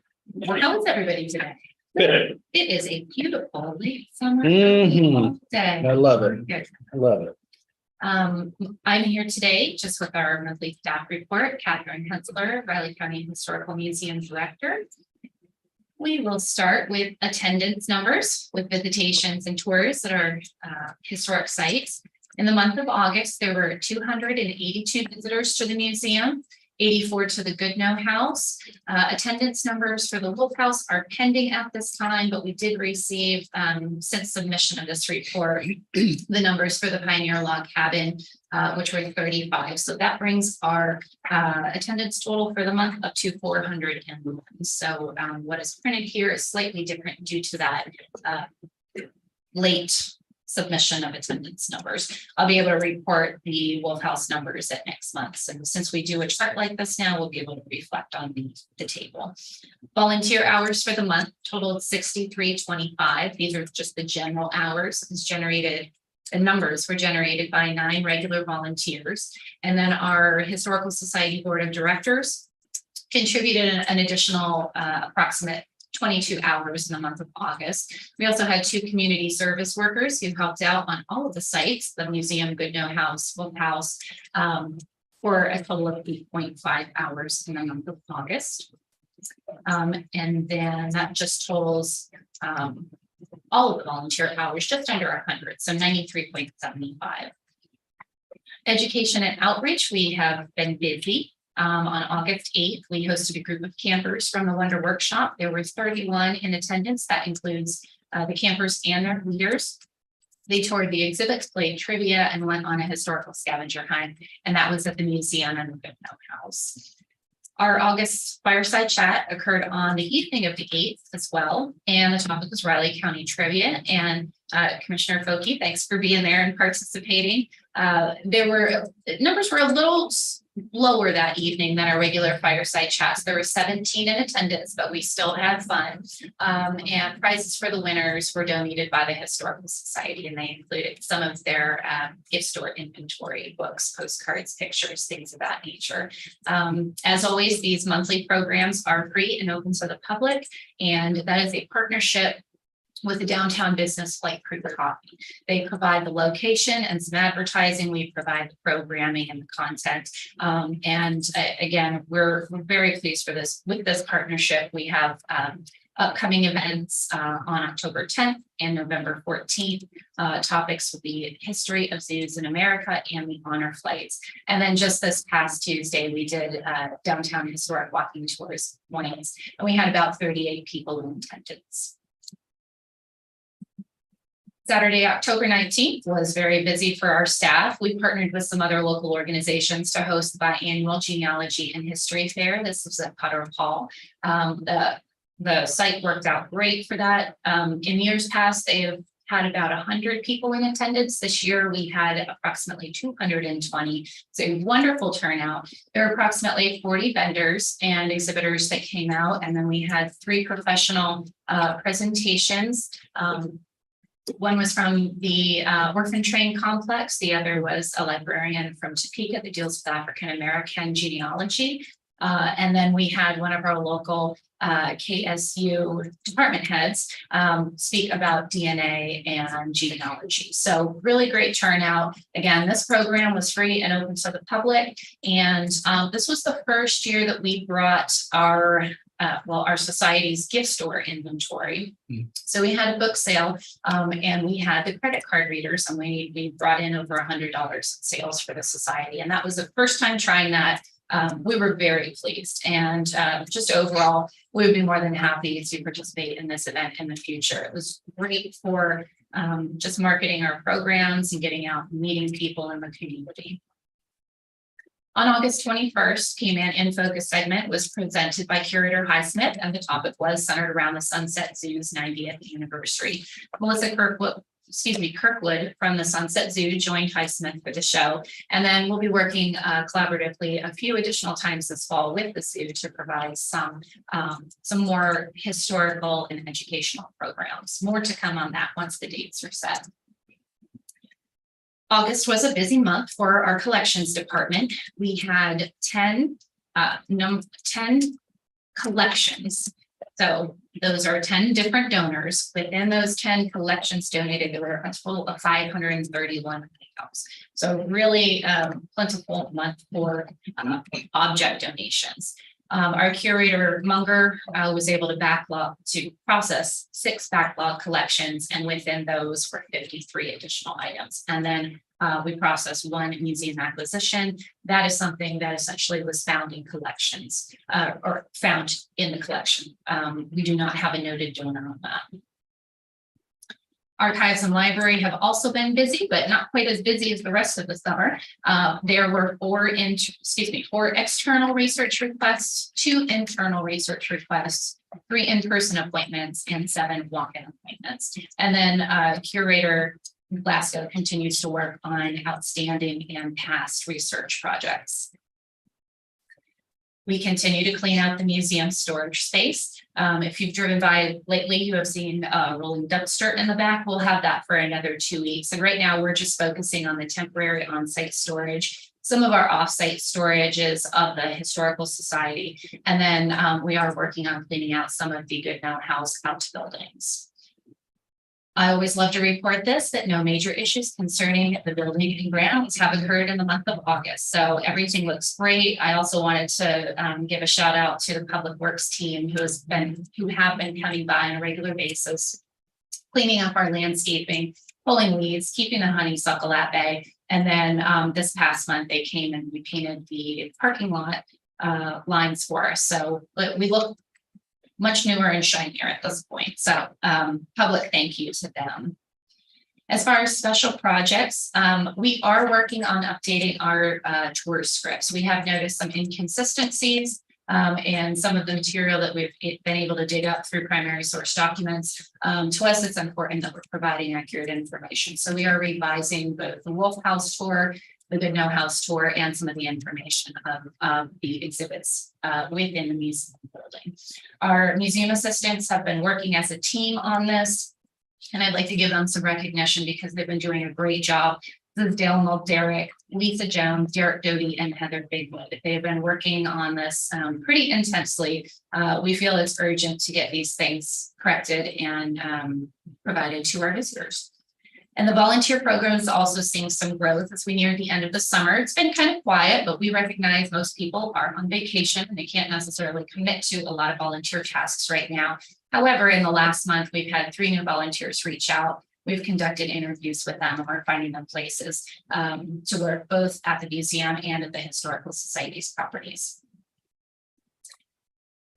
How is everybody today? Good. It is a beautiful late summer Mhm. day. I love it. Good. I love it. I'm here today just with our monthly staff report, Catherine Hensler, Riley County Historical Museum Director. We will start with attendance numbers with visitations and tours at our historic sites. In the month of August, there were 282 visitors to the museum, 84 to the Goodnow House. Attendance numbers for the Wolf House are pending at this time, but we did receive, since submission of this report, the numbers for the Pioneer Log Cabin, which were 35. So that brings our attendance total for the month up to 401. So what is printed here is slightly different due to that late submission of attendance numbers. I'll be able to report the Wolf House numbers at next month. And since we do a chart like this now, we'll be able to reflect on the table. Volunteer hours for the month totaled 6325. These are just the general hours. It's generated, the numbers were generated by 9 regular volunteers. And then our Historical Society Board of Directors contributed an additional approximate 22 hours in the month of August. We also had 2 community service workers who helped out on all of the sites, the museum, Goodnow House, Wolf House, for a total of 8.5 hours in the month of August. And then that just totals all of the volunteer hours, just under 100, so 93.75. Education and outreach, we have been busy. On August 8th, we hosted a group of campers from the Wonder Workshop. There were 31 in attendance. That includes the campers and their leaders. They toured the exhibits, played trivia, and went on a historical scavenger hunt. And that was at the museum and the Goodnow House. Our August fireside chat occurred on the evening of the 8th as well. And the topic was Riley County trivia. And Commissioner Foki, thanks for being there and participating. Numbers were a little lower that evening than our regular fireside chats. There were 17 in attendance, but we still had fun. And prizes for the winners were donated by the Historical Society, and they included some of their gift store inventory, books, postcards, pictures, things of that nature. As always, these monthly programs are free and open to the public, and that is a partnership with the Downtown Business Flight Crew Coffee. They provide the location and some advertising. We provide the programming and the content. Again, we're very pleased with this partnership. We have upcoming events on October 10th and November 14th. Topics will be history of zoos in America and the honor flights. And then just this past Tuesday, we did downtown historic walking tours mornings, and we had about 38 people in attendance. Saturday, October 19th was very busy for our staff. We partnered with some other local organizations to host the biannual genealogy and history fair. This was at Potter Hall. The site worked out great for that. In years past, they have had about 100 people in attendance. This year, we had approximately 220. It's a wonderful turnout. There were approximately 40 vendors and exhibitors that came out, and then we had 3 professional presentations. One was from the Orphan Train Complex. The other was a librarian from Topeka that deals with African American genealogy. And then we had one of our local KSU department heads speak about DNA and genealogy. So really great turnout. Again, this program was free and open to the public. And this was the first year that we brought our society's gift store inventory. So we had a book sale and we had the credit card readers, and we brought in over $100 in sales for the society. And that was the first time trying that. We were very pleased, and just overall, we would be more than happy to participate in this event in the future. It was great for just marketing our programs and getting out and meeting people in the community. On August 21st, Cayman in Focus segment was presented by Curator Highsmith, and the topic was centered around the Sunset Zoo's 90th anniversary. Melissa Kirkwood from the Sunset Zoo joined Highsmith for the show, and then we'll be working collaboratively a few additional times this fall with the zoo to provide some more historical and educational programs. More to come on that once the dates are set. August was a busy month for our collections department. We had 10 collections. So those are 10 different donors. Within those 10 collections donated, there were a total of 531 items. So really plentiful month for object donations. Our curator Munger was able to process 6 backlog collections, and within those were 53 additional items. And then we processed 1 museum acquisition. That is something that essentially was found in collections or found in the collection. We do not have a noted donor on that. Archives and library have also been busy, but not quite as busy as the rest of the summer. There were 4 external research requests, 2 internal research requests, 3 in-person appointments, and 7 walk-in appointments. And then curator Glasgow continues to work on outstanding and past research projects. We continue to clean out the museum storage space. If you've driven by lately, you have seen a rolling dumpster in the back. We'll have that for another 2 weeks. And right now we're just focusing on the temporary on-site storage, some of our off-site storages of the Historical Society. And then we are working on cleaning out some of the Goodnow House outbuildings. I always love to report this, that no major issues concerning the building and grounds have occurred in the month of August. So everything looks great. I also wanted to give a shout out to the Public Works team who have been coming by on a regular basis, cleaning up our landscaping, pulling weeds, keeping the honeysuckle at bay. And then this past month, they came and repainted the parking lot lines for us. So we look much newer and shinier at this point. So public thank you to them. As far as special projects, we are working on updating our tour scripts. We have noticed some inconsistencies and some of the material that we've been able to dig up through primary source documents. To us, it's important that we're providing accurate information. So we are revising both the Wolf House tour, the Goodnow House tour, and some of the information of the exhibits within the museum building. Our museum assistants have been working as a team on this, and I'd like to give them some recognition because they've been doing a great job. This is Dale Mulderrick, Lisa Jones, Derek Doty, and Heather Bigwood. They've been working on this pretty intensely. We feel it's urgent to get these things corrected and provided to our visitors. And the volunteer program is also seeing some growth as we near the end of the summer. It's been kind of quiet, but we recognize most people are on vacation and they can't necessarily commit to a lot of volunteer tasks right now. However, in the last month, we've had 3 new volunteers reach out. We've conducted interviews with them and we're finding them places to work both at the museum and at the Historical Society's properties.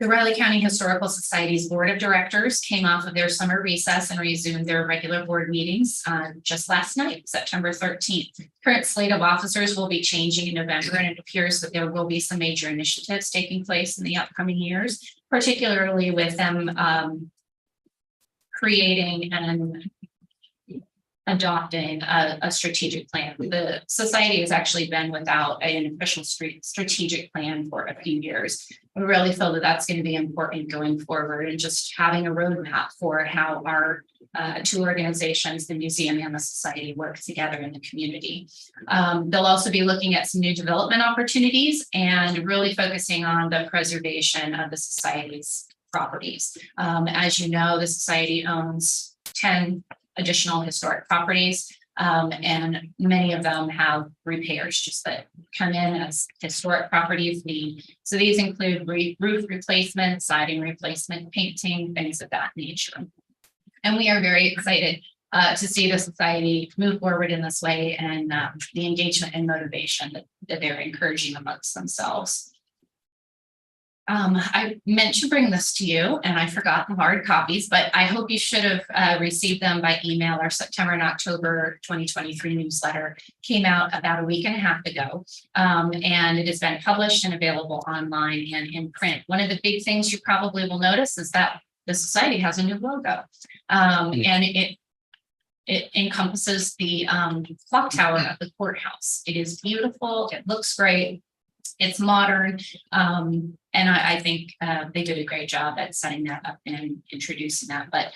The Riley County Historical Society's Board of Directors came off of their summer recess and resumed their regular board meetings just last night, September 13th. Current slate of officers will be changing in November, and it appears that there will be some major initiatives taking place in the upcoming years, particularly with them creating and adopting a strategic plan. The society has actually been without an official strategic plan for a few years. We really feel that that's going to be important going forward, and just having a roadmap for how our 2 organizations, the museum and the society, work together in the community. They'll also be looking at some new development opportunities and really focusing on the preservation of the society's properties. As you know, the society owns 10 additional historic properties, and many of them have repairs just that come in as historic properties need. So these include roof replacement, siding replacement, painting, things of that nature. And we are very excited to see the society move forward in this way, and the engagement and motivation that they're encouraging amongst themselves. I meant to bring this to you and I forgot the hard copies, but I hope you should have received them by email. Our September and October 2023 newsletter came out about a week and a half ago. And it has been published and available online and in print. One of the big things you probably will notice is that the society has a new logo. And it encompasses the clock tower of the courthouse. It is beautiful. It looks great. It's modern. And I think they did a great job at setting that up and introducing that. But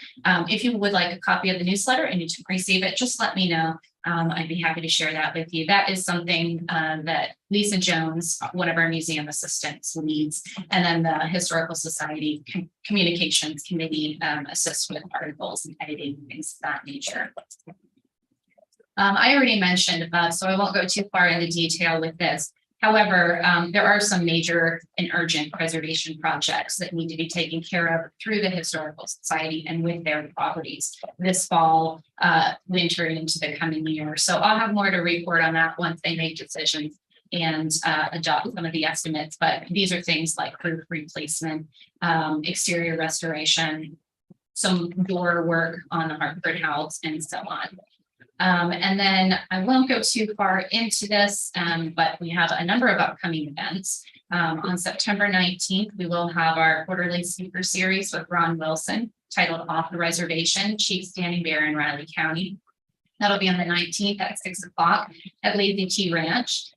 if you would like a copy of the newsletter and you to receive it, just let me know. I'd be happy to share that with you. That is something that Lisa Jones, one of our museum assistants, leads. And then the Historical Society Communications Committee assists with articles and editing, things of that nature. I already mentioned, so I won't go too far into detail with this. However, there are some major and urgent preservation projects that need to be taken care of through the Historical Society and with their properties this fall, winter, and into the coming year. So I'll have more to report on that once they make decisions and adopt some of the estimates. But these are things like roof replacement, exterior restoration, some door work on the Hartford House, and so on. And then I won't go too far into this, but we have a number of upcoming events. On September 19th, we will have our quarterly speaker series with Ron Wilson titled Off the Reservation, Chief Standing Bear in Riley County. That'll be on the 19th at 6 o'clock at Lazy Tea Ranch.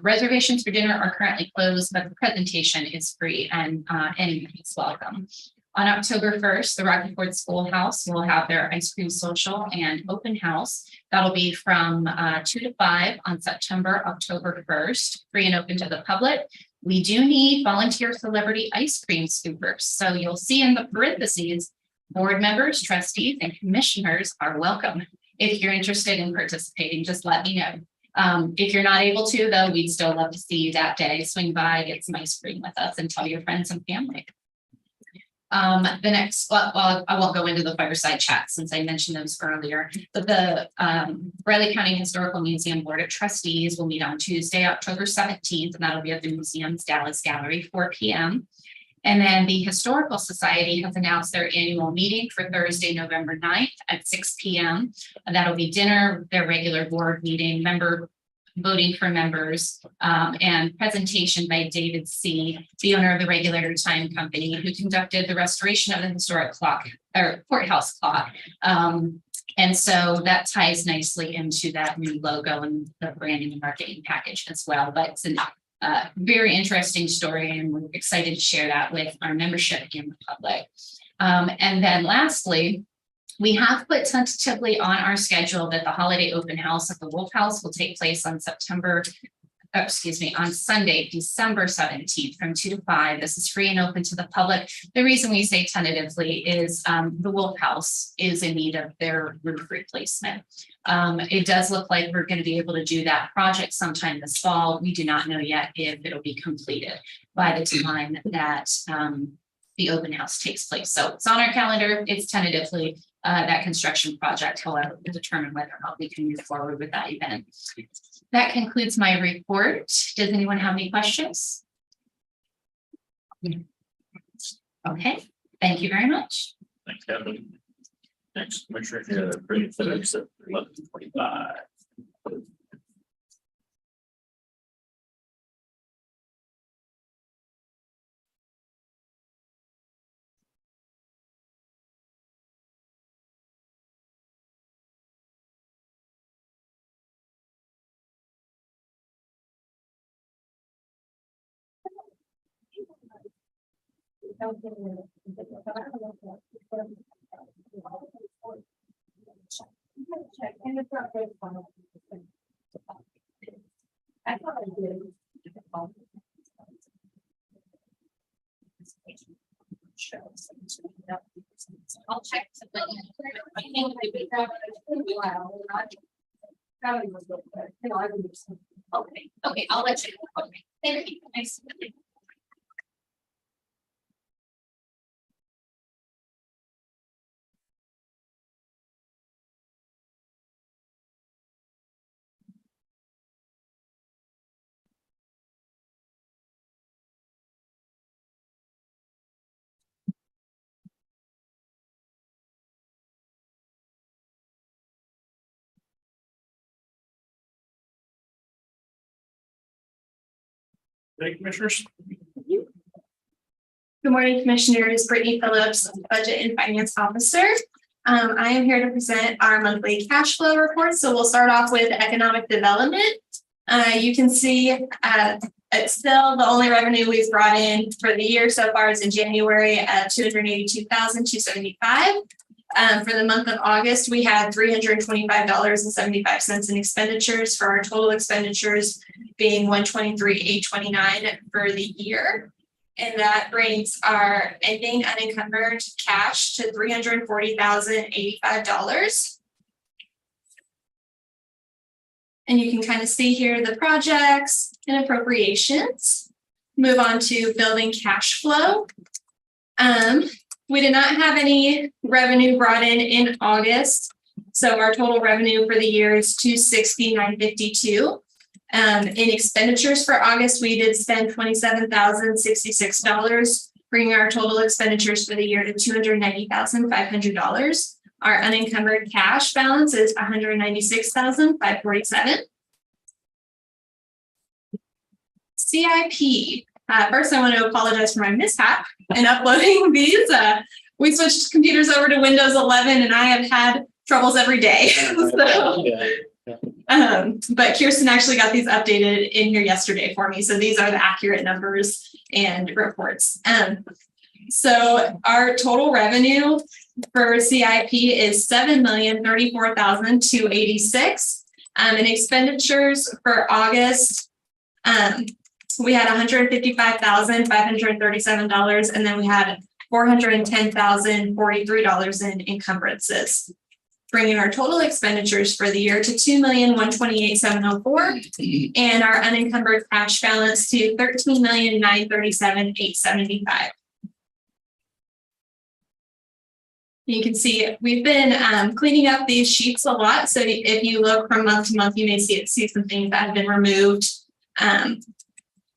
Reservations for dinner are currently closed, but the presentation is free and anyone is welcome. On October 1st, the Rocky Ford Schoolhouse will have their ice cream social and open house. That'll be from 2 to 5 on October 1st, free and open to the public. We do need volunteer celebrity ice cream scoopers. So you'll see in the parentheses, board members, trustees, and commissioners are welcome. If you're interested in participating, just let me know. If you're not able to, though, we'd still love to see you that day. Swing by, get some ice cream with us, and tell your friends and family. The next, well, I won't go into the fireside chat since I mentioned those earlier, but the Riley County Historical Museum Board of Trustees will meet on Tuesday, October 17th, and that'll be at the museum's Dallas Gallery, 4 p.m. And then the Historical Society has announced their annual meeting for Thursday, November 9th at 6 p.m. And that'll be dinner, their regular board meeting, voting for members, and presentation by David C., the owner of the Regulator Time Company, who conducted the restoration of the historic clock or courthouse clock. And so that ties nicely into that new logo and the branding and marketing package as well. But it's a very interesting story, and we're excited to share that with our membership and the public. And then lastly, we have put tentatively on our schedule that the holiday open house at the Wolf House will take place on on Sunday, December 17th from 2 to 5. This is free and open to the public. The reason we say tentatively is the Wolf House is in need of their roof replacement. It does look like we're going to be able to do that project sometime this fall. We do not know yet if it'll be completed by the time that the open house takes place. So it's on our calendar. It's tentatively that construction project. However, we'll determine whether or not we can move forward with that event. That concludes my report. Does anyone have any questions? Okay, thank you very much. Thanks, Kevin. Next, Commissioner, pretty folks at 11:25. I thought I did. I'll check. I think okay, I'll let you know. Okay, thank you. Nice. Hey, commissioners. Good morning, Commissioners. Brittany Phillips, Budget and Finance Officer. I am here to present our monthly cash flow report. So we'll start off with economic development. You can see it's still the only revenue we've brought in for the year so far is in January at $282,275. For the month of August, we had $325.75 in expenditures for our total expenditures being $123,829 for the year. And that brings our ending unencumbered cash to $340,085. And you can kind of see here the projects and appropriations. Move on to building cash flow. We did not have any revenue brought in August. So our total revenue for the year is $260,952. In expenditures for August, we did spend $27,066, bringing our total expenditures for the year to $290,500. Our unencumbered cash balance is $196,547. CIP. First, I want to apologize for my mishap in uploading these. We switched computers over to Windows 11, and I have had troubles every day. But Kirsten actually got these updated in here yesterday for me. So these are the accurate numbers and reports. So our total revenue for CIP is $7,034,286. And expenditures for August, we had $155,537, and then we had $410,043 in encumbrances, bringing our total expenditures for the year to $2,128,704, and our unencumbered cash balance to $13,937,875. You can see we've been cleaning up these sheets a lot. So if you look from month to month, you may see some things that have been removed.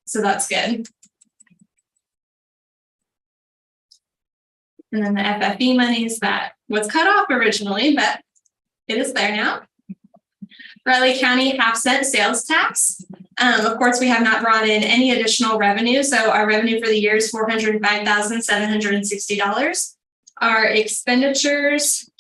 So that's good. And then the FFE monies that was cut off originally, but it is there now. Riley County half-cent sales tax. Of course, we have not brought in any additional revenue. So our revenue for the year is $405,760. Our expenditures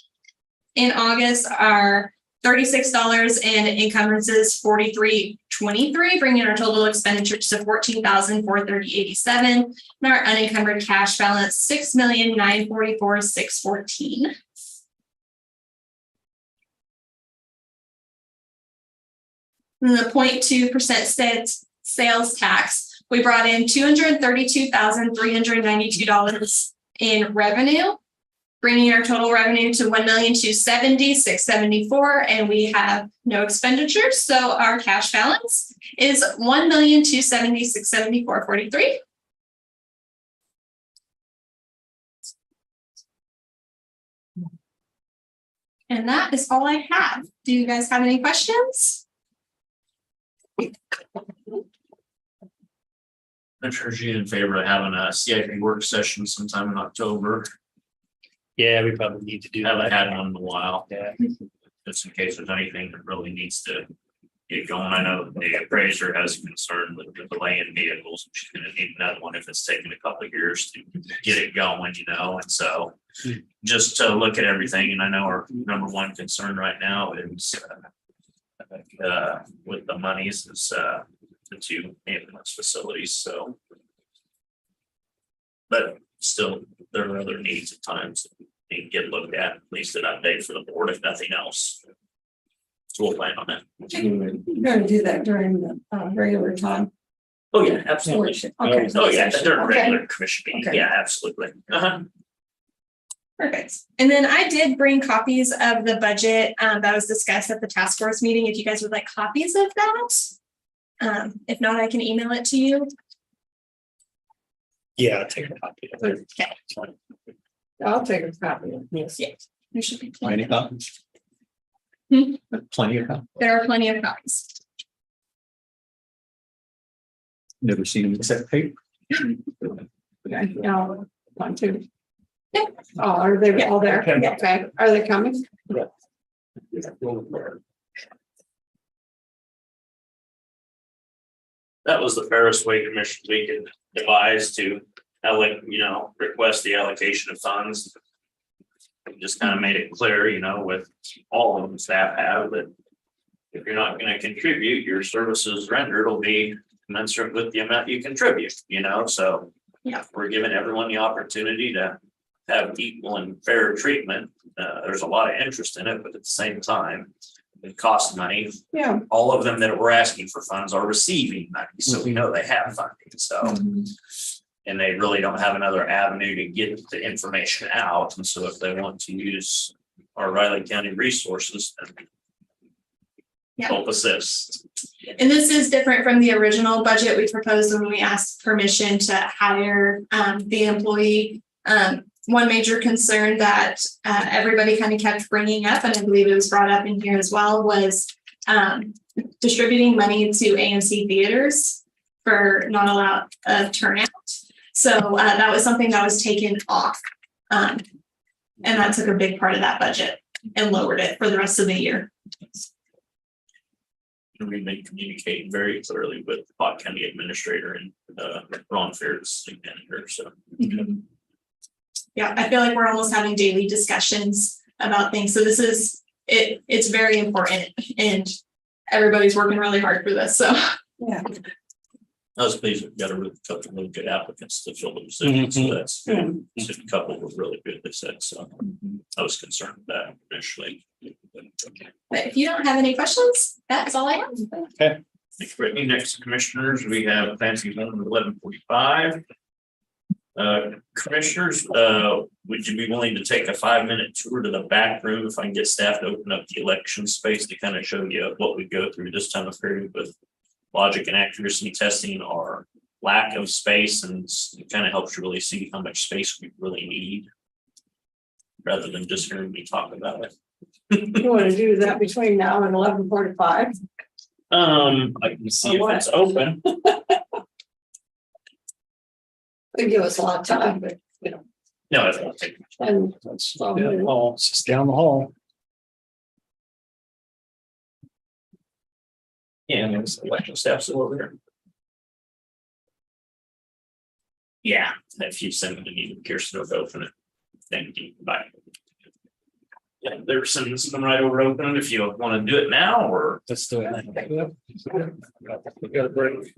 in August are $36 and encumbrances $43.23, bringing our total expenditures to $14,430.87, and our unencumbered cash balance $6,944,614. And the 0.2% sales tax, we brought in $232,392 in revenue, bringing our total revenue to $1,270,674, and we have no expenditures. So our cash balance is $1,270,674.43. And that is all I have. Do you guys have any questions? I'm sure she's in favor of having a CIP work session sometime in October. Yeah, we probably need to do Haven't that. had one in a while. Yeah. Just in case there's anything that really needs to get going. I know the appraiser has concern with the delay in vehicles. She's gonna need another one if it's taking a couple of years to get it going, and so just to look at everything, and I know our number one concern right now is with the monies is the two ambulance facilities, so. But still, there are other needs at times that need to get looked at least an update for the board, if nothing else. So we'll plan on that. You're gonna do that during the regular time. Oh, yeah, absolutely. Okay. Oh, yeah, during Okay. regular commission meeting, Okay. yeah, absolutely. Perfect. And then I did bring copies of the budget that was discussed at the task force meeting. If you guys would like copies of that. If not, I can email it to you. Yeah, I'll take a copy of it. Okay. I'll take a copy of this. Yes, there should be Plenty plenty. of copies. Hmm? Plenty of copies. There are plenty of copies. Never seen them except paper. Okay, now, one, two. Yeah. Oh, are they all there? Okay. Okay, are they coming? that was the fairest way commission we could devise to, request the allocation of funds. We just kind of made it clear, with all of them staff have that if you're not gonna contribute, your services rendered will be commensurate with the amount you contribute, so. Yeah. We're giving everyone the opportunity to have equal and fair treatment. There's a lot of interest in it, but at the same time, it costs money. Yeah. All of them that were asking for funds are receiving money, so we know they have funding, so. And they really don't have another avenue to get the information out, and so if they want to use our Riley County resources, then Yeah. help assist. And this is different from the original budget we proposed when we asked permission to hire the employee. One major concern that everybody kind of kept bringing up, and I believe it was brought up in here as well, was distributing money to AMC theaters for not a lot of turnout. So that was something that was taken off. And that took a big part of that budget and lowered it for the rest of the year. We've been communicating very clearly with the Pot County Administrator and Ron Fair's manager, so. Yeah, I feel like we're almost having daily discussions about things. So this is, it's very important and everybody's working really hard for this, so. Yeah. I was pleased we've got a couple of really good applicants to fill the position, so that's good. So a couple were really good, they said, so I was concerned with that initially. But if you don't have any questions, that's all I have. Thank you, Brittany. Next, commissioners, we have fancy 11:45. Commissioners, would you be willing to take a 5-minute tour to the back room if I can get staff to open up the election space to kind of show you what we go through this time of period with logic and accuracy testing, or lack of space, and it kind of helps you really see how much space we really need rather than just hearing me talk about it. You want to do that between now and 11:45? I can see if it's open. They give us a lot of time, but No, it won't take much. and It's just down the hall. Yeah, and there's election staff still over there. Yeah, if you send them to me, Kirsten will open it. Thank you. Bye. Yeah, they're sending them right over to open it if you want to do it now, or. Let's do it. We got a break.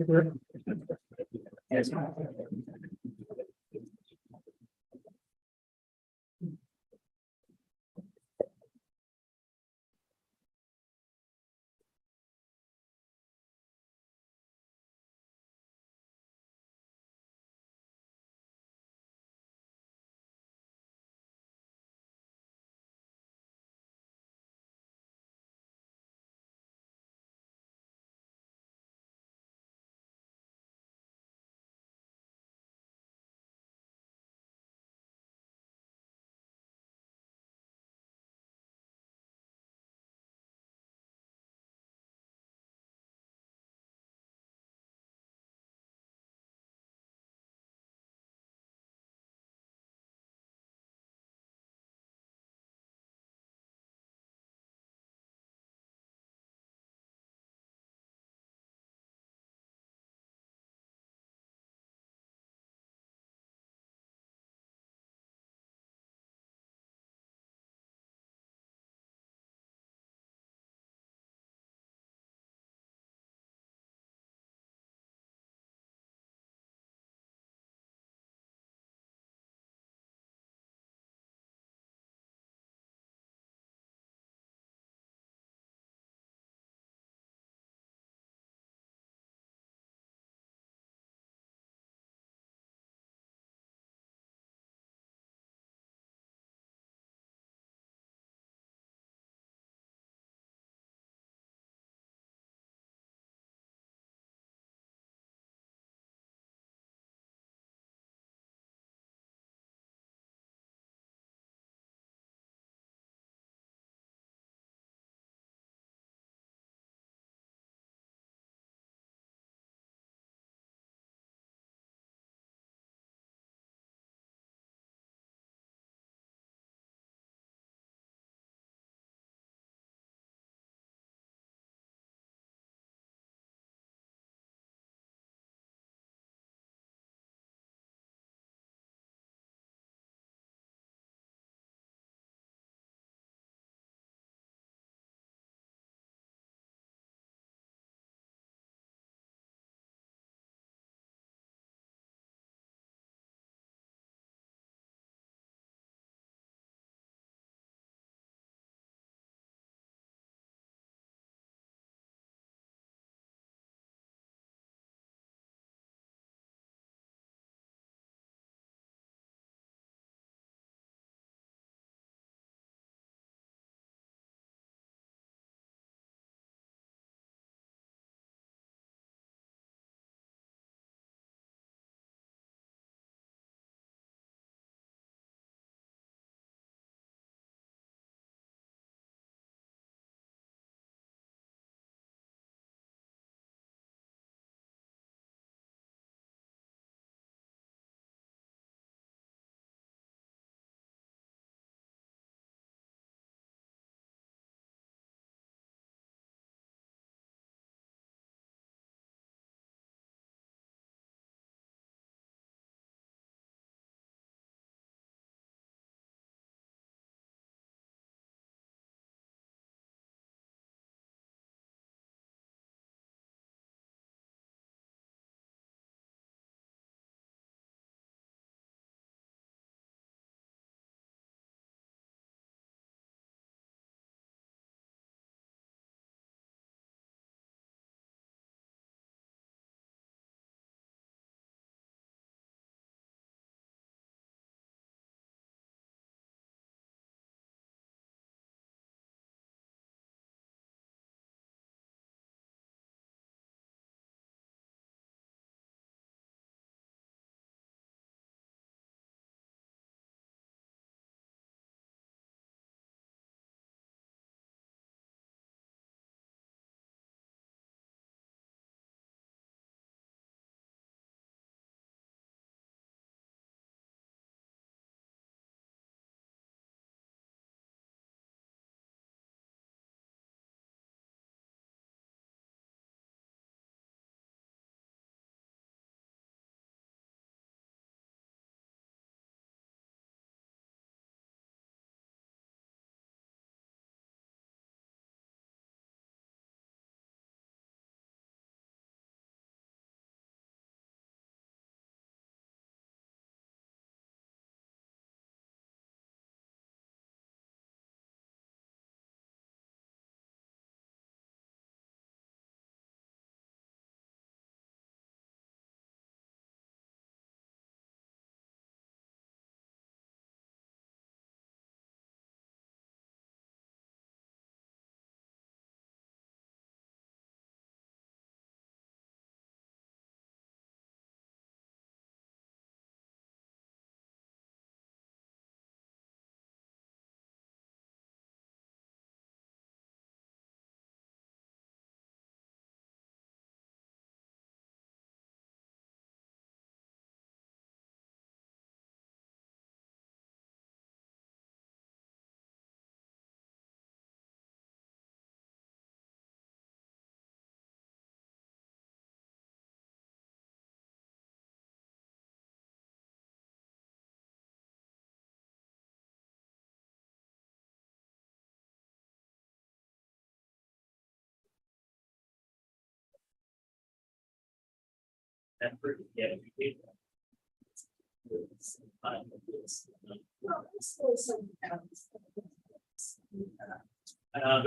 They're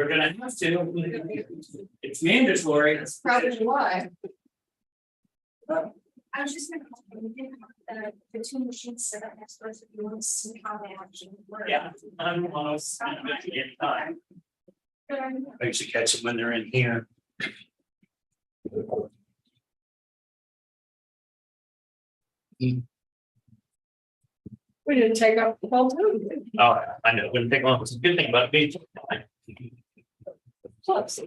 gonna have to. It's mandatory. That's probably why. I was just gonna, the two machines set up next to us, if you want to see how they actually work. Yeah. I'm almost. Time. I used to catch them when they're in here. We didn't take up the whole time. Oh, I know, wouldn't take long. It's a good thing about being. Close.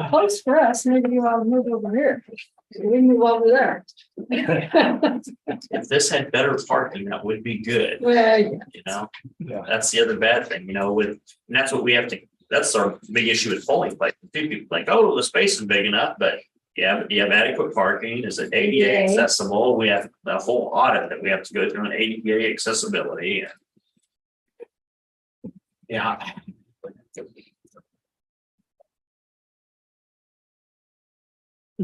Close for us, maybe you want to move over here. We move over there. If this had better parking, that would be good, Well, you know? That's the other bad thing, you know, and that's what we have to, that's our big issue with polling, like, people like, oh, the space is big enough, but yeah, but do you have adequate parking? Is it ADA accessible? We have the whole audit that we have to go through on ADA accessibility. Yeah.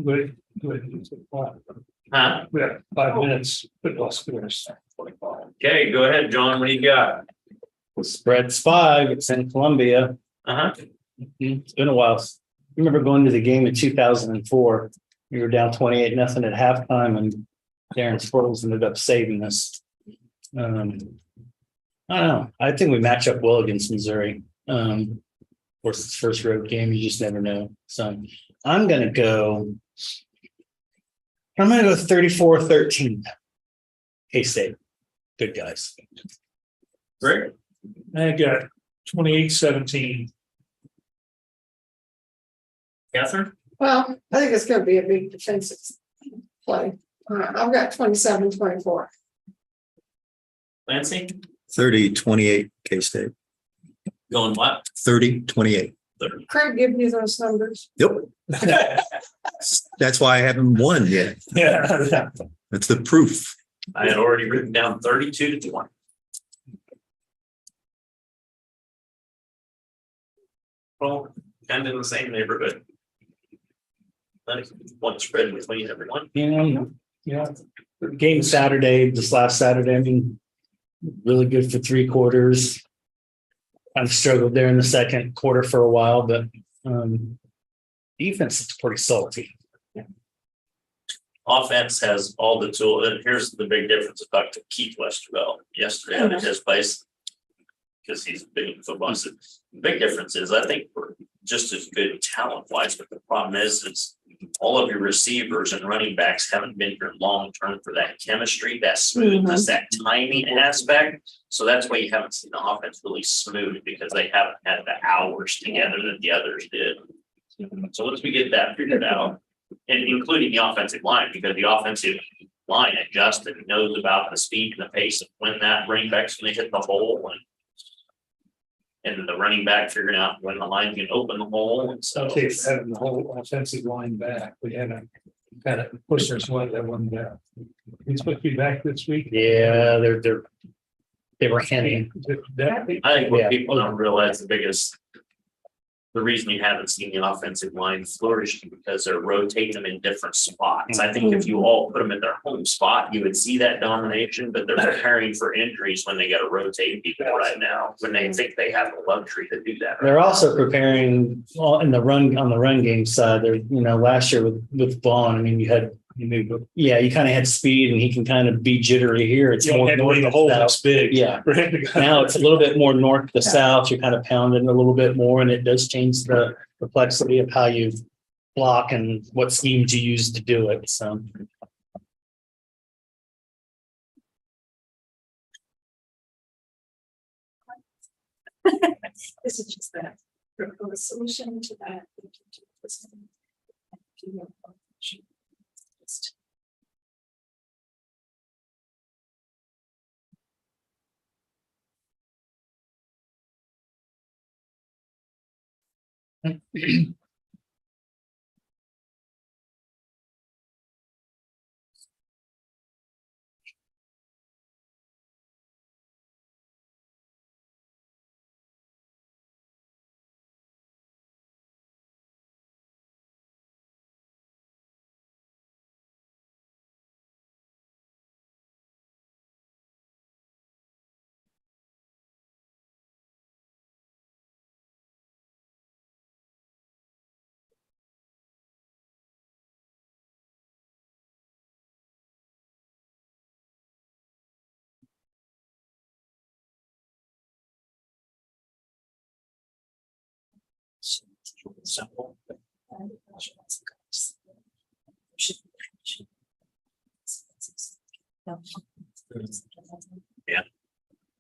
Good. Huh? We have 5 minutes, football scores. Okay, go ahead, John, what do you got? Spread's 5, it's in Columbia. Uh-huh. It's been a while. I remember going to the game in 2004. We were down 28-0 at halftime and Darren Sproles ended up saving us. I don't know. I think we match up well against Missouri. Of course, it's first road game. You just never know. So I'm going to go 34-13. K-State. Good guys. Great. I got 28-17. Catherine? well, I think it's gonna be a big defensive play. I've got 27-24. Clancy? 30-28 K-State, Going what? 30-28. Craig give you those numbers. Yep. That's why I haven't won yet. Yeah. That's the proof. I had already written down 32-20. Well, kind of in the same neighborhood. One spread between everyone. Yeah. Game Saturday, this last Saturday, I mean, really good for 3 quarters. I've struggled there in the second quarter for a while, but defense is pretty salty. Offense has all the tools, and here's the big difference. I talked to Keith Westervelt yesterday at his place because he's big in football. So the big difference is I think we're just as good talent wise, but the problem is all of your receivers and running backs haven't been here long term for that chemistry, that smoothness, that timing aspect. So that's why you haven't seen the offense really smooth because they haven't had the hours together that the others did. So once we get that figured out, and including the offensive line, because the offensive line adjusted, knows about the speed and the pace of when that running back's going to hit the hole, and then the running back figuring out when the line can open the hole. And so Okay, having the whole offensive line back, we had to kind of push their sled that one down. He's supposed to be back this week. Yeah, they were handing. That- I think what people don't realize the reason you haven't seen the offensive line flourish is because they're rotating them in different spots. I think if you all put them in their home spot, you would see that domination, but they're preparing for injuries when they got to rotate people right now, when they think they have the luxury to do that. They're also preparing on the run game side. They're, last year with Vaughn, I mean, you kind of had speed and he can kind of be jittery here. It's You don't more have to north leave the to hole south. that's big. Yeah. Right. Now it's a little bit more north to south. You're kind of pounding a little bit more, and it does change the complexity of how you block and what schemes you use to do it. So. This is just that, a solution to that. Simple. Yeah.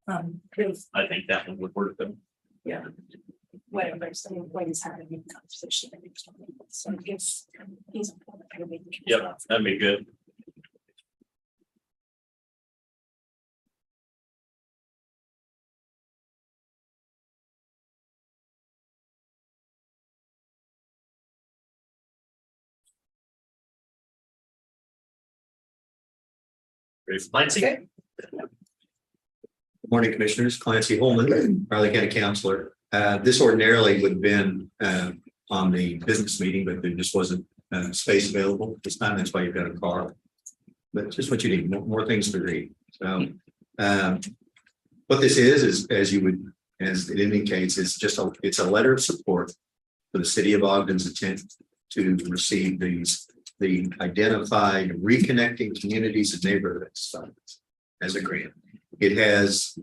I think that one would work though. Yeah. Whatever, so everybody's having a conversation. So I guess he's. Yep, that'd be good. Ready for Clancy? Okay. Good morning, Commissioners. Clancy Holman, Riley County Counselor. This ordinarily would have been on the business meeting, but there just wasn't space available this time. That's why you've got a car. But just what you need, more things to read. So what this is as you would, as it indicates, it's a letter of support for the city of Ogden's attempt to receive the identified reconnecting communities and neighborhoods funds as a grant. It has,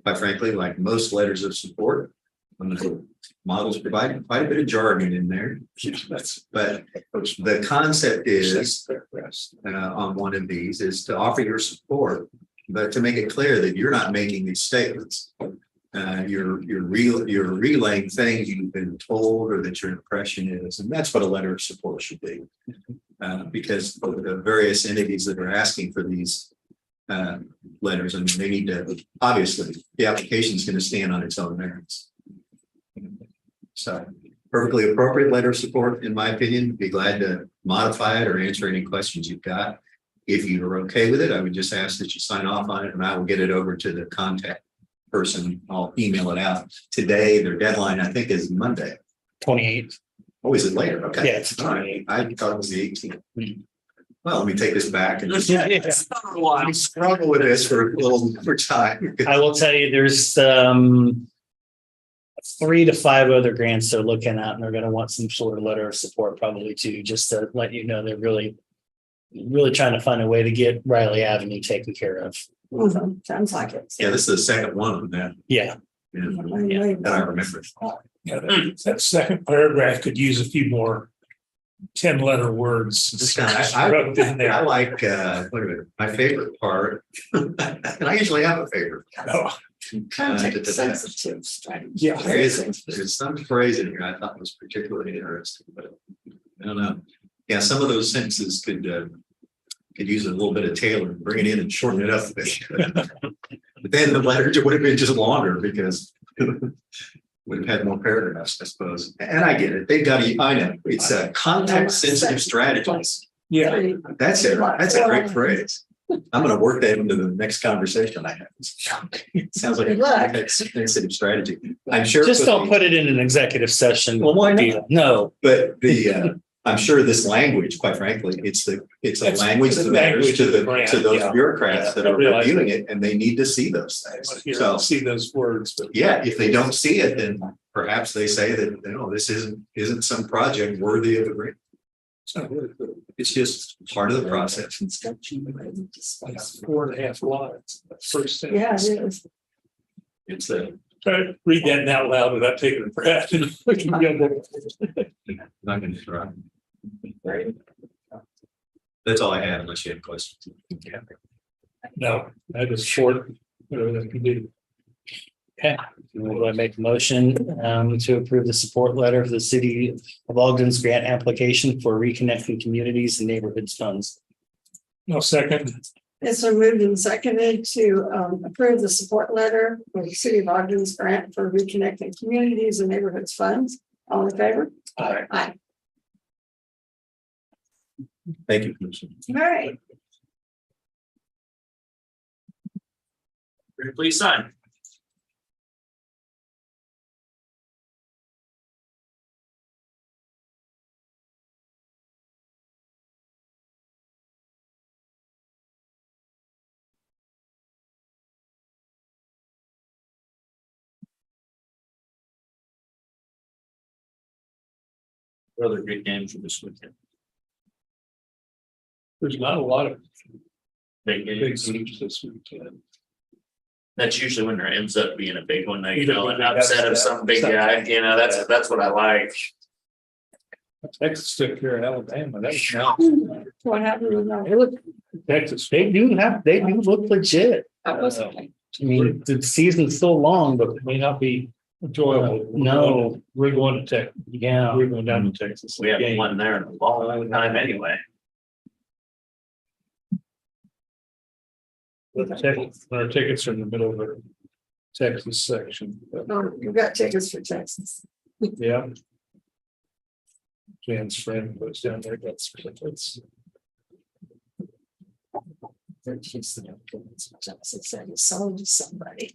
quite frankly, like most letters of support, the models provide quite a bit of jargon in there. But the concept is on one of these is to offer your support, but to make it clear that you're not making these statements. You're relaying things you've been told or that your impression is, and that's what a letter of support should be. Because the various entities that are asking for these letters, I mean, they need to, obviously, the application is going to stand on its own merits. So perfectly appropriate letter of support, in my opinion. Be glad to modify it or answer any questions you've got. If you are okay with it, I would just ask that you sign off on it and I will get it over to the contact person. I'll email it out today. Their deadline, I think, is Monday. 28th. Oh, is it later? Okay. Yeah, it's 28th. I thought it was the 18th. Well, let me take this back and Yeah. struggle with this for a little more time. I will tell you, there's 3 to 5 other grants they're looking at, and they're going to want some sort of letter of support probably too, just to let you know they're really trying to find a way to get Riley Avenue taken care of. Sounds like it. Yeah, this is the second one of that. Yeah. That I remember. Yeah, that second paragraph could use a few more 10-letter words. I like wait a minute, my favorite part, and I usually have a favorite. Oh, Context sensitive strategy. yeah. There's some phrase in here I thought was particularly interesting, but I don't know. Yeah, some of those sentences could use a little bit of tailoring, bring it in and shorten it up a bit. But then the letter would have been just longer because would have had more paragraphs, I suppose. And I get it. They've got to, I know, it's a context sensitive strategies. Yeah. That's it. That's a great phrase. I'm going to work that into the next conversation I have. It sounds like a context sensitive strategy. I'm sure. Just don't put it in an executive session. Well, why not? No. But I'm sure this language, quite frankly, it's a language that matters to those bureaucrats that are reviewing it, and they need to see those things. So See those words, but yeah, if they don't see it, then perhaps they say that, this isn't some project worthy of a grant. It's just part of the process. it's 4.5 lines. First Yeah, sentence. it is. It's a Try to read that out loud without taking a breath. not going to try. That's all I have, unless you have questions. No, that is short, whatever that can do. Okay, will I make a motion to approve the support letter for the city of Ogden's grant application for reconnecting communities and neighborhoods funds? No, second. It's been moved and seconded to approve the support letter for the city of Ogden's grant for reconnecting communities and neighborhoods funds. All in favor? Aye. Aye. Thank you, Commissioner. All right. Please sign. Other good games for this weekend. There's not a lot of Big big games. games this weekend. That's usually when there ends up being a big one, you know, an upset of some big guy, you know, that's what I like. Texas took care of Alabama. That's now What happened with that? Texas. They do look legit. That was- I mean, the season's still long, but May not be enjoyable. No. We're going to Texas. yeah. We're going down to Texas. We haven't won there in a long time anyway. Our tickets are in the middle of the Texas section. Oh, you got tickets for Texas. Yeah. Jan's friend goes down there, that's. She said he sold to somebody.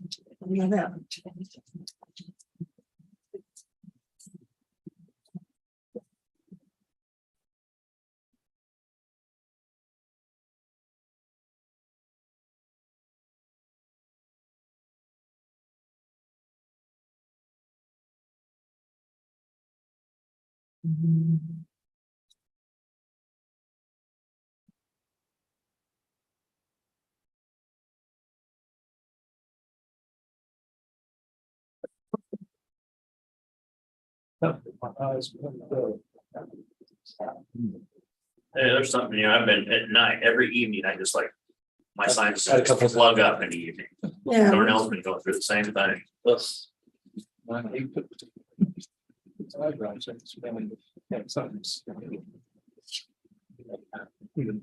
You know. Hey, there's something, you know, I've been at night, every evening, I just like, my sinuses plug up in the evening. Yeah. Darnell's been going through the same thing.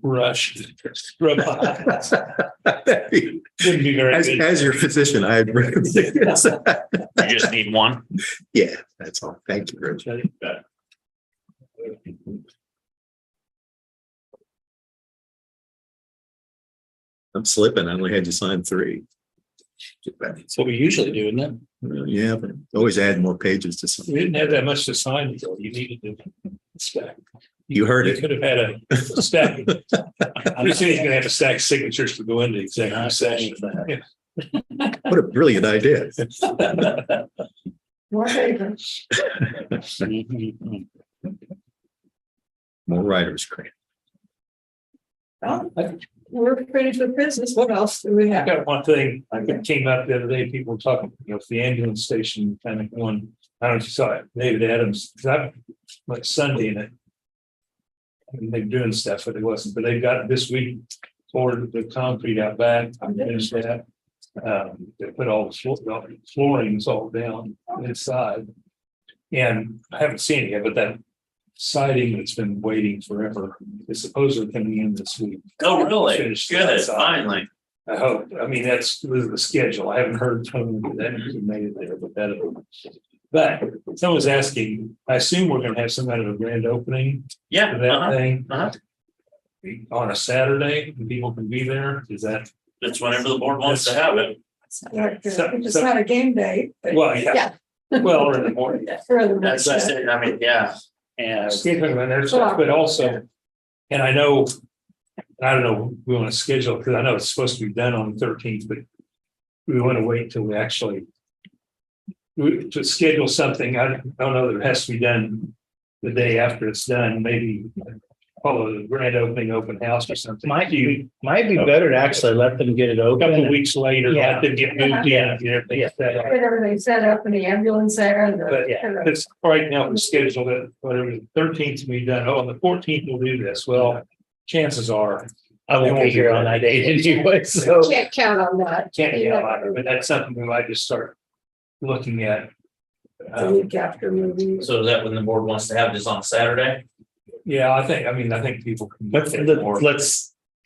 Brush. Scrub. Wouldn't be very good. As your physician, I'd recommend. You just need one. Yeah, that's all. Thank you, Rich. I'm slipping. I only had you sign 3. That's what we usually do, isn't it? Yeah, but always add more pages to We something. didn't have that much to sign, Bill. You needed to stack. You heard You it. could have had a stack. I'm just saying he's gonna have a stack of signatures to go into executive session. What a brilliant idea. More papers. More writers' cramp. Oh, we're finished with business. What else do we I have? got one thing, I came up the other day, people were talking, you know, the ambulance station kind of going, I don't know if you saw it, David Adams, because I like Sunday in it. And they're doing stuff, but it wasn't, but they've got this week poured the concrete out back, I finished that. They put all the floorings all down inside. And I haven't seen it yet, but that siding that's been waiting forever is supposedly coming in this week. Oh, really? Finished Good, outside. finally. I hope, I mean, that's the schedule. I haven't heard from them that he made it there, but but someone's asking, I assume we're gonna have some kind of a grand opening Yeah. for that thing. uh-huh. On a Saturday, and people can be there. Is that? It's whenever the board wants to have it. It's not a game day. but- Well, yeah. Well, or in the morning. Further. That's it, I mean, yeah. And but also, and I know, I don't know, we want to schedule, because I know it's supposed to be done on the 13th, but we want to wait till we actually to schedule something. I don't know that it has to be done the day after it's done, maybe follow the grand opening open house or something. Might be better to actually let them get it A couple of open. weeks later, let them get moved in, and everything set up. Get everything set up in the ambulance there and But it's right now, we scheduled it, whatever, the 13th we done, on the 14th we'll do this. Well, chances are. I won't be here on that date anyway, so. can't count on that. Can't get out, but that's something we might just start looking at. The week after maybe. So is that when the board wants to have this on Saturday? Yeah, I think people can. Let's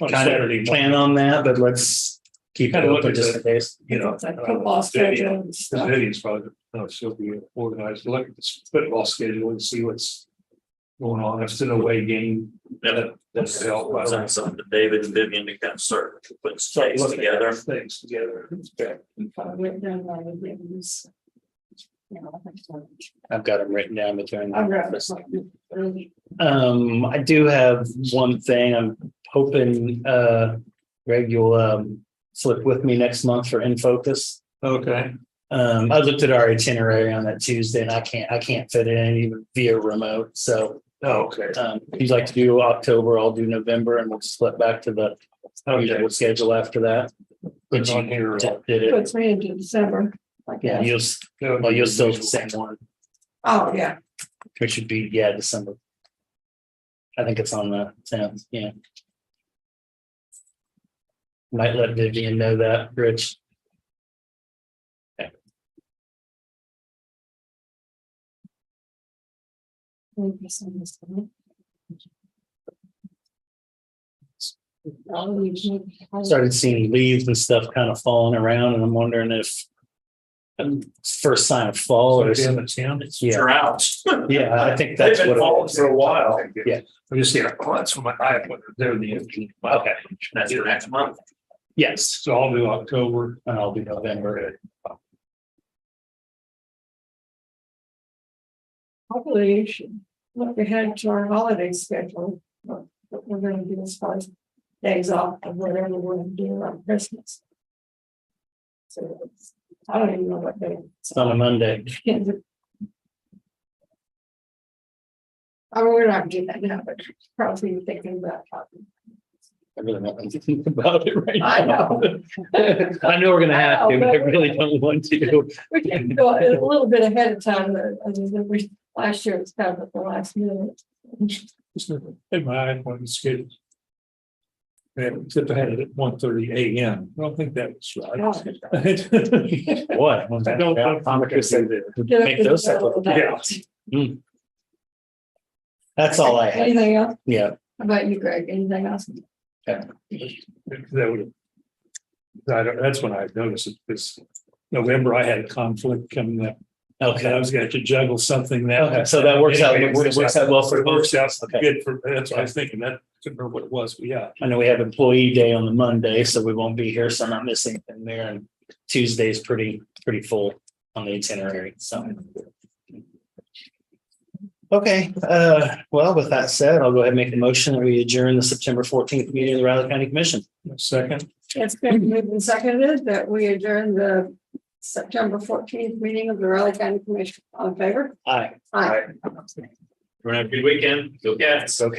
On kind Saturday of plan on that, but let's keep it Kind of look open at just the- in case. You know. Like football schedule and stuff. Vivian's probably, no, she'll be organized, look at the football schedule and see what's going on. If it's an away game. That's help. That's something that David and Vivian to kind of start putting Start things looking together. at things together. Okay. I went down my names. I've got them written down, but they're in I've the got office. this early. I do have one thing. I'm hoping, Greg, you'll, flip with me next month for In Focus. Okay. I looked at our itinerary on that Tuesday and I can't fit it in even via remote. So, Okay. if you'd like to do October, I'll do November and we'll split back to the usual schedule after that. Put it on here. Did it. Puts me into December. I Yeah, guess. you'll still the same one, Oh, yeah. which should be, yeah, December. I think it's on the 10th, yeah. Might let Vivian know that, Rich. Started seeing leaves and stuff kind of falling around, and I'm wondering if first sign of fall or something. Yeah, Drought. yeah, I think They've that's been what. falling for a while. Yeah. I just see oh, that's from my eye, but they're in the. Okay, That's your next month. yes, So I'll do October. and I'll do November. Hopefully you should look ahead to our holiday schedule. What we're gonna do as far as days off of whatever we're gonna do around Christmas. So I don't even know what day. It's on a Monday. I mean, we're not doing that now, but probably thinking about. I really don't think about it right I now. know. I know we're gonna have to, but I really don't want to. We can go a little bit ahead of time, last year it's kind of at the last minute. In my appointment schedule. And except I had it at 1:30 a.m. I don't think that was right. What? I don't. Make those separate. Yeah. That's all I had. Anything else? Yeah. How about you, Greg? Anything else? That would. That's when I noticed it, this November, I had a conflict coming up. Okay. I was going to juggle something that. Okay, so that works out, Anyway, works out well for It works out Okay. good for, that's what I was thinking, that couldn't remember what it was, but yeah. I know we have employee day on the Monday, so we won't be here, so I'm not missing anything there, and Tuesday's pretty full on the itinerary, so. Okay, well, with that said, I'll go ahead and make the motion that we adjourn the September 14th meeting of the Riley County Commission. Second. It's been moved and seconded that we adjourn the September 14th meeting of the Raleigh County Commission. All in favor? Aye. Aye. We're gonna have a good weekend. Go Cats. Okay.